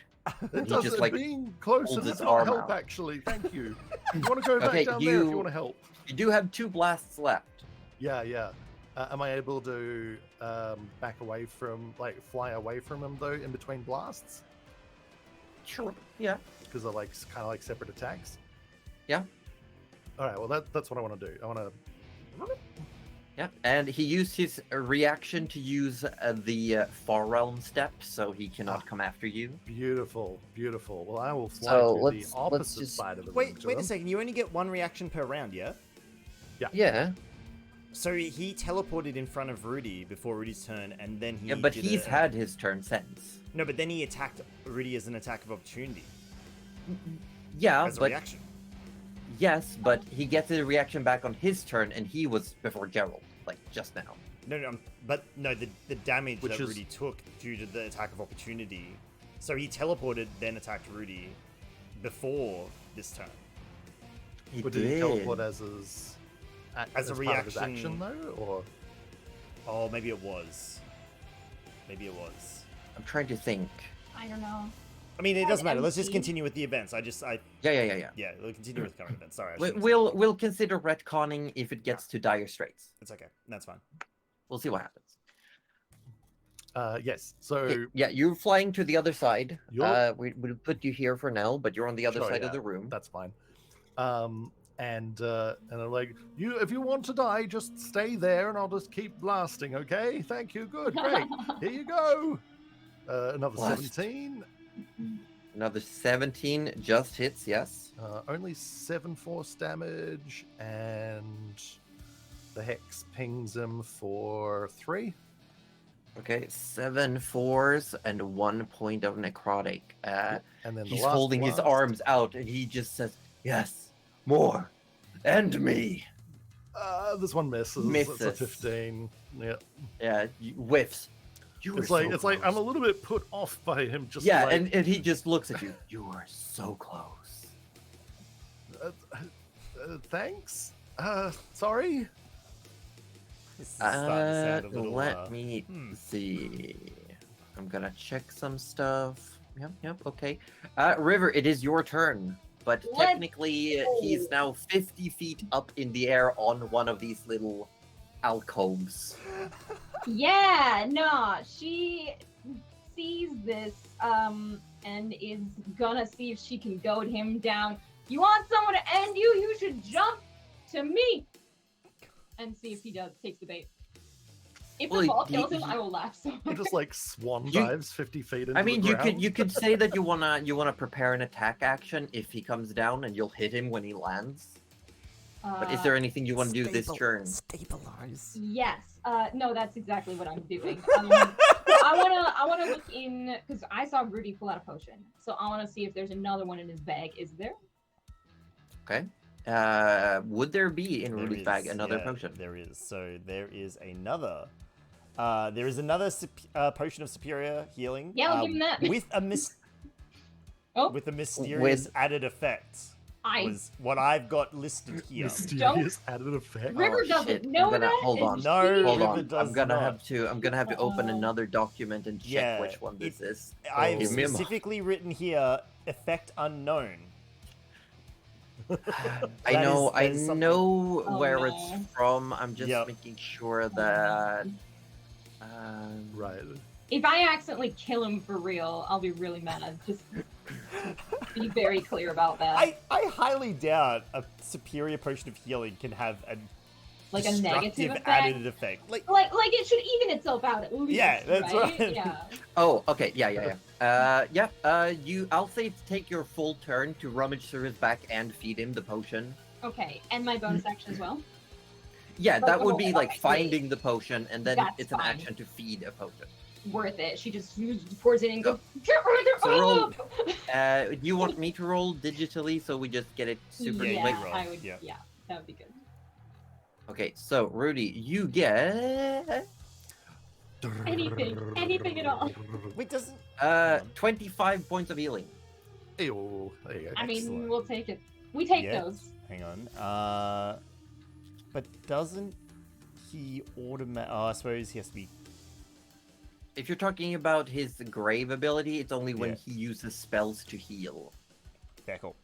Speaker 3: It
Speaker 1: He
Speaker 3: does,
Speaker 1: just, like,
Speaker 3: being closer
Speaker 1: holds
Speaker 3: does
Speaker 1: his
Speaker 3: not
Speaker 1: arm
Speaker 3: help,
Speaker 1: out.
Speaker 3: actually. Thank you. You want to go back
Speaker 1: Okay,
Speaker 3: down there if
Speaker 1: you-
Speaker 3: you want to help?
Speaker 1: You do have 2 blasts left.
Speaker 3: Yeah, yeah. Am I able to back away from, fly away from him, though, in between blasts?
Speaker 1: Sure. Yeah.
Speaker 3: Because they're, kind of like separate attacks?
Speaker 1: Yeah.
Speaker 3: All right, well, that's what I want to do. I want to...
Speaker 1: Yeah. And he used his reaction to use the Far Realm step, so he cannot come after you.
Speaker 3: Beautiful, beautiful. Well, I will fly
Speaker 1: So
Speaker 3: to
Speaker 1: let's-
Speaker 3: the
Speaker 1: let's
Speaker 3: opposite
Speaker 1: just-
Speaker 3: side of the room.
Speaker 4: Wait
Speaker 3: to
Speaker 4: a
Speaker 3: him.
Speaker 4: second. You only get 1 reaction per round, yeah?
Speaker 1: Yeah.
Speaker 4: So he teleported in front of Rudy before Rudy's turn, and then he.
Speaker 1: Yeah, but
Speaker 4: did
Speaker 1: he's
Speaker 4: a-
Speaker 1: had his turn since.
Speaker 4: No, but then he attacked Rudy as an attack of opportunity
Speaker 1: Yeah,
Speaker 4: as a
Speaker 1: but
Speaker 4: reaction.
Speaker 1: yes, but he gets a reaction back on his turn, and he was before Gerald, just now.
Speaker 4: No, but no, the damage
Speaker 3: Which
Speaker 4: that
Speaker 3: is-
Speaker 4: Rudy took due to the attack of opportunity. So he teleported, then attacked Rudy before this turn.
Speaker 1: He
Speaker 3: But did he teleport as his...
Speaker 4: As a
Speaker 3: part of his
Speaker 4: reaction-
Speaker 3: action, though? Or...
Speaker 4: Oh, maybe it was. Maybe it was.
Speaker 1: I'm trying to think.
Speaker 5: I don't know.
Speaker 4: I mean, it
Speaker 5: Has
Speaker 4: doesn't matter. Let's just
Speaker 5: MP.
Speaker 4: continue with the events.
Speaker 1: Yeah.
Speaker 4: Yeah, we'll continue with current events. Sorry, I shouldn't say
Speaker 1: We'll consider retconning if it gets to dire straits.
Speaker 4: it's okay. That's fine.
Speaker 1: We'll see what happens.
Speaker 3: Yes, so...
Speaker 1: Yeah, you're flying to the other side.
Speaker 3: You're-
Speaker 1: We'll put you here for now, but you're on the other
Speaker 3: Sure,
Speaker 1: side
Speaker 3: yeah,
Speaker 1: of the room.
Speaker 3: That's fine. And I'm like, if you want to die, just stay there, and I'll just keep blasting. Okay? Thank you. Good. Great. Here you go. Another
Speaker 1: Blast.
Speaker 3: 17.
Speaker 1: Another 17 just hits, yes.
Speaker 3: Only 7 force damage, and the hex pings him for 3.
Speaker 1: Okay, 7 4s and 1 point of necrotic.
Speaker 3: And then the
Speaker 1: He's
Speaker 3: last
Speaker 1: holding his
Speaker 3: blast-
Speaker 1: arms out, and he just says, "Yes, more, and me."
Speaker 3: This one misses. It's a
Speaker 1: Misses.
Speaker 3: 15. Yeah.
Speaker 1: Yeah, whiffs. You were
Speaker 3: It's like
Speaker 1: so
Speaker 3: I'm a
Speaker 1: close.
Speaker 3: little bit put off by him. Just
Speaker 1: Yeah,
Speaker 3: like,
Speaker 1: and he just looks at you. You are so close.
Speaker 3: Thanks. Sorry.
Speaker 4: This is starting to sound a little,
Speaker 1: Let me
Speaker 4: hmm.
Speaker 1: see. I'm gonna check some stuff. Yep, okay. River, it is your turn, but
Speaker 5: Let's
Speaker 1: technically
Speaker 5: go.
Speaker 1: he's now 50 feet up in the air on one of these little alcoves.
Speaker 5: Yeah, no, she sees this and is gonna see if she can goad him down. You want someone to end you? You should jump to me and see if he takes the bait. If
Speaker 1: Well,
Speaker 5: the ball
Speaker 1: he-
Speaker 5: kills him,
Speaker 1: he-
Speaker 5: I will laugh so
Speaker 3: He
Speaker 5: hard.
Speaker 3: just like swan
Speaker 1: You-
Speaker 3: dives 50 feet into
Speaker 1: I mean,
Speaker 3: the ground.
Speaker 1: you could say that you wanna prepare an attack action if he comes down, and you'll hit him when he lands. But is there anything you want to do this turn?
Speaker 4: Stabilize.
Speaker 5: Yes. No, that's exactly what I'm doing. I wanna look in because I saw Rudy pull out a potion, so I wanna see if there's another one in his bag. Is there?
Speaker 1: Okay. Would there be in Rudy's bag another potion?
Speaker 4: There is. So there is another. Potion of superior healing.
Speaker 5: Yeah, we'll give him that.
Speaker 4: With a
Speaker 5: Oh.
Speaker 4: with a mysterious
Speaker 1: With-
Speaker 4: added effect. Was what I've got listed here.
Speaker 3: Mysterious added effect.
Speaker 5: River
Speaker 1: Oh,
Speaker 5: doesn't
Speaker 1: shit.
Speaker 5: know
Speaker 1: I'm gonna-
Speaker 5: that.
Speaker 1: hold
Speaker 5: and
Speaker 1: on.
Speaker 4: No,
Speaker 5: she-
Speaker 1: Hold
Speaker 4: River
Speaker 1: on. I'm
Speaker 4: does
Speaker 1: gonna
Speaker 4: not.
Speaker 1: have to open
Speaker 5: Uh-oh.
Speaker 1: another document and check
Speaker 4: Yeah,
Speaker 1: which one this is.
Speaker 4: I've
Speaker 1: Give me a mo-
Speaker 4: specifically written here effect unknown.
Speaker 1: I
Speaker 4: That
Speaker 1: know,
Speaker 4: is- that is something.
Speaker 1: know
Speaker 5: Oh,
Speaker 1: where
Speaker 5: no.
Speaker 1: it's from. I'm just
Speaker 4: Yep.
Speaker 1: making sure that.
Speaker 3: Right.
Speaker 5: If I accidentally kill him for real, I'll be really mad. Just be very clear about that.
Speaker 4: I highly doubt a superior potion of healing can have a
Speaker 5: Like a negative
Speaker 4: destructive
Speaker 5: effect.
Speaker 4: added effect. Like
Speaker 5: Like it should even itself out at least.
Speaker 4: Yeah, that's right.
Speaker 5: Yeah.
Speaker 1: Oh, okay, yeah. I'll say take your full turn to rummage through his back and feed him the potion.
Speaker 5: Okay, and my bonus action as well.
Speaker 1: Yeah, that would be
Speaker 5: Oh,
Speaker 1: like
Speaker 5: okay.
Speaker 1: finding the potion, and then
Speaker 5: That's
Speaker 1: it's an
Speaker 5: fine.
Speaker 1: action to feed a potion.
Speaker 5: Worth it. She just pours it in and goes, get rid of
Speaker 1: So roll-
Speaker 5: it!
Speaker 1: You want me to roll digitally so we just get it super
Speaker 5: yeah,
Speaker 1: quick?
Speaker 4: roll.
Speaker 5: I would.
Speaker 4: Yeah.
Speaker 5: Yeah, that would be good.
Speaker 1: Okay, so Rudy, you get
Speaker 5: Anything at all.
Speaker 4: wait, doesn't
Speaker 1: 25 points of healing.
Speaker 3: Ew. There you go.
Speaker 5: I mean,
Speaker 4: Excellent.
Speaker 5: we'll take it. We take
Speaker 4: Yeah.
Speaker 5: those.
Speaker 4: hang on. But doesn't he automatic? Oh, I suppose he has to be.
Speaker 1: If you're talking about his grave ability, it's only when
Speaker 4: Yeah.
Speaker 1: he uses spells to heal.
Speaker 4: Yeah, cool.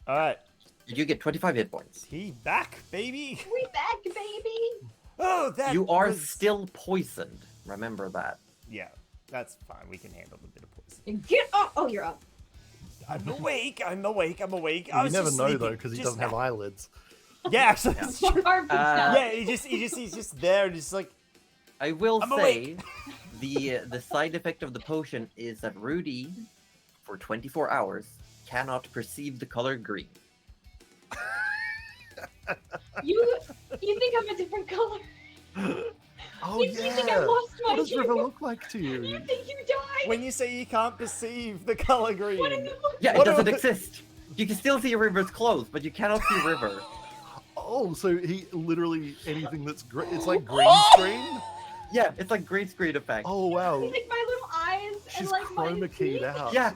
Speaker 4: All right,
Speaker 1: Did you get 25 hit points?
Speaker 4: he back, baby.
Speaker 5: We back, baby.
Speaker 4: Oh, that
Speaker 1: You are
Speaker 4: was-
Speaker 1: still poisoned. Remember that.
Speaker 4: Yeah, that's fine. We can handle a bit of poison.
Speaker 5: Get up. Oh, you're up.
Speaker 4: I'm awake. I'm awake. I'm awake. I
Speaker 3: You
Speaker 4: was
Speaker 3: never
Speaker 4: just
Speaker 3: know
Speaker 4: sleeping.
Speaker 3: though because he
Speaker 4: Just
Speaker 3: doesn't have
Speaker 4: now.
Speaker 3: eyelids.
Speaker 4: Yeah, actually, that's true.
Speaker 5: Harvey's down.
Speaker 4: Yeah, he's just there and just like.
Speaker 1: I will
Speaker 4: I'm
Speaker 1: say
Speaker 4: awake.
Speaker 1: the side effect of the potion is that Rudy, for 24 hours, cannot perceive the color green.
Speaker 5: You think I'm a different color?
Speaker 3: Oh
Speaker 5: you think I
Speaker 3: yeah.
Speaker 5: lost my
Speaker 3: What does
Speaker 5: hue?
Speaker 3: River look like to
Speaker 5: You
Speaker 3: you?
Speaker 5: think you died?
Speaker 4: When you say you can't perceive the color green.
Speaker 5: What in the fuck?
Speaker 1: Yeah, it
Speaker 4: What
Speaker 1: doesn't
Speaker 4: are-
Speaker 1: exist. You can still see River's clothes, but you cannot see River.
Speaker 3: Oh, so he literally anything that's it's like green screen.
Speaker 1: Yeah, it's like green screen effect.
Speaker 3: Oh wow.
Speaker 5: Like my little eyes
Speaker 3: She's
Speaker 5: and like my
Speaker 3: chroma keyed
Speaker 5: teeth.
Speaker 3: out.
Speaker 1: Yeah.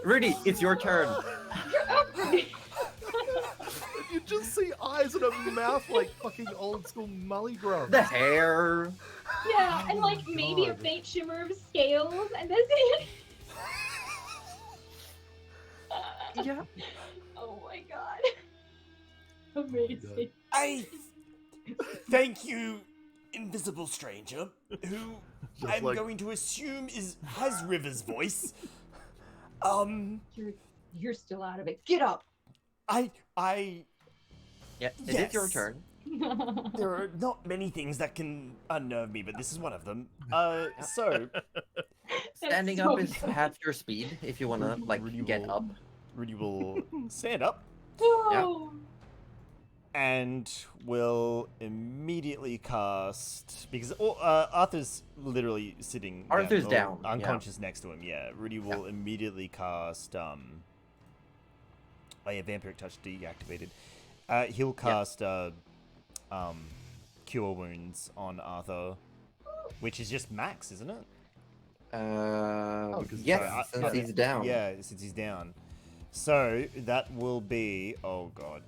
Speaker 1: Rudy, it's your turn.
Speaker 5: You're up for me.
Speaker 3: You just see eyes and a mouth like fucking old school Mully Grub.
Speaker 1: The hair.
Speaker 5: Yeah, and like
Speaker 3: Oh,
Speaker 5: maybe a
Speaker 3: God.
Speaker 5: faint shimmer of scales, and that's it.
Speaker 1: Yeah.
Speaker 5: Oh my god. Amazing.
Speaker 4: I thank you, invisible stranger, who
Speaker 3: Just
Speaker 4: I'm
Speaker 3: like-
Speaker 4: going to assume has River's voice.
Speaker 5: You're still out of it. Get up.
Speaker 4: I
Speaker 1: Yeah, it is your
Speaker 4: Yes.
Speaker 1: turn.
Speaker 4: there are not many things that can unnerve me, but this is one of them. So
Speaker 1: Standing
Speaker 5: so
Speaker 1: up is
Speaker 5: good.
Speaker 1: half your speed if you want to like
Speaker 4: Rudy
Speaker 1: get
Speaker 4: will-
Speaker 1: up.
Speaker 4: Rudy will stand up
Speaker 5: Oh.
Speaker 4: and will immediately cast because Arthur's literally sitting.
Speaker 1: Arthur's
Speaker 4: or
Speaker 1: down, yeah.
Speaker 4: unconscious next to him. Yeah, Rudy will immediately cast. Oh yeah, vampiric touch deactivated. He'll cast cure wounds on Arthur, which is just max, isn't it?
Speaker 3: because
Speaker 1: Yes,
Speaker 4: sorry,
Speaker 1: since he's down.
Speaker 4: Yeah, since he's down. So that will be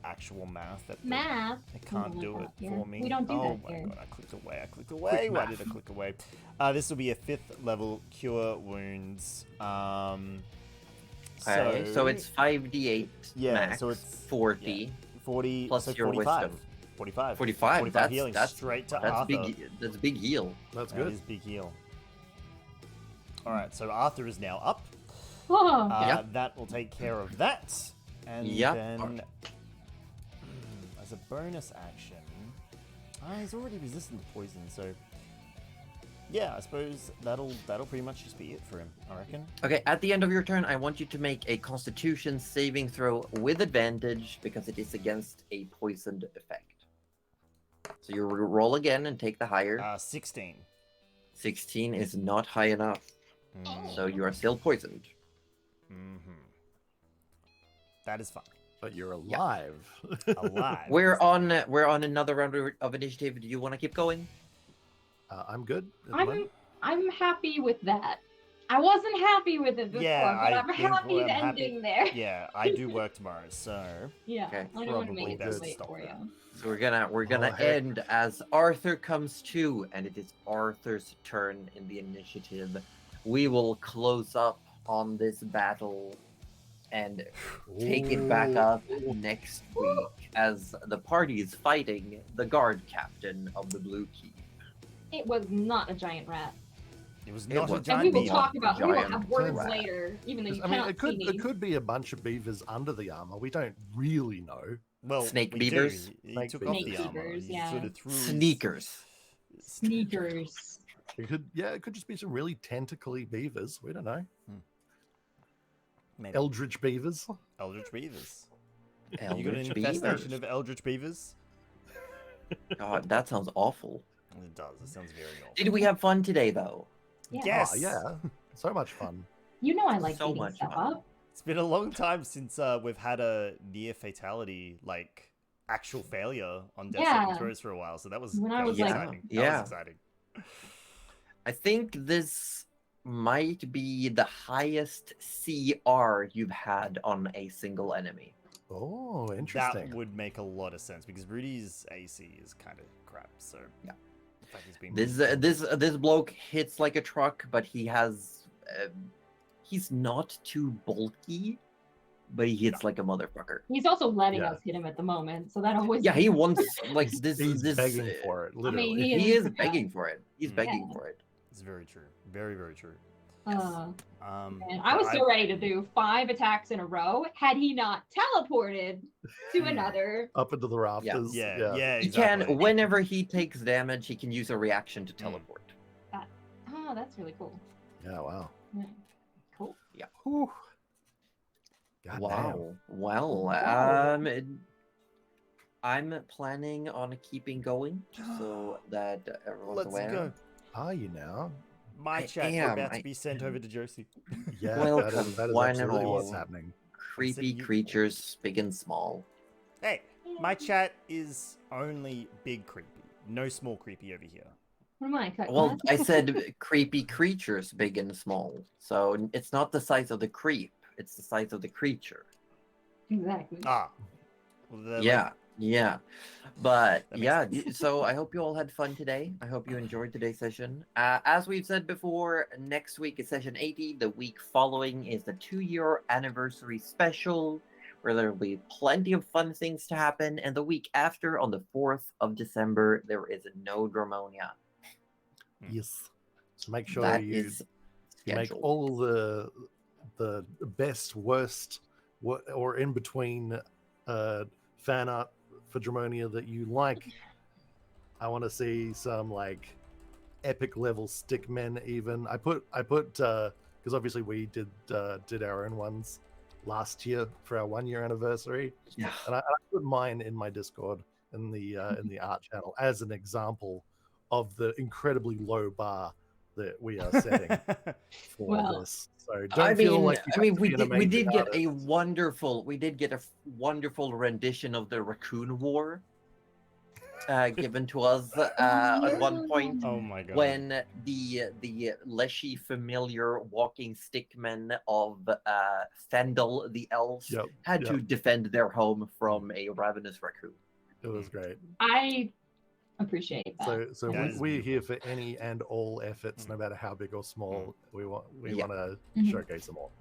Speaker 4: actual math.
Speaker 5: Math.
Speaker 4: I can't do it
Speaker 5: Here.
Speaker 4: for me.
Speaker 5: We don't do
Speaker 4: oh
Speaker 5: that
Speaker 4: my
Speaker 5: here.
Speaker 4: god, I clicked away. Why did I click away? This will be a 5th level cure wounds.
Speaker 1: Okay, so it's 5d8
Speaker 4: Yeah,
Speaker 1: max,
Speaker 4: so it's-
Speaker 1: 40.
Speaker 4: 40
Speaker 1: plus
Speaker 4: so
Speaker 1: your
Speaker 4: 45.
Speaker 1: wisdom.
Speaker 4: 45.
Speaker 1: 45, that's-
Speaker 4: healing
Speaker 1: that's-
Speaker 4: straight to
Speaker 1: That's
Speaker 4: Arthur.
Speaker 1: That's big heal.
Speaker 3: That's
Speaker 4: That
Speaker 3: good.
Speaker 4: is big heal. Alright, so Arthur is now up.
Speaker 5: Oh.
Speaker 1: Yeah.
Speaker 4: That will take care of that. And
Speaker 1: Yep.
Speaker 4: then, as a bonus action, he's already resistant to poison, so Yeah, I suppose that'll pretty much just be it for him, I reckon.
Speaker 1: Okay, at the end of your turn, I want you to make a Constitution saving throw with advantage because it is against a poisoned effect. So you roll again and take the higher.
Speaker 4: 16.
Speaker 1: 16 is not high enough,
Speaker 4: Mm.
Speaker 1: so you are still poisoned.
Speaker 4: Mm-hmm. That is fine.
Speaker 3: But you're alive.
Speaker 4: Alive.
Speaker 1: We're on another round of initiative. Do you want to keep going?
Speaker 3: I'm good. at the moment.
Speaker 5: I'm happy with that. I wasn't happy with it before,
Speaker 4: Yeah,
Speaker 5: but
Speaker 4: I
Speaker 5: I'm
Speaker 4: think
Speaker 5: happy
Speaker 4: I'm
Speaker 5: the
Speaker 4: happy-
Speaker 5: ending there.
Speaker 4: Yeah, I do work tomorrow, so
Speaker 5: Yeah,
Speaker 1: Okay.
Speaker 5: I don't want to
Speaker 4: Probably
Speaker 5: make it
Speaker 4: best
Speaker 5: too late
Speaker 4: stop
Speaker 5: for you.
Speaker 4: that.
Speaker 1: So we're gonna
Speaker 3: Oh, heck.
Speaker 1: end as Arthur comes to, and it is Arthur's turn in the initiative. We will close up on this battle and take it back up next week as the party is fighting the guard captain of the Blue Key.
Speaker 5: It was not a giant rat.
Speaker 4: it was
Speaker 1: It
Speaker 4: not a
Speaker 1: was-
Speaker 5: And
Speaker 4: giant
Speaker 5: we will
Speaker 4: beaver.
Speaker 5: talk about. We will
Speaker 1: Giant
Speaker 5: have words
Speaker 1: rat.
Speaker 5: later, even though you
Speaker 3: I mean,
Speaker 5: cannot
Speaker 3: it could
Speaker 5: see
Speaker 3: it
Speaker 5: me.
Speaker 3: could be a bunch of beavers under the armor. We don't really know.
Speaker 4: Well,
Speaker 1: Snake
Speaker 4: we
Speaker 1: beavers?
Speaker 4: do. He
Speaker 3: Snake
Speaker 4: took off the
Speaker 5: beavers.
Speaker 4: armor.
Speaker 5: Beavers,
Speaker 4: He
Speaker 5: yeah.
Speaker 4: sort of threw his-
Speaker 1: Sneakers.
Speaker 5: Sneakers.
Speaker 3: It could just be some really tentacly beavers. We don't know.
Speaker 4: Maybe.
Speaker 3: Eldritch beavers.
Speaker 4: Eldritch beavers. You got an
Speaker 1: Eldritch
Speaker 4: infestation
Speaker 1: beavers.
Speaker 4: of eldritch beavers?
Speaker 1: God, that sounds awful.
Speaker 4: It does. It sounds very awful.
Speaker 1: Did we have fun today, though?
Speaker 5: Yeah.
Speaker 4: Yes.
Speaker 3: Oh, yeah. So much fun.
Speaker 5: You know I like
Speaker 1: So
Speaker 5: beating
Speaker 1: much
Speaker 5: stuff
Speaker 1: fun.
Speaker 5: up.
Speaker 4: It's been a long time since we've had a near fatality, like actual failure on Death
Speaker 5: Yeah.
Speaker 4: Saving Throws for a while. So that was,
Speaker 5: When I
Speaker 4: that
Speaker 5: was
Speaker 1: like-
Speaker 4: exciting. That
Speaker 1: Yeah.
Speaker 4: was exciting.
Speaker 1: I think this might be the highest CR you've had on a single enemy.
Speaker 3: Oh, interesting.
Speaker 4: That would make a lot of sense because Rudy's AC is kind of crap. So
Speaker 1: Yeah.
Speaker 4: in fact, he's being
Speaker 1: This bloke hits like a truck, but he has he's not too bulky, but he hits like a motherfucker.
Speaker 5: He's also letting
Speaker 3: Yeah.
Speaker 5: us hit him at the moment, so that always.
Speaker 1: Yeah, he wants like this.
Speaker 3: He's
Speaker 1: this
Speaker 3: begging for it, literally.
Speaker 5: he
Speaker 1: He is
Speaker 5: Yeah.
Speaker 1: begging for it. He's
Speaker 4: Mm.
Speaker 1: begging for it.
Speaker 4: It's very true. Very, very true.
Speaker 5: And I was
Speaker 4: but
Speaker 5: so ready to do 5 attacks in a row had he not teleported to another.
Speaker 3: Up into the rafters.
Speaker 4: Yeah,
Speaker 3: Yeah.
Speaker 4: yeah,
Speaker 1: He
Speaker 4: exactly.
Speaker 1: can, whenever he takes damage, he can use a reaction to teleport.
Speaker 5: Oh, that's really cool.
Speaker 3: Yeah, wow.
Speaker 5: Yeah. Cool.
Speaker 3: Whew. God
Speaker 1: Wow. Well,
Speaker 5: Wow.
Speaker 1: I'm planning on keeping going just so that everyone's
Speaker 4: Let's
Speaker 1: aware.
Speaker 4: go.
Speaker 3: damn. Are you now?
Speaker 4: My
Speaker 1: I
Speaker 4: chat
Speaker 1: am,
Speaker 4: about
Speaker 1: I
Speaker 4: to be sent over to Josie.
Speaker 3: Yeah,
Speaker 1: Welcome,
Speaker 3: that is
Speaker 1: one and
Speaker 3: absolutely what's
Speaker 1: all.
Speaker 3: happening.
Speaker 1: Creepy
Speaker 4: you-
Speaker 1: creatures, big and small.
Speaker 4: Hey, my chat is only big creepy. No small creepy over here.
Speaker 5: What am I? Cut
Speaker 1: Well,
Speaker 5: class?
Speaker 1: I said creepy creatures, big and small. So it's not the size of the creep; it's the size of the creature.
Speaker 5: Exactly.
Speaker 4: Ah. Well, they're like-
Speaker 1: Yeah, yeah. But
Speaker 4: That makes
Speaker 1: yeah,
Speaker 4: sense.
Speaker 1: so I hope you all had fun today. I hope you enjoyed today's session. As we've said before, next week is session 80. The week following is the 2-year anniversary special, where there will be plenty of fun things to happen. And the week after, on the 4th of December, there is no Dramonia.
Speaker 3: Yes. So make sure
Speaker 1: That
Speaker 3: you
Speaker 1: is
Speaker 3: make
Speaker 1: scheduled.
Speaker 3: all the best, worst, or in between fan art for Dramonia that you like. I want to see some like epic level stickmen. Even I put because obviously we did our own ones last year for our 1-year anniversary,
Speaker 1: Yeah.
Speaker 3: and I put mine in my Discord in the art channel as an example of the incredibly low bar that we are setting for
Speaker 5: Well,
Speaker 3: this. So don't
Speaker 1: I
Speaker 3: feel
Speaker 1: mean,
Speaker 3: like you
Speaker 1: I mean,
Speaker 3: have to be an
Speaker 1: we did
Speaker 3: amazing
Speaker 1: get a
Speaker 3: artist.
Speaker 1: wonderful rendition of the Raccoon War given to us at one point
Speaker 4: Oh my god.
Speaker 1: when the leshy familiar walking stickmen of Fendel the elf
Speaker 3: Yep,
Speaker 1: had to
Speaker 3: yep.
Speaker 1: defend their home from a ravenous raccoon.
Speaker 3: It was great.
Speaker 5: I appreciate that.
Speaker 3: So
Speaker 4: That is
Speaker 3: we're here for any and all efforts, no matter how big or small. We want
Speaker 1: Yeah.
Speaker 3: to
Speaker 5: Mhm.
Speaker 3: showcase them all.